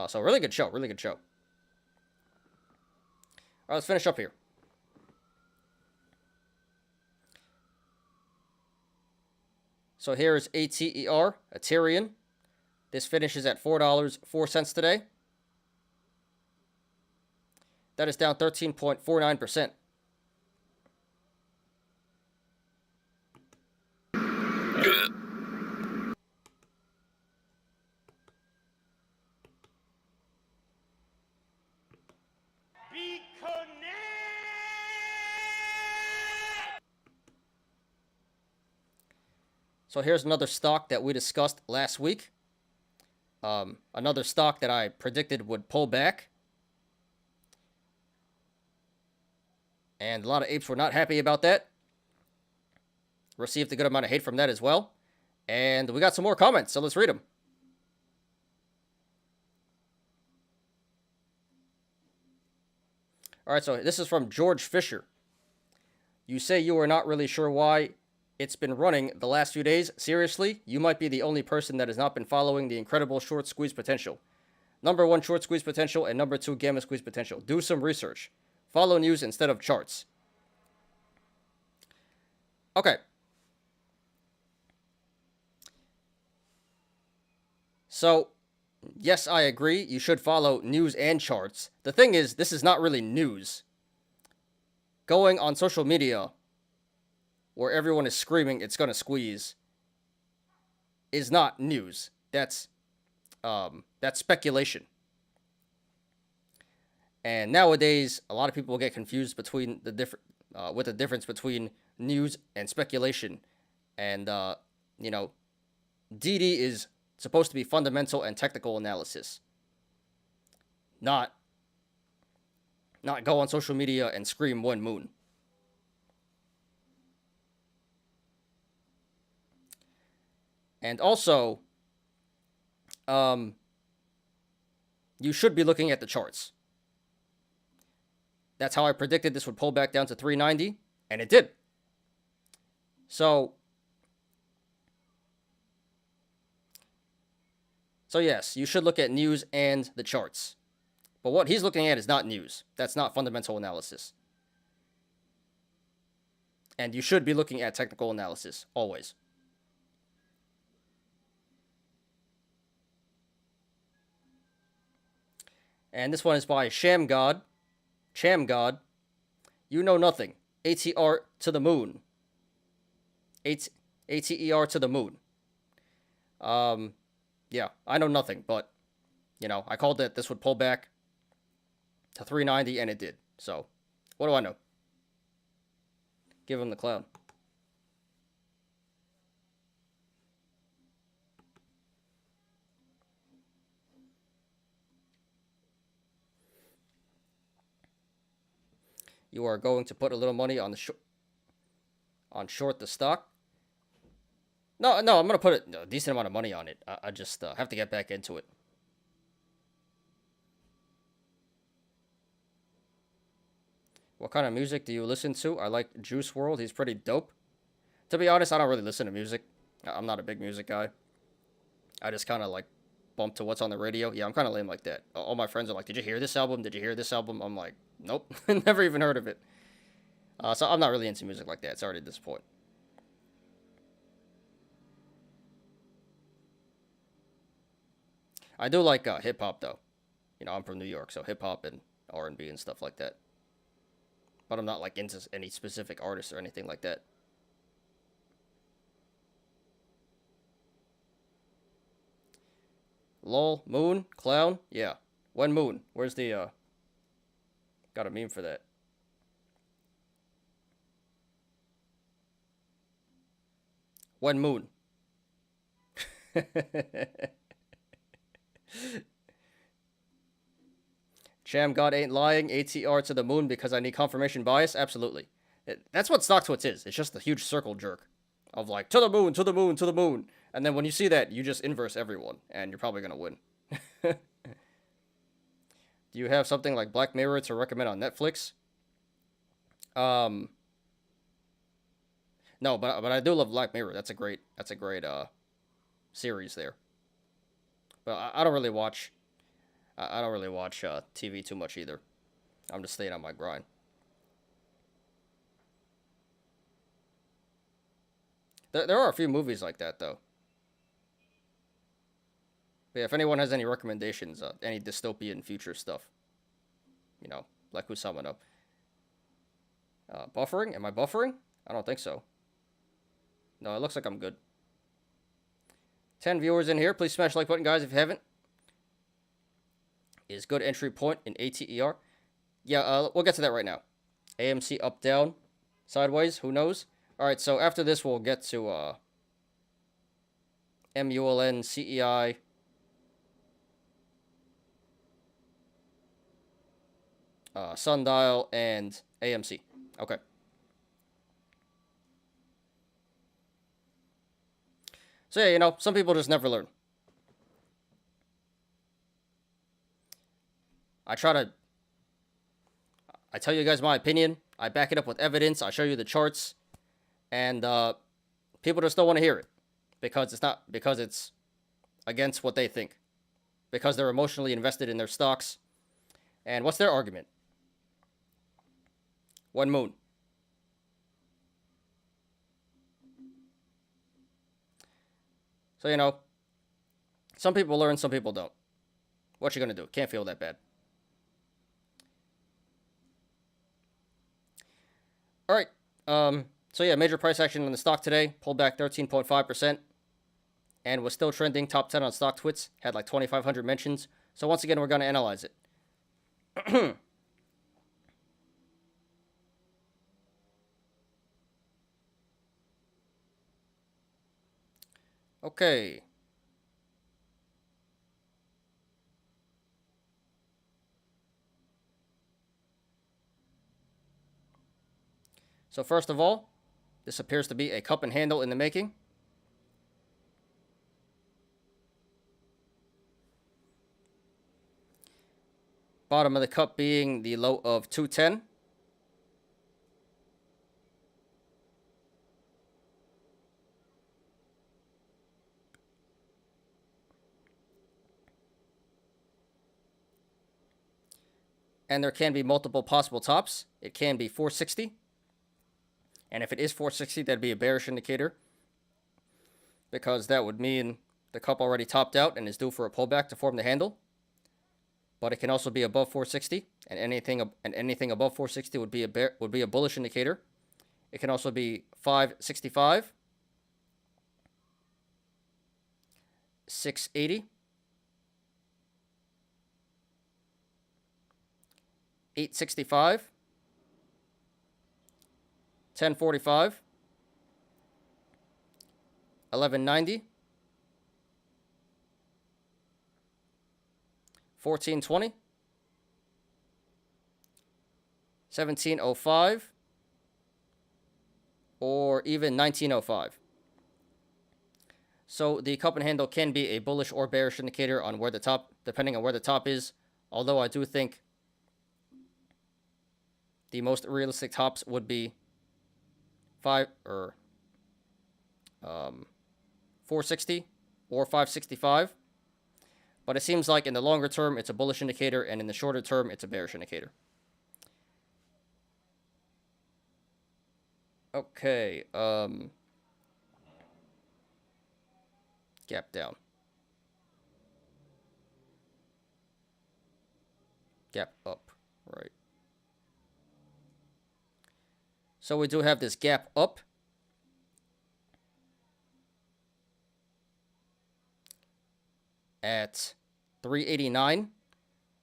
So really good show. Really good show. All right, let's finish up here. So here is ATER Aterian. This finishes at $4.04 today. That is down 13.49%. Be connected. So here's another stock that we discussed last week. Another stock that I predicted would pull back. And a lot of apes were not happy about that. Received a good amount of hate from that as well. And we got some more comments, so let's read them. All right, so this is from George Fisher. You say you are not really sure why it's been running the last few days. Seriously, you might be the only person that has not been following the incredible short squeeze potential. Number 1, short squeeze potential, and number 2, gamma squeeze potential. Do some research. Follow news instead of charts. Okay. So, yes, I agree. You should follow news and charts. The thing is, this is not really news. Going on social media where everyone is screaming it's going to squeeze is not news. That's speculation. And nowadays, a lot of people get confused between the difference between news and speculation. And DD is supposed to be fundamental and technical analysis. Not go on social media and scream one moon. And also, you should be looking at the charts. That's how I predicted this would pull back down to 390, and it did. So yes, you should look at news and the charts. But what he's looking at is not news. That's not fundamental analysis. And you should be looking at technical analysis, always. And this one is by Sham God. You know nothing. ATR to the moon. ATER to the moon. Yeah, I know nothing, but, I called that this would pull back. to 390, and it did. So, what do I know? Give him the clown. You are going to put a little money on the short the stock. No, I'm gonna put a decent amount of money on it. I just have to get back into it. What kind of music do you listen to? I like Juice WRLD. He's pretty dope. To be honest, I don't really listen to music. I'm not a big music guy. I just kind of like bump to what's on the radio. Yeah, I'm kind of lame like that. All my friends are like, "Did you hear this album? Did you hear this album?" I'm like, "Nope, never even heard of it." So I'm not really into music like that. Sorry to disappoint. I do like hip hop though. You know, I'm from New York, so hip hop and R&B and stuff like that. But I'm not like into any specific artist or anything like that. Lol, moon, clown, yeah. When moon? Where's the got a meme for that. When moon. Sham God ain't lying. ATR to the moon because I need confirmation bias. Absolutely. That's what StockTwits is. It's just a huge circle jerk of like, to the moon, to the moon, to the moon. And then when you see that, you just inverse everyone, and you're probably going to win. Do you have something like Black Mirror to recommend on Netflix? No, but I do love Black Mirror. That's a great series there. But I don't really watch TV too much either. I'm just staying on my grind. There are a few movies like that though. But yeah, if anyone has any recommendations, any dystopian future stuff, you know, like Kusama. Buffering? Am I buffering? I don't think so. No, it looks like I'm good. 10 viewers in here. Please smash the like button, guys, if you haven't. Is good entry point in ATER. Yeah, we'll get to that right now. AMC up, down, sideways, who knows? Alright, so after this, we'll get to MULN, CEI, Sundial, and AMC. Okay. So yeah, you know, some people just never learn. I tell you guys my opinion. I back it up with evidence. I show you the charts, and people just don't want to hear it because it's against what they think, because they're emotionally invested in their stocks. And what's their argument? One moon. So you know, some people learn, some people don't. What you gonna do? Can't feel that bad. All right. So yeah, major price action on the stock today. Pulled back 13.5%. And was still trending top 10 on StockTwits. Had like 2,500 mentions. So once again, we're going to analyze it. Okay. So first of all, this appears to be a cup and handle in the making. Bottom of the cup being the low of 210. And there can be multiple possible tops. It can be 460. And if it is 460, that'd be a bearish indicator, because that would mean the cup already topped out and is due for a pullback to form the handle. But it can also be above 460, and anything above 460 would be a bullish indicator. It can also be 565, 680, 865, 1045, 1190, 1420, 1705, or even 1905. So the cup and handle can be a bullish or bearish indicator on where the top, depending on where the top is. Although I do think the most realistic tops would be 460 or 565. But it seems like in the longer term, it's a bullish indicator, and in the shorter term, it's a bearish indicator. Okay, gap down. Gap up, right. So we do have this gap up. At 389.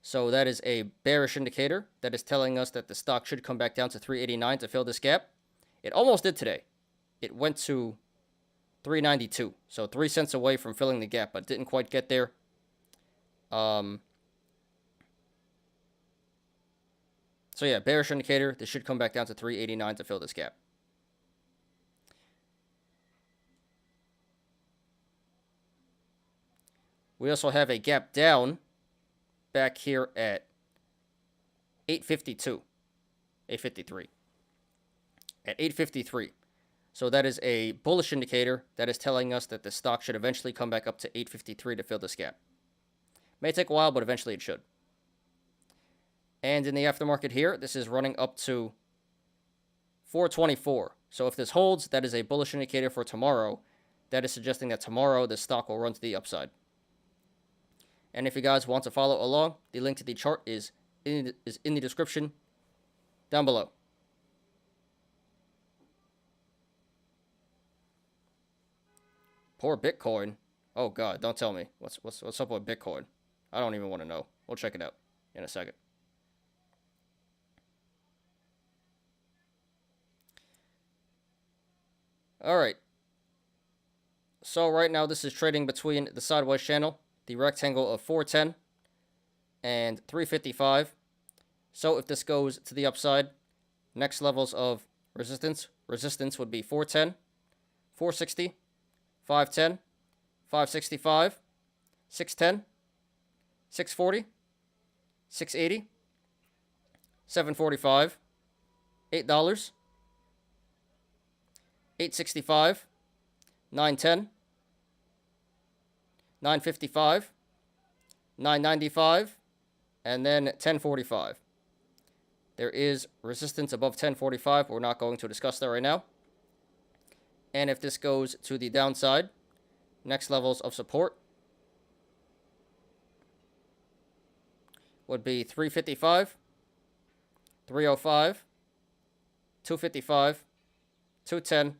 So that is a bearish indicator that is telling us that the stock should come back down to 389 to fill this gap. It almost did today. It went to 392. So 3 cents away from filling the gap, but didn't quite get there. So yeah, bearish indicator. This should come back down to 389 to fill this gap. We also have a gap down back here at 852, 853. At 853. So that is a bullish indicator that is telling us that the stock should eventually come back up to 853 to fill this gap. May take a while, but eventually it should. And in the aftermarket here, this is running up to 424. So if this holds, that is a bullish indicator for tomorrow. That is suggesting that tomorrow the stock will run to the upside. And if you guys want to follow along, the link to the chart is in the description down below. Poor Bitcoin. Oh God, don't tell me. What's up with Bitcoin? I don't even want to know. We'll check it out in a second. All right. So right now this is trading between the sideways channel, the rectangle of 410 and 355. So if this goes to the upside, next levels of resistance would be 410, 460, 510, 565, 610, 640, 680, 745, $8, 865, 910, 955, 995, and then 1045. There is resistance above 1045. We're not going to discuss that right now. And if this goes to the downside, next levels of support would be 355, 305, 255, 210,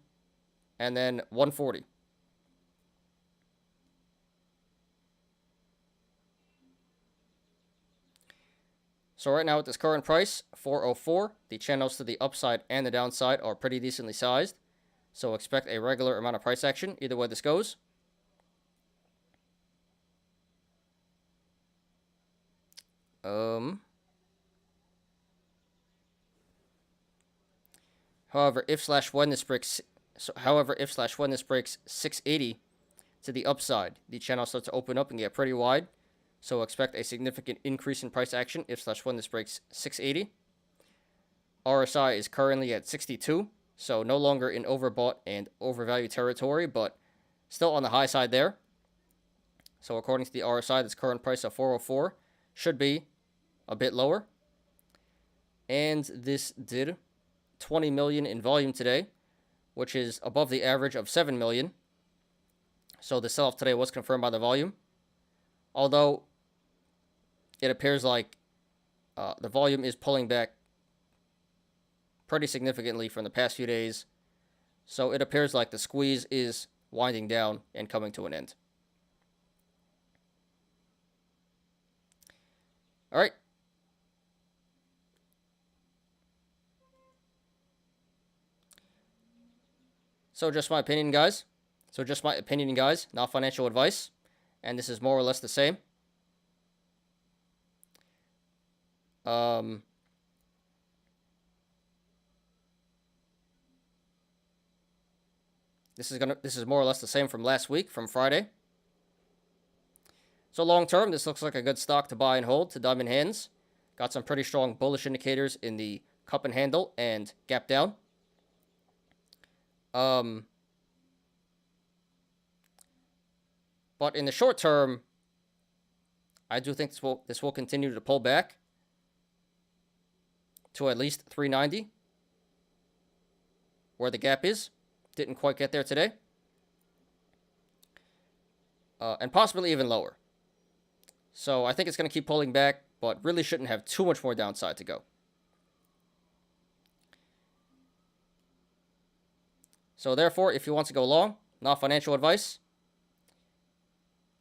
and then 140. So right now at this current price, 404, the channels to the upside and the downside are pretty decently sized. So expect a regular amount of price action either way this goes. However, if/when this breaks 680 to the upside, the channel starts to open up and get pretty wide. So expect a significant increase in price action if/when this breaks 680. RSI is currently at 62, so no longer in overbought and overvalued territory, but still on the high side there. So according to the RSI, this current price of 404 should be a bit lower. And this did 20 million in volume today, which is above the average of 7 million. So the sell-off today was confirmed by the volume. Although it appears like the volume is pulling back pretty significantly from the past few days. So it appears like the squeeze is winding down and coming to an end. All right. So just my opinion, guys. Not financial advice. And this is more or less the same. This is more or less the same from last week, from Friday. So long term, this looks like a good stock to buy and hold to diamond hands. Got some pretty strong bullish indicators in the cup and handle and gap down. But in the short term, I do think this will continue to pull back to at least 390, where the gap is. Didn't quite get there today. And possibly even lower. So I think it's going to keep pulling back, but really shouldn't have too much more downside to go. So therefore, if you want to go long, not financial advice,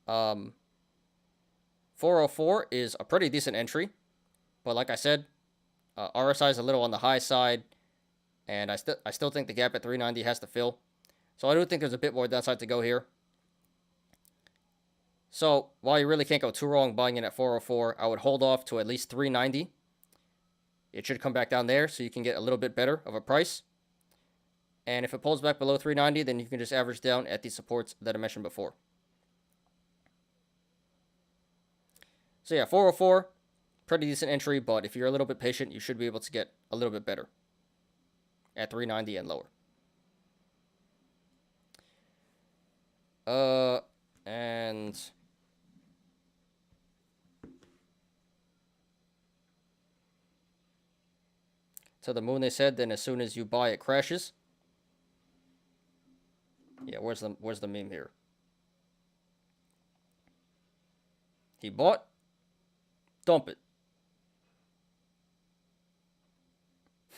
404 is a pretty decent entry. But like I said, RSI is a little on the high side, and I still think the gap at 390 has to fill. So I do think there's a bit more downside to go here. So while you really can't go too wrong buying in at 404, I would hold off to at least 390. It should come back down there, so you can get a little bit better of a price. And if it pulls back below 390, then you can just average down at the supports that I mentioned before. So yeah, 404, pretty decent entry, but if you're a little bit patient, you should be able to get a little bit better at 390 and lower. And to the moon, they said, then as soon as you buy, it crashes. Yeah, where's the meme here? He bought, dump it.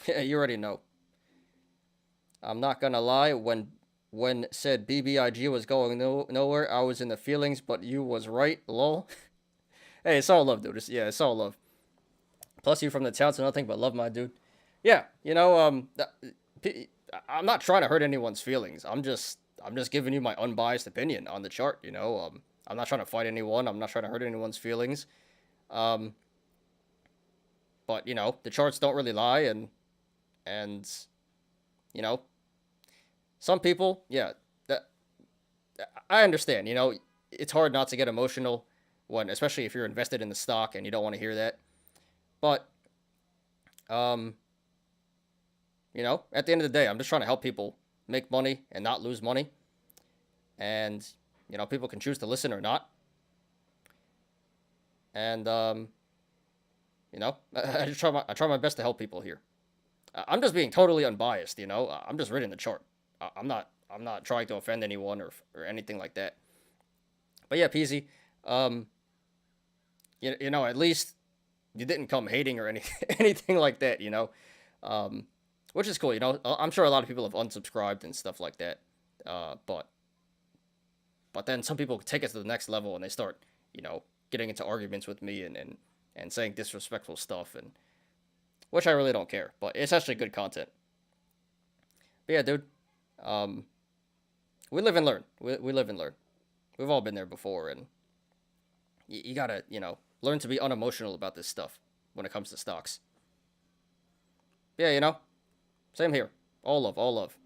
Yeah, you already know. I'm not gonna lie, when said BBIG was going nowhere, I was in the feelings, but you was right, lol. Hey, it's all love, dude. It's all love. Plus, you from the town, so nothing but love, my dude. Yeah, you know, I'm not trying to hurt anyone's feelings. I'm just giving you my unbiased opinion on the chart, you know. I'm not trying to fight anyone. I'm not trying to hurt anyone's feelings. But, you know, the charts don't really lie, and you know, some people, yeah, I understand, you know, it's hard not to get emotional when, especially if you're invested in the stock and you don't want to hear that. But, you know, at the end of the day, I'm just trying to help people make money and not lose money. And, you know, people can choose to listen or not. And, you know, I try my best to help people here. I'm just being totally unbiased, you know. I'm just reading the chart. I'm not trying to offend anyone or anything like that. But yeah, Peasy, you know, at least you didn't come hating or anything like that, you know. Which is cool, you know. I'm sure a lot of people have unsubscribed and stuff like that. But then some people take it to the next level and they start, you know, getting into arguments with me and saying disrespectful stuff, and which I really don't care. But it's actually good content. But yeah, dude. We live and learn. We live and learn. We've all been there before, and you gotta, you know, learn to be unemotional about this stuff when it comes to stocks. Yeah, you know, same here. All love, all love.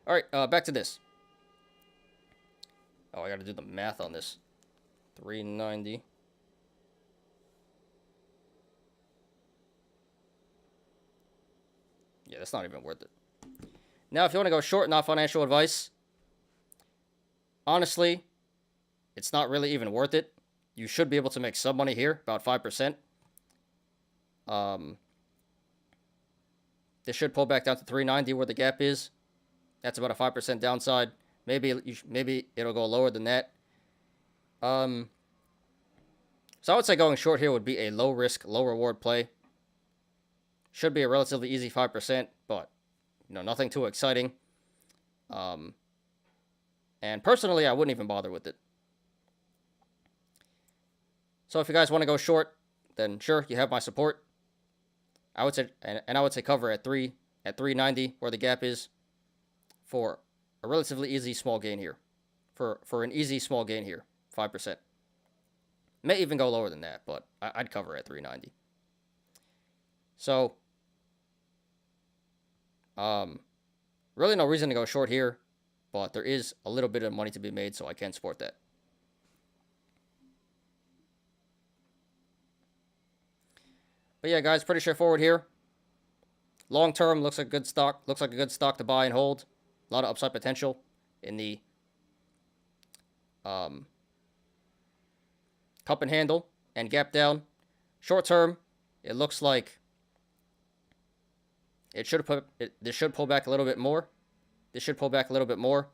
All right, back to this. Oh, I gotta do the math on this. 390. Yeah, that's not even worth it. Now, if you want to go short, not financial advice, honestly, it's not really even worth it. You should be able to make some money here, about 5%. This should pull back down to 390 where the gap is. That's about a 5% downside. Maybe it'll go lower than that. So I would say going short here would be a low risk, low reward play. Should be a relatively easy 5%, but, you know, nothing too exciting. And personally, I wouldn't even bother with it. So if you guys want to go short, then sure, you have my support. I would say, and I would say cover at 390 where the gap is for a relatively easy small gain here. For an easy small gain here, 5%. May even go lower than that, but I'd cover at 390. So, really no reason to go short here, but there is a little bit of money to be made, so I can support that. But yeah, guys, pretty straightforward here. Long term, looks like a good stock. Looks like a good stock to buy and hold. A lot of upside potential in the cup and handle and gap down. Short term, it looks like this should pull back a little bit more. This should pull back a little bit more,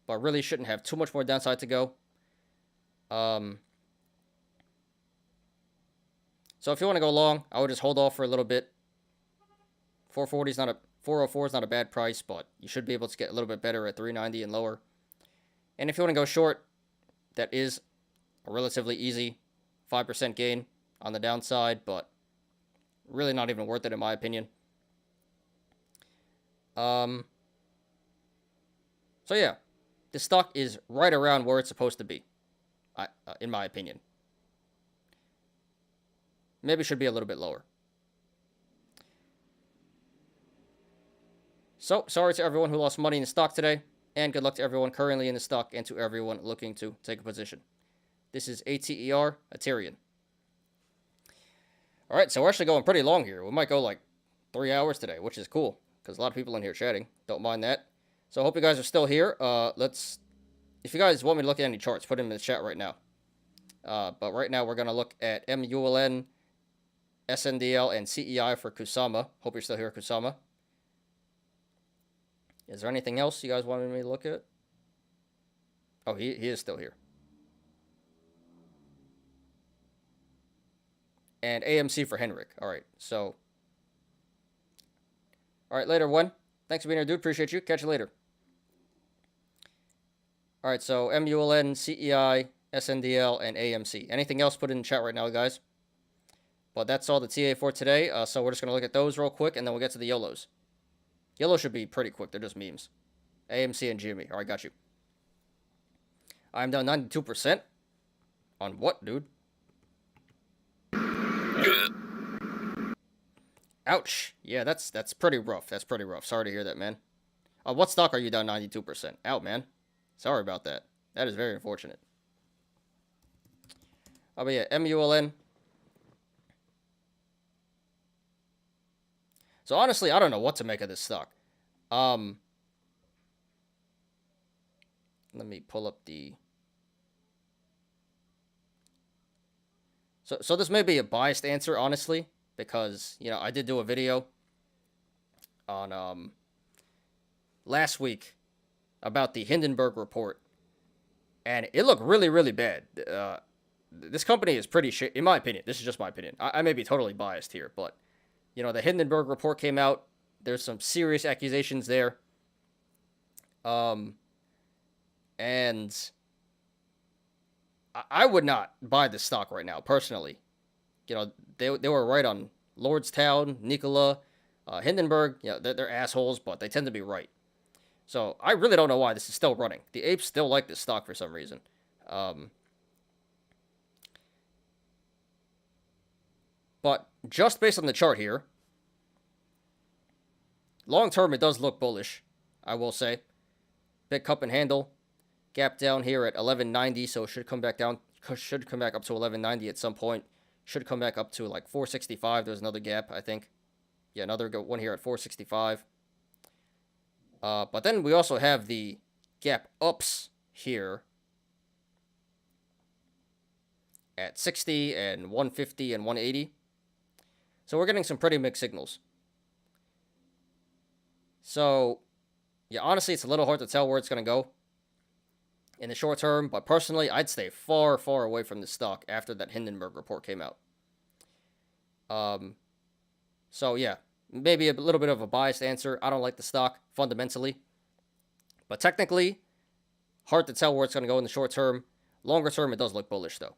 but really shouldn't have too much more downside to go. So if you want to go long, I would just hold off for a little bit. 404 is not a bad price, but you should be able to get a little bit better at 390 and lower. And if you want to go short, that is a relatively easy 5% gain on the downside, but really not even worth it in my opinion. So yeah, this stock is right around where it's supposed to be, in my opinion. Maybe should be a little bit lower. So, sorry to everyone who lost money in the stock today, and good luck to everyone currently in the stock and to everyone looking to take a position. This is ATER Aterian. Alright, so we're actually going pretty long here. We might go like 3 hours today, which is cool, because a lot of people in here chatting. Don't mind that. So I hope you guys are still here. If you guys want me to look at any charts, put them in the chat right now. But right now we're going to look at MULN, SNDL, and CEI for Kusama. Hope you're still here, Kusama. Is there anything else you guys wanted me to look at? Oh, he is still here. And AMC for Henrik. All right, so. All right, later, one. Thanks for being here, dude. Appreciate you. Catch you later. All right, so MULN, CEI, SNDL, and AMC. Anything else, put in the chat right now, guys. But that's all the TA for today. So we're just going to look at those real quick, and then we'll get to the Yolos. Yolos should be pretty quick. They're just memes. AMC and GME. All right, got you. I'm down 92%. On what, dude? Ouch. Yeah, that's pretty rough. That's pretty rough. Sorry to hear that, man. What stock are you down 92%? Out, man. Sorry about that. That is very unfortunate. Oh, but yeah, MULN. So honestly, I don't know what to make of this stock. Let me pull up the... So this may be a biased answer, honestly, because, you know, I did do a video on last week about the Hindenburg report, and it looked really, really bad. This company is pretty shit, in my opinion. This is just my opinion. I may be totally biased here, but, you know, the Hindenburg report came out. There's some serious accusations there. And I would not buy this stock right now, personally. You know, they were right on Lordstown, Nikola, Hindenburg. You know, they're assholes, but they tend to be right. So I really don't know why this is still running. The apes still like this stock for some reason. But just based on the chart here, long term it does look bullish, I will say. Big cup and handle. Gap down here at 1190, so it should come back down. Should come back up to 1190 at some point. Should come back up to like 465. There's another gap, I think. Yeah, another one here at 465. But then we also have the gap ups here at 60 and 150 and 180. So we're getting some pretty mixed signals. So, yeah, honestly, it's a little hard to tell where it's going to go in the short term, but personally, I'd stay far, far away from the stock after that Hindenburg report came out. So yeah, maybe a little bit of a biased answer. I don't like the stock fundamentally, but technically, hard to tell where it's going to go in the short term. Longer term, it does look bullish though.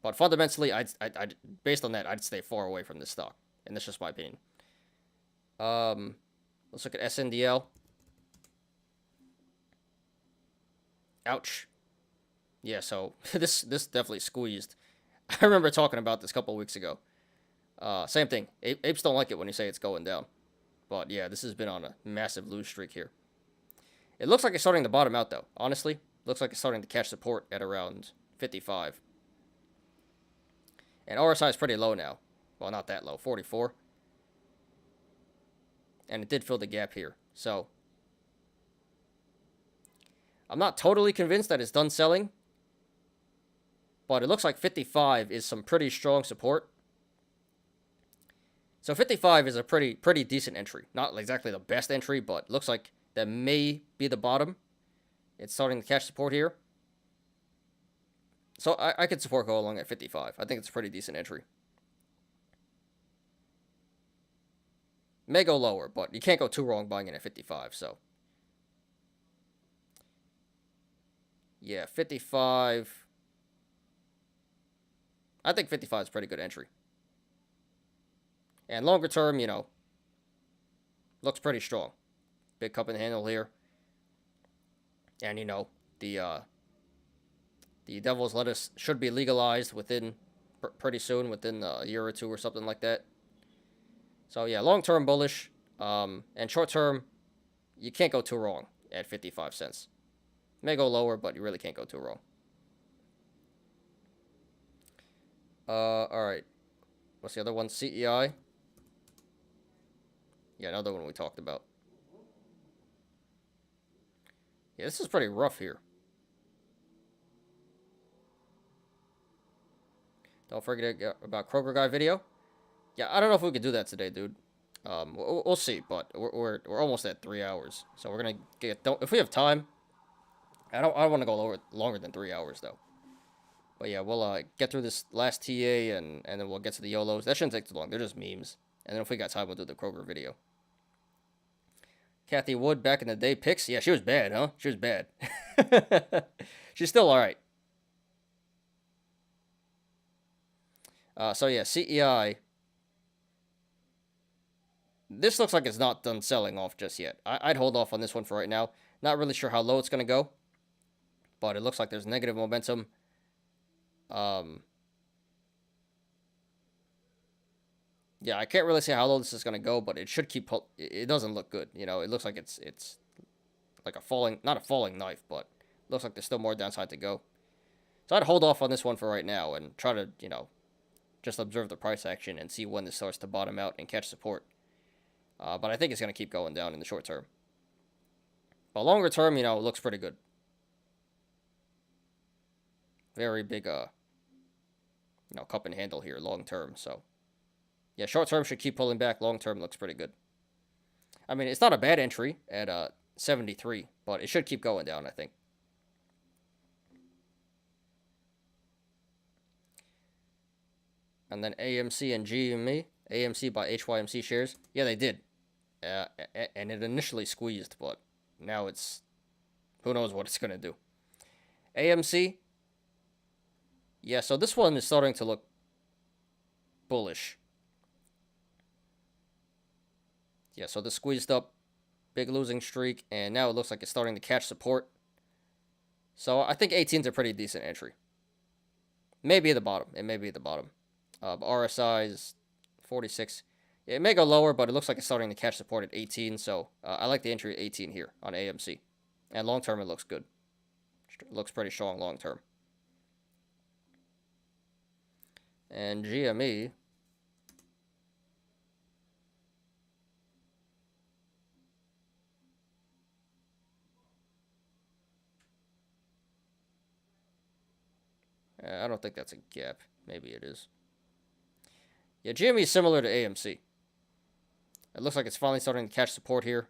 But fundamentally, I'd based on that, I'd stay far away from this stock, and that's just my opinion. Let's look at SNDL. Ouch. Yeah, so this definitely squeezed. I remember talking about this a couple weeks ago. Same thing. Apes don't like it when you say it's going down. But yeah, this has been on a massive lose streak here. It looks like it's starting to bottom out, though. Honestly, looks like it's starting to catch support at around 55. And RSI is pretty low now. Well, not that low, 44. And it did fill the gap here. So, I'm not totally convinced that it's done selling. But it looks like 55 is some pretty strong support. So 55 is a pretty decent entry. Not exactly the best entry, but looks like that may be the bottom. It's starting to catch support here. So I could support go along at 55. I think it's a pretty decent entry. May go lower, but you can't go too wrong buying it at 55, so. Yeah, 55. I think 55 is a pretty good entry. And longer term, you know, looks pretty strong. Big cup and handle here. And, you know, the devil's lettuce should be legalized within pretty soon, within a year or two or something like that. So, yeah, long-term bullish. And short-term, you can't go too wrong at 55 cents. May go lower, but you really can't go too wrong. All right. What's the other one? CEI. Yeah, another one we talked about. Yeah, this is pretty rough here. Don't forget about Kroger Guy video. Yeah, I don't know if we could do that today, dude. We'll see, but we're almost at 3 hours, so we're gonna get. If we have time, I don't want to go longer than 3 hours though. But yeah, we'll get through this last TA and then we'll get to the Yolos. That shouldn't take too long. They're just memes. And then if we got time, we'll do the Kroger video. Kathy Wood back in the day picks. Yeah, she was bad, huh? She was bad. She's still all right. So yeah, CEI. This looks like it's not done selling off just yet. I'd hold off on this one for right now. Not really sure how low it's going to go. But it looks like there's negative momentum. Yeah, I can't really say how low this is going to go, but it should keep... It doesn't look good. You know, it looks like it's like a falling... Not a falling knife, but looks like there's still more downside to go. So I'd hold off on this one for right now and try to, you know, just observe the price action and see when this starts to bottom out and catch support. But I think it's going to keep going down in the short term. But longer term, you know, it looks pretty good. Very big, you know, cup and handle here, long term. So, yeah, short term should keep pulling back. Long term looks pretty good. I mean, it's not a bad entry at 73, but it should keep going down, I think. And then AMC and GME. AMC by HYMC shares. Yeah, they did. And it initially squeezed, but now it's... Who knows what it's going to do. AMC. Yeah, so this one is starting to look bullish. Yeah, so the squeezed up, big losing streak, and now it looks like it's starting to catch support. So I think 18's a pretty decent entry. Maybe at the bottom. It may be at the bottom. RSI is 46. It may go lower, but it looks like it's starting to catch support at 18. So I like the entry at 18 here on AMC. And long term, it looks good. It looks pretty strong long term. And GME. I don't think that's a gap. Maybe it is. Yeah, GME is similar to AMC. It looks like it's finally starting to catch support here.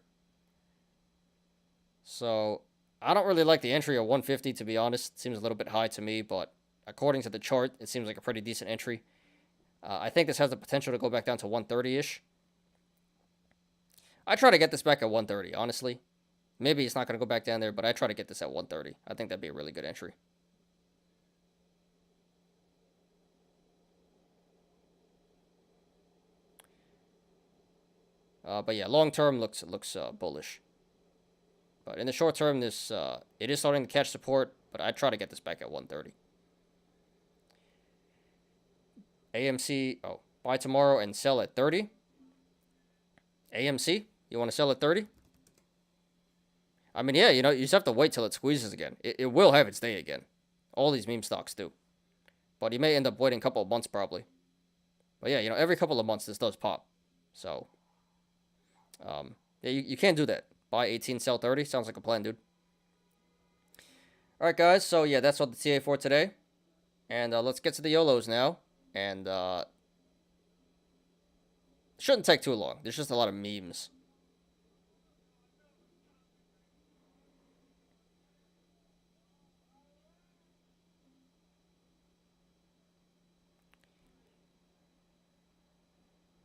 So, I don't really like the entry of 150, to be honest. It seems a little bit high to me, but according to the chart, it seems like a pretty decent entry. I think this has the potential to go back down to 130-ish. I try to get this back at 130, honestly. Maybe it's not going to go back down there, but I try to get this at 130. I think that'd be a really good entry. But yeah, long term looks bullish. But in the short term, this it is starting to catch support, but I try to get this back at 130. AMC, oh, buy tomorrow and sell at 30. AMC, you want to sell at 30? I mean, yeah, you know, you just have to wait till it squeezes again. It will have its day again. All these meme stocks do. But you may end up waiting a couple of months probably. But yeah, you know, every couple of months this does pop. So, yeah, you can't do that. Buy 18, sell 30. Sounds like a plan, dude. Alright, guys. So, yeah, that's all the TA for today. And let's get to the YOLOs now. And, shouldn't take too long. There's just a lot of memes.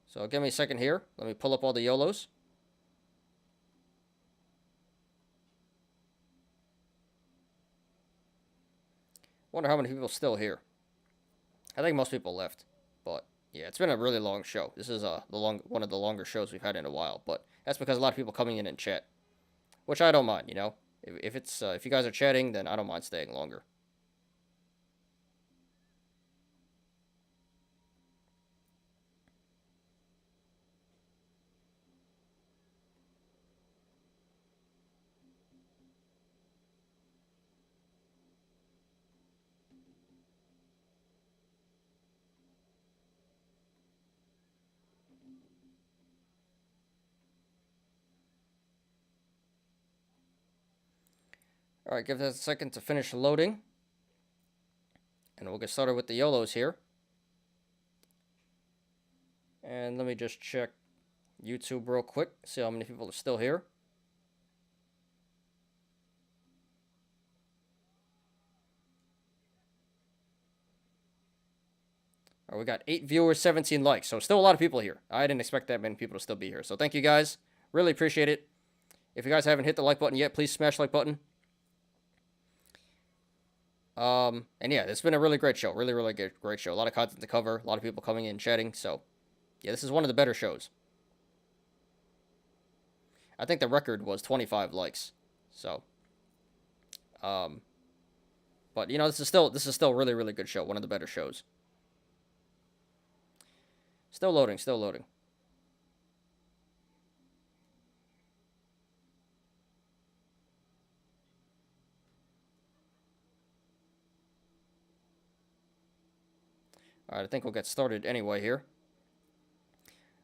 So give me a second here. Let me pull up all the YOLOs. Wonder how many people are still here. I think most people left. But yeah, it's been a really long show. This is one of the longer shows we've had in a while. But that's because a lot of people coming in and chat, which I don't mind. You know, if you guys are chatting, then I don't mind staying longer. Alright, give that a second to finish loading. And we'll get started with the YOLOs here. And let me just check YouTube real quick, see how many people are still here. Alright, we got 8 viewers, 17 likes. So still a lot of people here. I didn't expect that many people to still be here. So thank you guys. Really appreciate it. If you guys haven't hit the like button yet, please smash the like button. And yeah, it's been a really great show. Really great show. A lot of content to cover. A lot of people coming in, chatting. So, yeah, this is one of the better shows. I think the record was 25 likes. So, but you know, this is still really good show. One of the better shows. Still loading. Alright, I think we'll get started anyway here.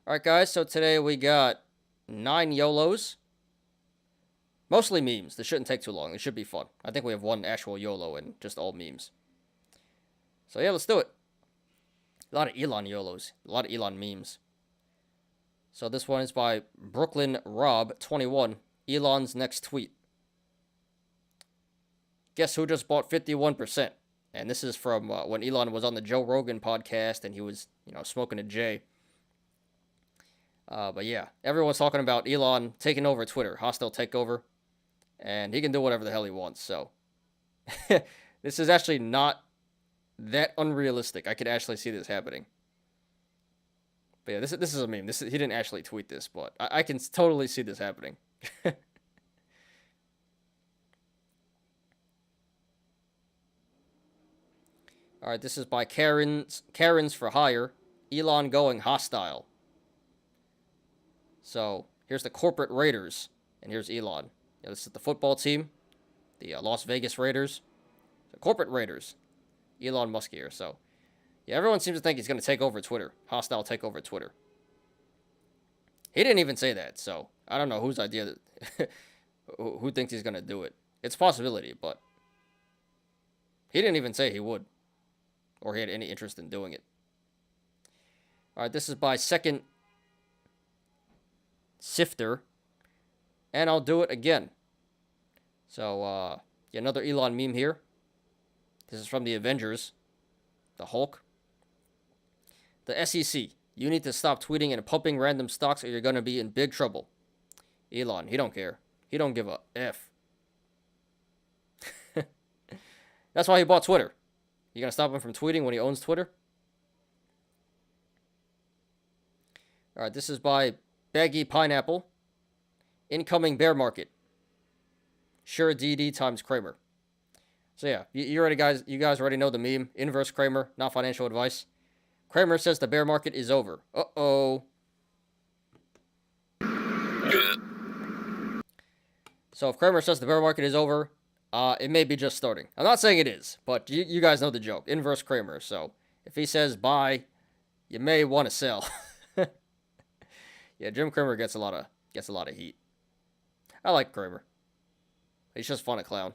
Alright, guys, so today we got 9 YOLOs. Mostly memes. This shouldn't take too long. It should be fun. I think we have one actual YOLO and just all memes. So yeah, let's do it. A lot of Elon YOLOs. A lot of Elon memes. So this one is by Brooklyn Rob 21. Elon's next tweet. Guess who just bought 51%? And this is from when Elon was on the Joe Rogan podcast and he was, you know, smoking a J. But yeah, everyone's talking about Elon taking over Twitter, hostile takeover, and he can do whatever the hell he wants. So this is actually not that unrealistic. I could actually see this happening. But yeah, this is a meme. He didn't actually tweet this, but I can totally see this happening. Alright, this is by Karen's for Hire. Elon going hostile. So, here's the corporate Raiders. And here's Elon. Yeah, this is the football team. The Las Vegas Raiders. The corporate Raiders. Elon Musk here. So, yeah, everyone seems to think he's going to take over Twitter. Hostile take over Twitter. He didn't even say that. So, I don't know whose idea that... who thinks he's going to do it. It's a possibility, but... he didn't even say he would. Or he had any interest in doing it. Alright, this is by Second Sifter. And I'll do it again. So, yeah, another Elon meme here. This is from the Avengers. The Hulk. The SEC. You need to stop tweeting and pumping random stocks or you're going to be in big trouble. Elon, he don't care. He don't give a F. That's why he bought Twitter. You gonna stop him from tweeting when he owns Twitter? Alright, this is by Baggy Pineapple. Incoming bear market. Sure DD times Kramer. So yeah, you guys already know the meme. Inverse Kramer, not financial advice. Kramer says the bear market is over. Uh-oh. So if Kramer says the bear market is over, it may be just starting. I'm not saying it is, but you guys know the joke. Inverse Kramer. So if he says buy, you may want to sell. Yeah, Jim Kramer gets a lot of heat. I like Kramer. He's just fun, a clown.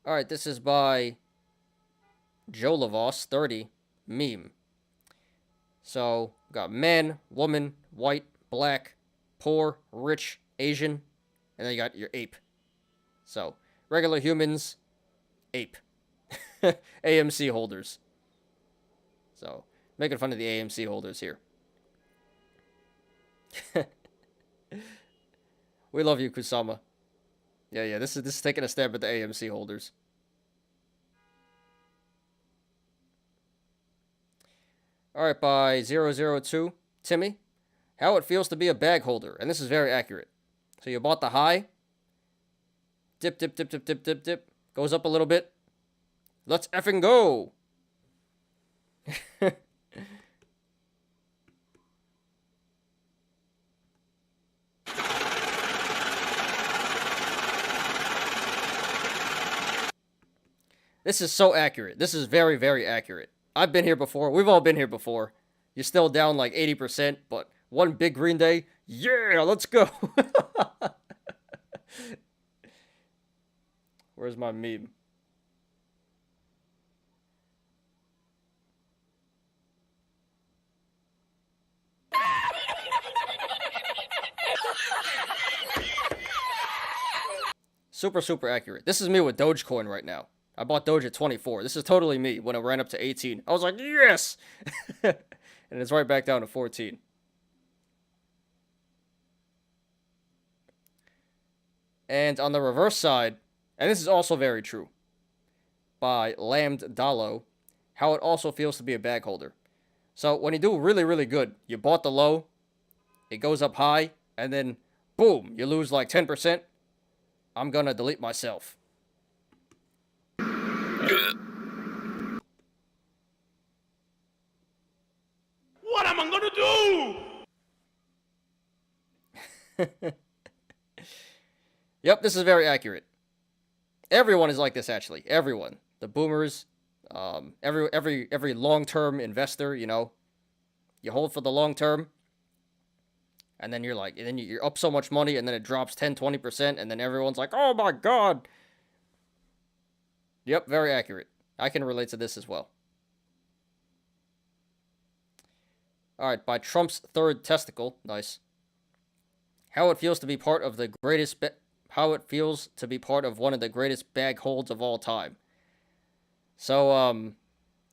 Alright, this is by Jolovos 30 meme. So, got man, woman, white, black, poor, rich, Asian, and then you got your ape. So, regular humans, ape. AMC holders. So, making fun of the AMC holders here. We love you, Kusama. Yeah, this is taking a stab at the AMC holders. Alright, by 002, Timmy. How it feels to be a bag holder. And this is very accurate. So you bought the high. Dip. Goes up a little bit. Let's effing go! This is so accurate. This is very, very accurate. I've been here before. We've all been here before. You're still down like 80%, but one big green day, yeah, let's go. Where's my meme? Super accurate. This is me with Dogecoin right now. I bought Doge at 24. This is totally me when it ran up to 18. I was like, yes! And it's right back down to 14. And on the reverse side, and this is also very true, by Lambd Dalo, how it also feels to be a bag holder. So when you do really, really good, you bought the low, it goes up high, and then boom, you lose like 10%. I'm gonna delete myself. What am I gonna do? Yep, this is very accurate. Everyone is like this, actually. Everyone. The boomers, every long-term investor, you know, you hold for the long term, and then you're up so much money, and then it drops 10-20%, and then everyone's like, oh my god. Yep, very accurate. I can relate to this as well. Alright, by Trump's third testicle. Nice. How it feels to be part of the greatest... How it feels to be part of one of the greatest bag holds of all time. So, I'm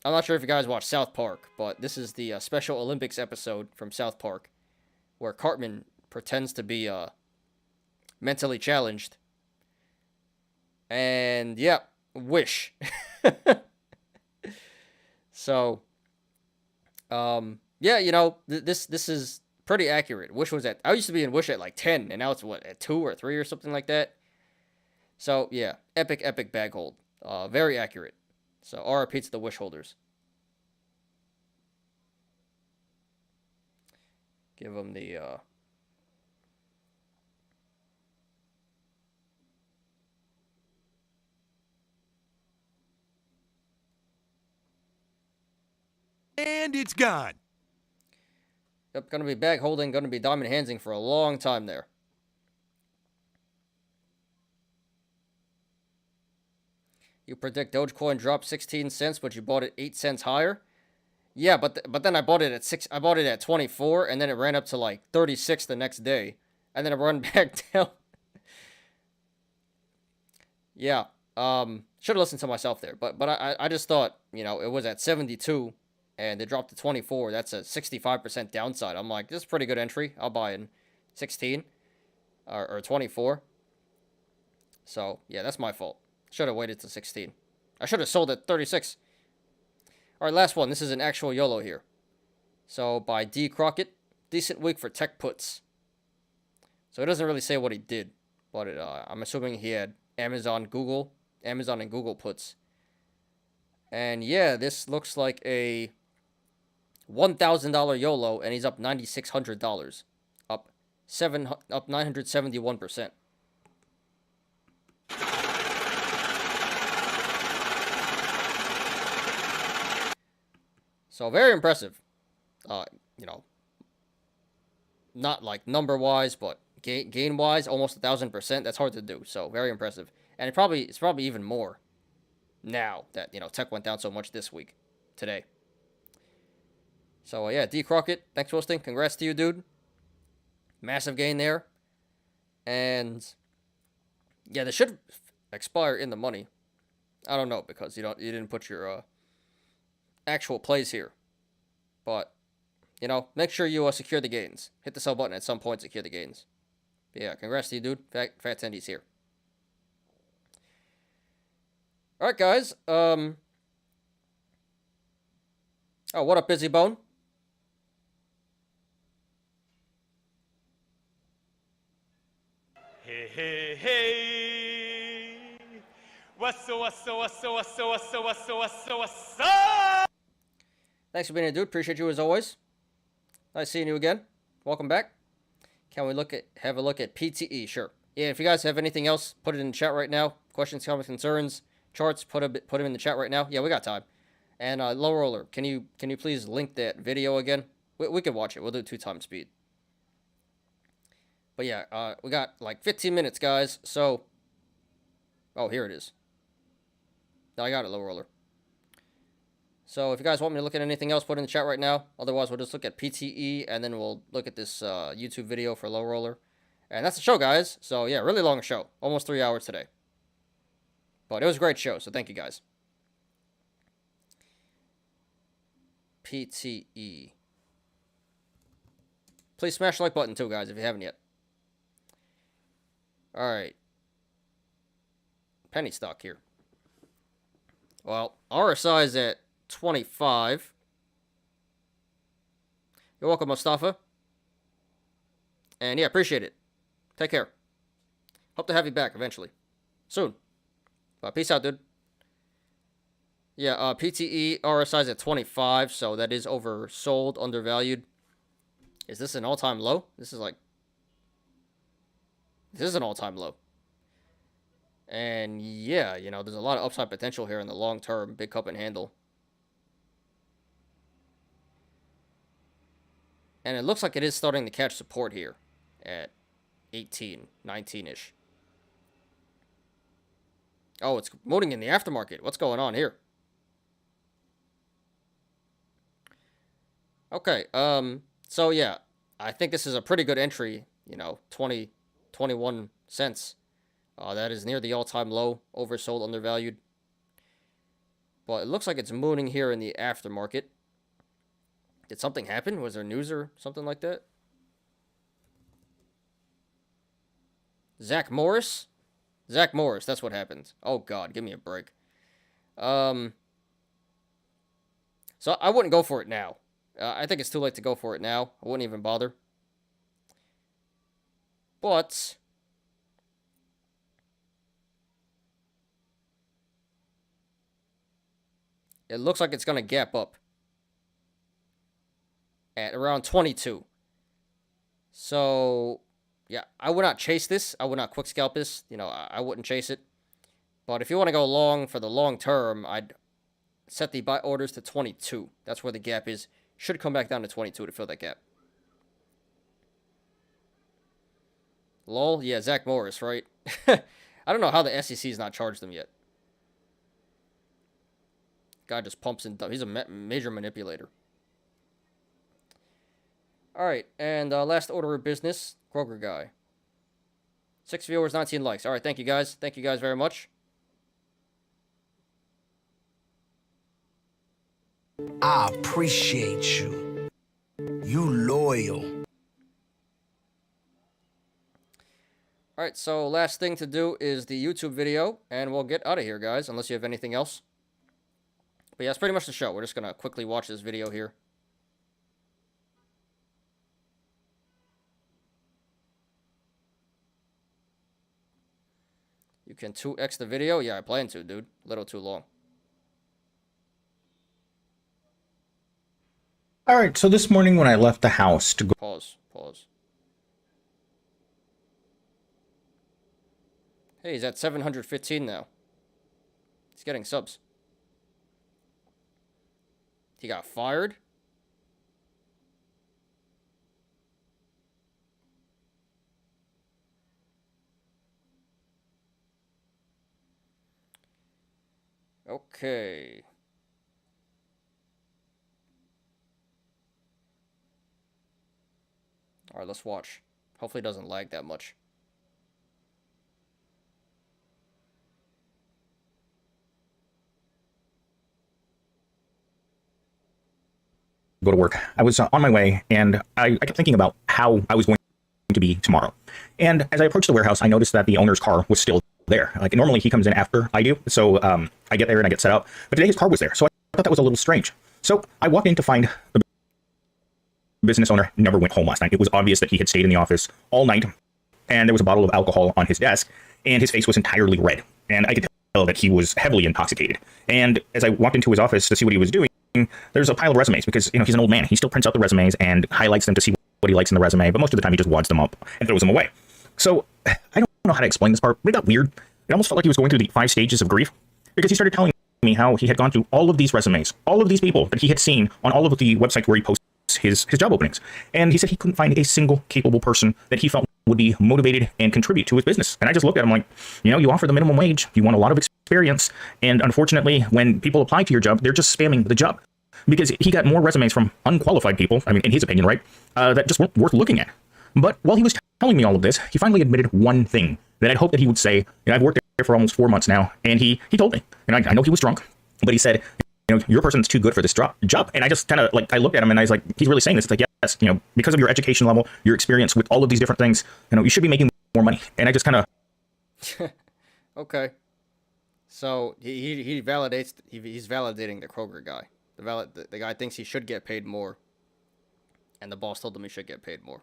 not sure if you guys watch South Park, but this is the Special Olympics episode from South Park, where Cartman pretends to be mentally challenged. And, yeah, Wish. So, yeah, you know, this is pretty accurate. Wish was I used to be in Wish at like 10, and now it's what, at 2 or 3 or something like that. So, yeah, epic bag hold. Very accurate. So, RIP to the Wish holders. Give them the, And it's gone. Yep, gonna be bag holding, gonna be diamond handsing for a long time there. You predict Dogecoin dropped 16 cents, but you bought it 8 cents higher? Yeah, but then I bought it at 6. I bought it at 24, and then it ran up to like 36 the next day, and then it ran back down. Yeah, should have listened to myself there, but I just thought, you know, it was at 72, and it dropped to 24. That's a 65% downside. I'm like, this is a pretty good entry. I'll buy in 16 or 24. So yeah, that's my fault. Should have waited to 16. I should have sold at 36. All right, last one. This is an actual YOLO here. So by D. Crockett, decent week for tech puts. So it doesn't really say what he did, but I'm assuming he had Amazon and Google puts. And yeah, this looks like a $1,000 YOLO, and he's up $9,600, up 971%. So very impressive. You know, not like number wise, but gain wise, almost 1,000%. That's hard to do. So very impressive, and it's probably even more now that tech went down so much this week, today. So yeah, D Crockett, thanks for hosting. Congrats to you, dude. Massive gain there, and yeah, this should expire in the money. I don't know because you didn't put your actual plays here, but make sure you secure the gains. Hit the sell button at some point to secure the gains. But yeah, congrats to you, dude. Fat Tendy's here. All right, guys. Oh, what up, Busy Bone? Hey, hey, hey. What's up? Thanks for being here, dude. Appreciate you as always. Nice seeing you again. Welcome back. Can we have a look at PTE? Sure. Yeah, if you guys have anything else, put it in the chat right now. Questions, comments, concerns, charts, put them in the chat right now. Yeah, we got time. And Low Roller, can you please link that video again? We can watch it. We'll do 2x speed. But yeah, we got like 15 minutes, guys. So, oh, here it is. No, I got it, Low Roller. So if you guys want me to look at anything else, put it in the chat right now. Otherwise, we'll just look at PTE, and then we'll look at this YouTube video for Low Roller. And that's the show, guys. So yeah, really long show. Almost 3 hours today. But it was a great show, so thank you, guys. PTE. Please smash the like button too, guys, if you haven't yet. Alright. Penny stock here. Well, RSI is at 25. You're welcome, Mustafa. And yeah, appreciate it. Take care. Hope to have you back eventually. Soon. Peace out, dude. Yeah, PTE RSI is at 25, so that is oversold, undervalued. Is this an all-time low? This is an all-time low. And yeah, there's a lot of upside potential here in the long term. Big cup and handle. And it looks like it is starting to catch support here at 18, 19-ish. Oh, it's moving in the aftermarket. What's going on here? Okay, so yeah, I think this is a pretty good entry, 20, 21 cents. That is near the all-time low, oversold, undervalued. But it looks like it's mooning here in the aftermarket. Did something happen? Was there news or something like that? Zach Morris? Zach Morris, that's what happened. Oh, God, give me a break. So I wouldn't go for it now. I think it's too late to go for it now. I wouldn't even bother. But it looks like it's going to gap up at around 22. So, yeah, I would not chase this. I would not quick scalp this. I wouldn't chase it. But if you want to go long for the long term, I'd set the buy orders to 22. That's where the gap is. Should come back down to 22 to fill that gap. Lol, yeah, Zach Morris, right? I don't know how the SEC's not charged him yet. Guy just pumps and he's a major manipulator. All right, and last order of business, Kroger guy. 6 viewers, 19 likes. All right, thank you guys. Thank you guys very much. I appreciate you. You loyal. All right, so last thing to do is the YouTube video, and we'll get out of here, guys, unless you have anything else. But yeah, that's pretty much the show. We're just going to quickly watch this video here. You can 2x the video? Yeah, I plan to, dude. A little too long. All right, so this morning when I left the house to go... Pause. Hey, he's at 715 now. He's getting subs. He got fired? Okay. Alright, let's watch. Hopefully it doesn't lag that much. Go to work. I was on my way, and I kept thinking about how I was going to be tomorrow. And as I approached the warehouse, I noticed that the owner's car was still there. Like, normally he comes in after I do, so I get there and I get set up. But today his car was there, so I thought that was a little strange. So I walked in to find the business owner never went home last night. It was obvious that he had stayed in the office all night, and there was a bottle of alcohol on his desk, and his face was entirely red. And I could tell that he was heavily intoxicated. And as I walked into his office to see what he was doing, there's a pile of resumes because, he's an old man. He still prints out the resumes and highlights them to see what he likes in the resume, but most of the time he just wads them up and throws them away. So I don't know how to explain this part, but it got weird. It almost felt like he was going through the 5 stages of grief, because he started telling me how he had gone through all of these resumes, all of these people that he had seen on all of the websites where he posts his job openings. And he said he couldn't find a single capable person that he felt would be motivated and contribute to his business. And I just looked at him like, you offer the minimum wage, you want a lot of experience, and unfortunately, when people apply to your job, they're just spamming the job. Because he got more resumes from unqualified people, I mean, in his opinion, right, that just weren't worth looking at. But while he was telling me all of this, he finally admitted one thing that I'd hoped that he would say. I've worked there for almost 4 months now, and he told me, and I know he was drunk, but he said, you're a person that's too good for this job. And I just kind of, I looked at him and I was like, he's really saying this. It's like, yes, because of your education level, your experience with all of these different things, you should be making more money. And I just kind of... Okay. So he validates, he's validating the Kroger guy. The guy thinks he should get paid more, and the boss told him he should get paid more.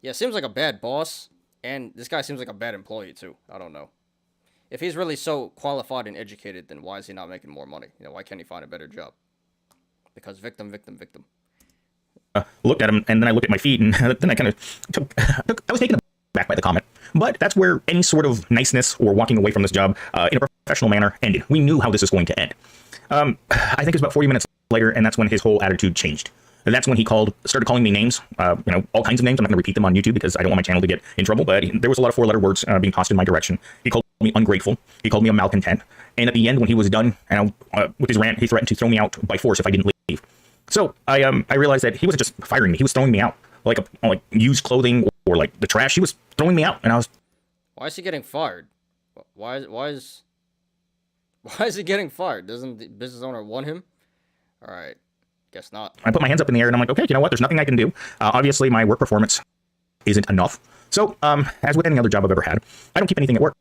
Yeah, seems like a bad boss, and this guy seems like a bad employee too. I don't know. If he's really so qualified and educated, then why is he not making more money? Why can't he find a better job? Because victim. Looked at him, and then I looked at my feet, and then I kind of I was taken aback by the comment. But that's where any sort of niceness or walking away from this job in a professional manner ended. We knew how this was going to end. I think it was about 40 minutes later, and that's when his whole attitude changed. And that's when he started calling me names, all kinds of names. I'm not going to repeat them on YouTube because I don't want my channel to get in trouble, but there was a lot of 4-letter words being tossed in my direction. He called me ungrateful. He called me a malcontent. And at the end, when he was done with his rant, he threatened to throw me out by force if I didn't leave. So I realized that he wasn't just firing me. He was throwing me out like used clothing or like the trash. He was throwing me out, and I was... Why is he getting fired? Why is he getting fired? Doesn't the business owner want him? All right. Guess not. I put my hands up in the air and I'm like, okay, you know what? There's nothing I can do. Obviously, my work performance isn't enough. So, as with any other job I've ever had, I don't keep anything at work.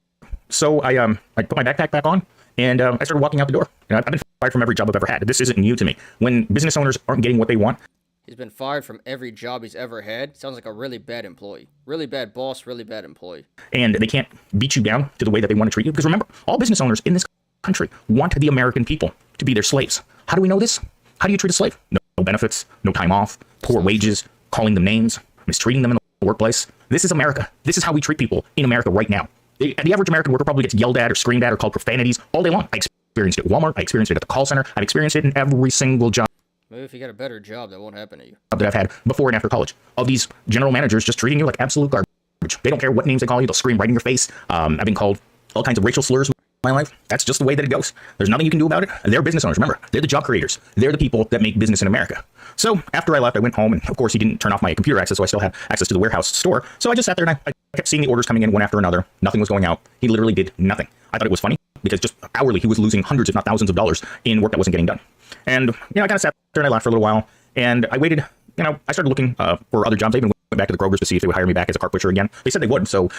So I put my backpack back on and I started walking out the door. I've been fired from every job I've ever had. This isn't new to me. When business owners aren't getting what they want. He's been fired from every job he's ever had. Sounds like a really bad employee. Really bad boss, really bad employee. And they can't beat you down to the way that they want to treat you. Because remember, all business owners in this country want the American people to be their slaves. How do we know this? How do you treat a slave? No benefits, no time off, poor wages, calling them names, mistreating them in the workplace. This is America. This is how we treat people in America right now. The average American worker probably gets yelled at or screamed at or called profanities all day long. I experienced it at Walmart. I experienced it at the call center. I've experienced it in every single job. Maybe if you get a better job, that won't happen to you. That I've had before and after college. Of these general managers just treating you like absolute garbage. They don't care what names they call you. They'll scream right in your face. I've been called all kinds of racial slurs in my life. That's just the way that it goes. There's nothing you can do about it. They're business owners. Remember, they're the job creators. They're the people that make business in America. So after I left, I went home, and of course he didn't turn off my computer access, so I still had access to the warehouse store. So I just sat there and I kept seeing the orders coming in one after another. Nothing was going out. He literally did nothing. I thought it was funny because just hourly he was losing hundreds, if not thousands of dollars in work that wasn't getting done. And, I kind of sat there and I laughed for a little while, and I waited, I started looking for other jobs. I even went back to the Kroger's to see if they would hire me back as a cart butcher again. They said they would, so,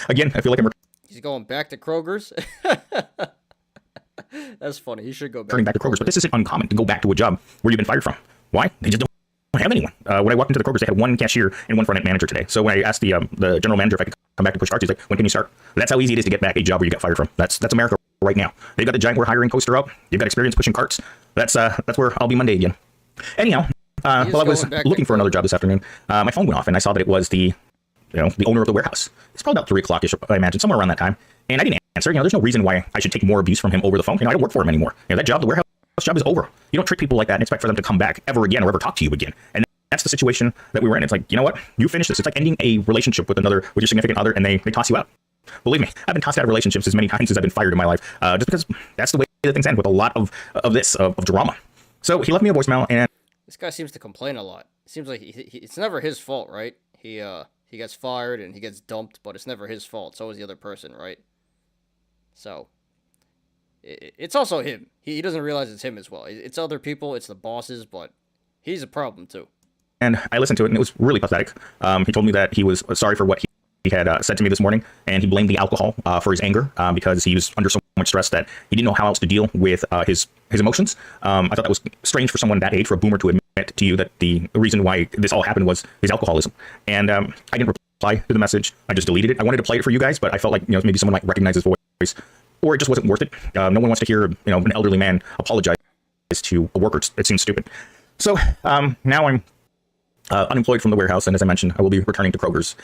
again, I feel like I'm... He's going back to Kroger's? That's funny. He should go back. Turning back to Kroger's, but this isn't uncommon to go back to a job where you've been fired from. Why? They just don't have anyone. When I walked into the Kroger's, they had one cashier and one front-end manager today. So when I asked the general manager if I could come back to push starts, he's like, when can you start? That's how easy it is to get back a job where you got fired from. That's America right now. They've got the giant we're hiring poster up. You've got experience pushing carts. That's where I'll be Monday again. Anyhow, while I was looking for another job this afternoon, my phone went off and I saw that it was the owner of the warehouse. It's probably about 3 o'clock-ish, I imagine, somewhere around that time. And I didn't answer. There's no reason why I should take more abuse from him over the phone. I don't work for him anymore. That job, the warehouse job, is over. You don't treat people like that and expect for them to come back ever again or ever talk to you again. And that's the situation that we were in. It's like, you know what? You finish this. It's like ending a relationship with your significant other, and they toss you out. Believe me, I've been tossed out of relationships as many times as I've been fired in my life, just because that's the way that things end with a lot of drama. So he left me a voicemail, and this guy seems to complain a lot. It seems like it's never his fault, right? He gets fired and he gets dumped, but it's never his fault. So is the other person, right? So it's also him. He doesn't realize it's him as well. It's other people, it's the bosses, but he's a problem too. And I listened to it, and it was really pathetic. He told me that he was sorry for what he had said to me this morning, and he blamed the alcohol for his anger because he was under so much stress that he didn't know how else to deal with his emotions. I thought that was strange for someone that age, for a boomer, to admit to you that the reason why this all happened was his alcoholism. And I didn't reply to the message. I just deleted it. I wanted to play it for you guys, but I felt like maybe someone might recognize his voice, or it just wasn't worth it. No one wants to hear an elderly man apologize to a worker. It seems stupid. So now I'm unemployed from the warehouse, and as I mentioned, I will be returning to Kroger's.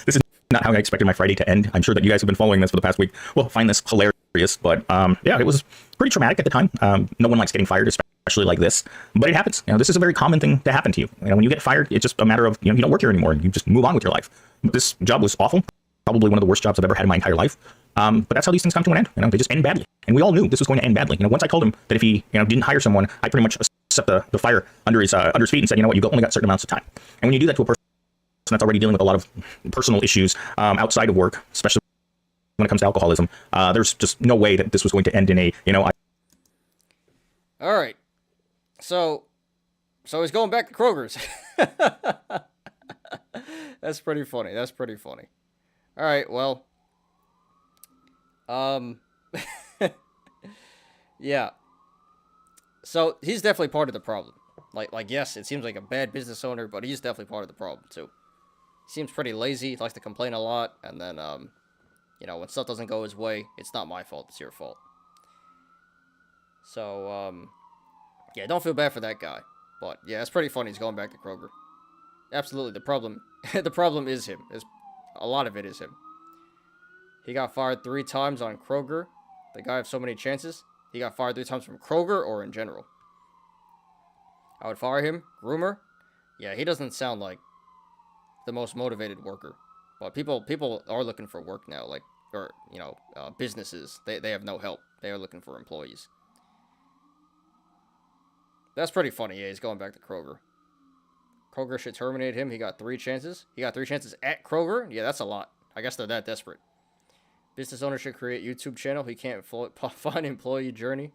This is not how I expected my Friday to end. I'm sure that you guys have been following this for the past week will find this hilarious, but yeah, it was pretty traumatic at the time. No one likes getting fired, especially like this, but it happens. This is a very common thing to happen to you. When you get fired, it's just a matter of you don't work here anymore. You just move on with your life. But this job was awful, probably one of the worst jobs I've ever had in my entire life. But that's how these things come to an end. They just end badly, and we all knew this was going to end badly. Once I told him that if he didn't hire someone, I pretty much set the fire under his feet and said, you only got certain amounts of time. And when you do that to a person that's already dealing with a lot of personal issues outside of work, especially when it comes to alcoholism, there's just no way that this was going to end in a All right, so he's going back to Kroger's. That's pretty funny. All right, well, yeah. So he's definitely part of the problem. Like yes, it seems like a bad business owner, but he's definitely part of the problem too. He seems pretty lazy. He likes to complain a lot, and then when stuff doesn't go his way, it's not my fault. It's your fault. So yeah, don't feel bad for that guy. But yeah, it's pretty funny. He's going back to Kroger. Absolutely, the problem is him. A lot of it is him. He got fired 3 times on Kroger. The guy has so many chances. He got fired 3 times from Kroger or in general. I would fire him. Rumor? Yeah, he doesn't sound like the most motivated worker. But people are looking for work now. Businesses. They have no help. They are looking for employees. That's pretty funny. Yeah, he's going back to Kroger. Kroger should terminate him. He got 3 chances. He got 3 chances at Kroger? Yeah, that's a lot. I guess they're that desperate. Business owner should create YouTube channel. He can't find employee journey.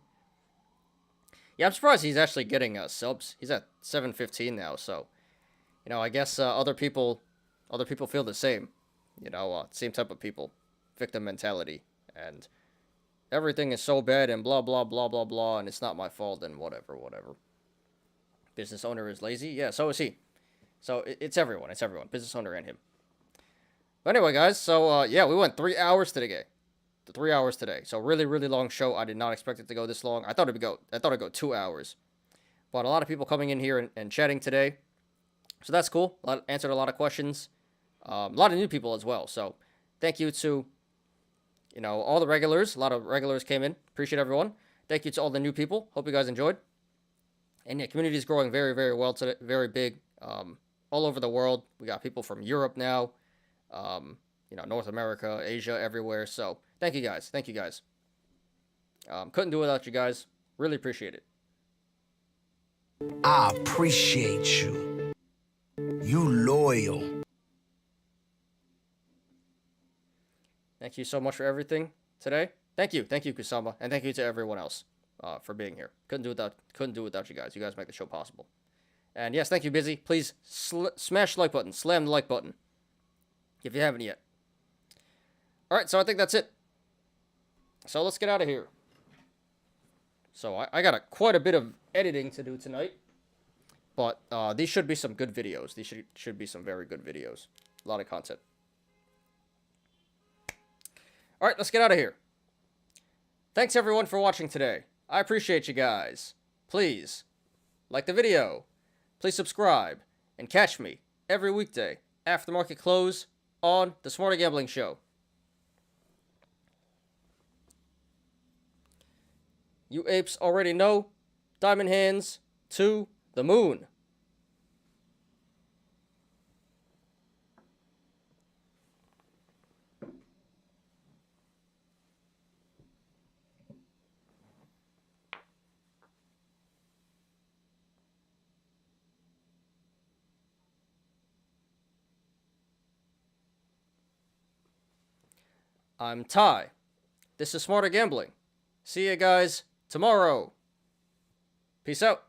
Yeah, I'm surprised he's actually getting subs. He's at 715 now, so I guess other people feel the same. Same type of people, victim mentality, and everything is so bad and blah blah blah blah blah, and it's not my fault and whatever. Business owner is lazy. Yeah, so is he. So it's everyone. Business owner and him. But anyway, guys, so yeah, we went 3 hours today. 3 hours today. So really, really long show. I did not expect it to go this long. I thought it'd go 2 hours. But a lot of people coming in here and chatting today. So that's cool. Answered a lot of questions. A lot of new people as well. So thank you to all the regulars. A lot of regulars came in. Appreciate everyone. Thank you to all the new people. Hope you guys enjoyed. And yeah, community is growing very, very well today. Very big. All over the world. We got people from Europe now. North America, Asia, everywhere. So thank you guys. Couldn't do it without you guys. Really appreciate it. I appreciate you. You loyal. Thank you so much for everything today. Thank you, Kusama, and thank you to everyone else for being here. Couldn't do it without you guys. You guys make the show possible. And yes, thank you, Busy. Please smash the like button. Slam the like button if you haven't yet. All right, so I think that's it. So let's get out of here. So I got quite a bit of editing to do tonight. But these should be some good videos. These should be some very good videos. A lot of content. All right, let's get out of here. Thanks everyone for watching today. I appreciate you guys. Please like the video. Please subscribe and catch me every weekday after market close on the Smarter Gambling Show. You apes already know. Diamond hands to the moon. I'm Ty. This is Smarter Gambling. See you guys tomorrow. Peace out.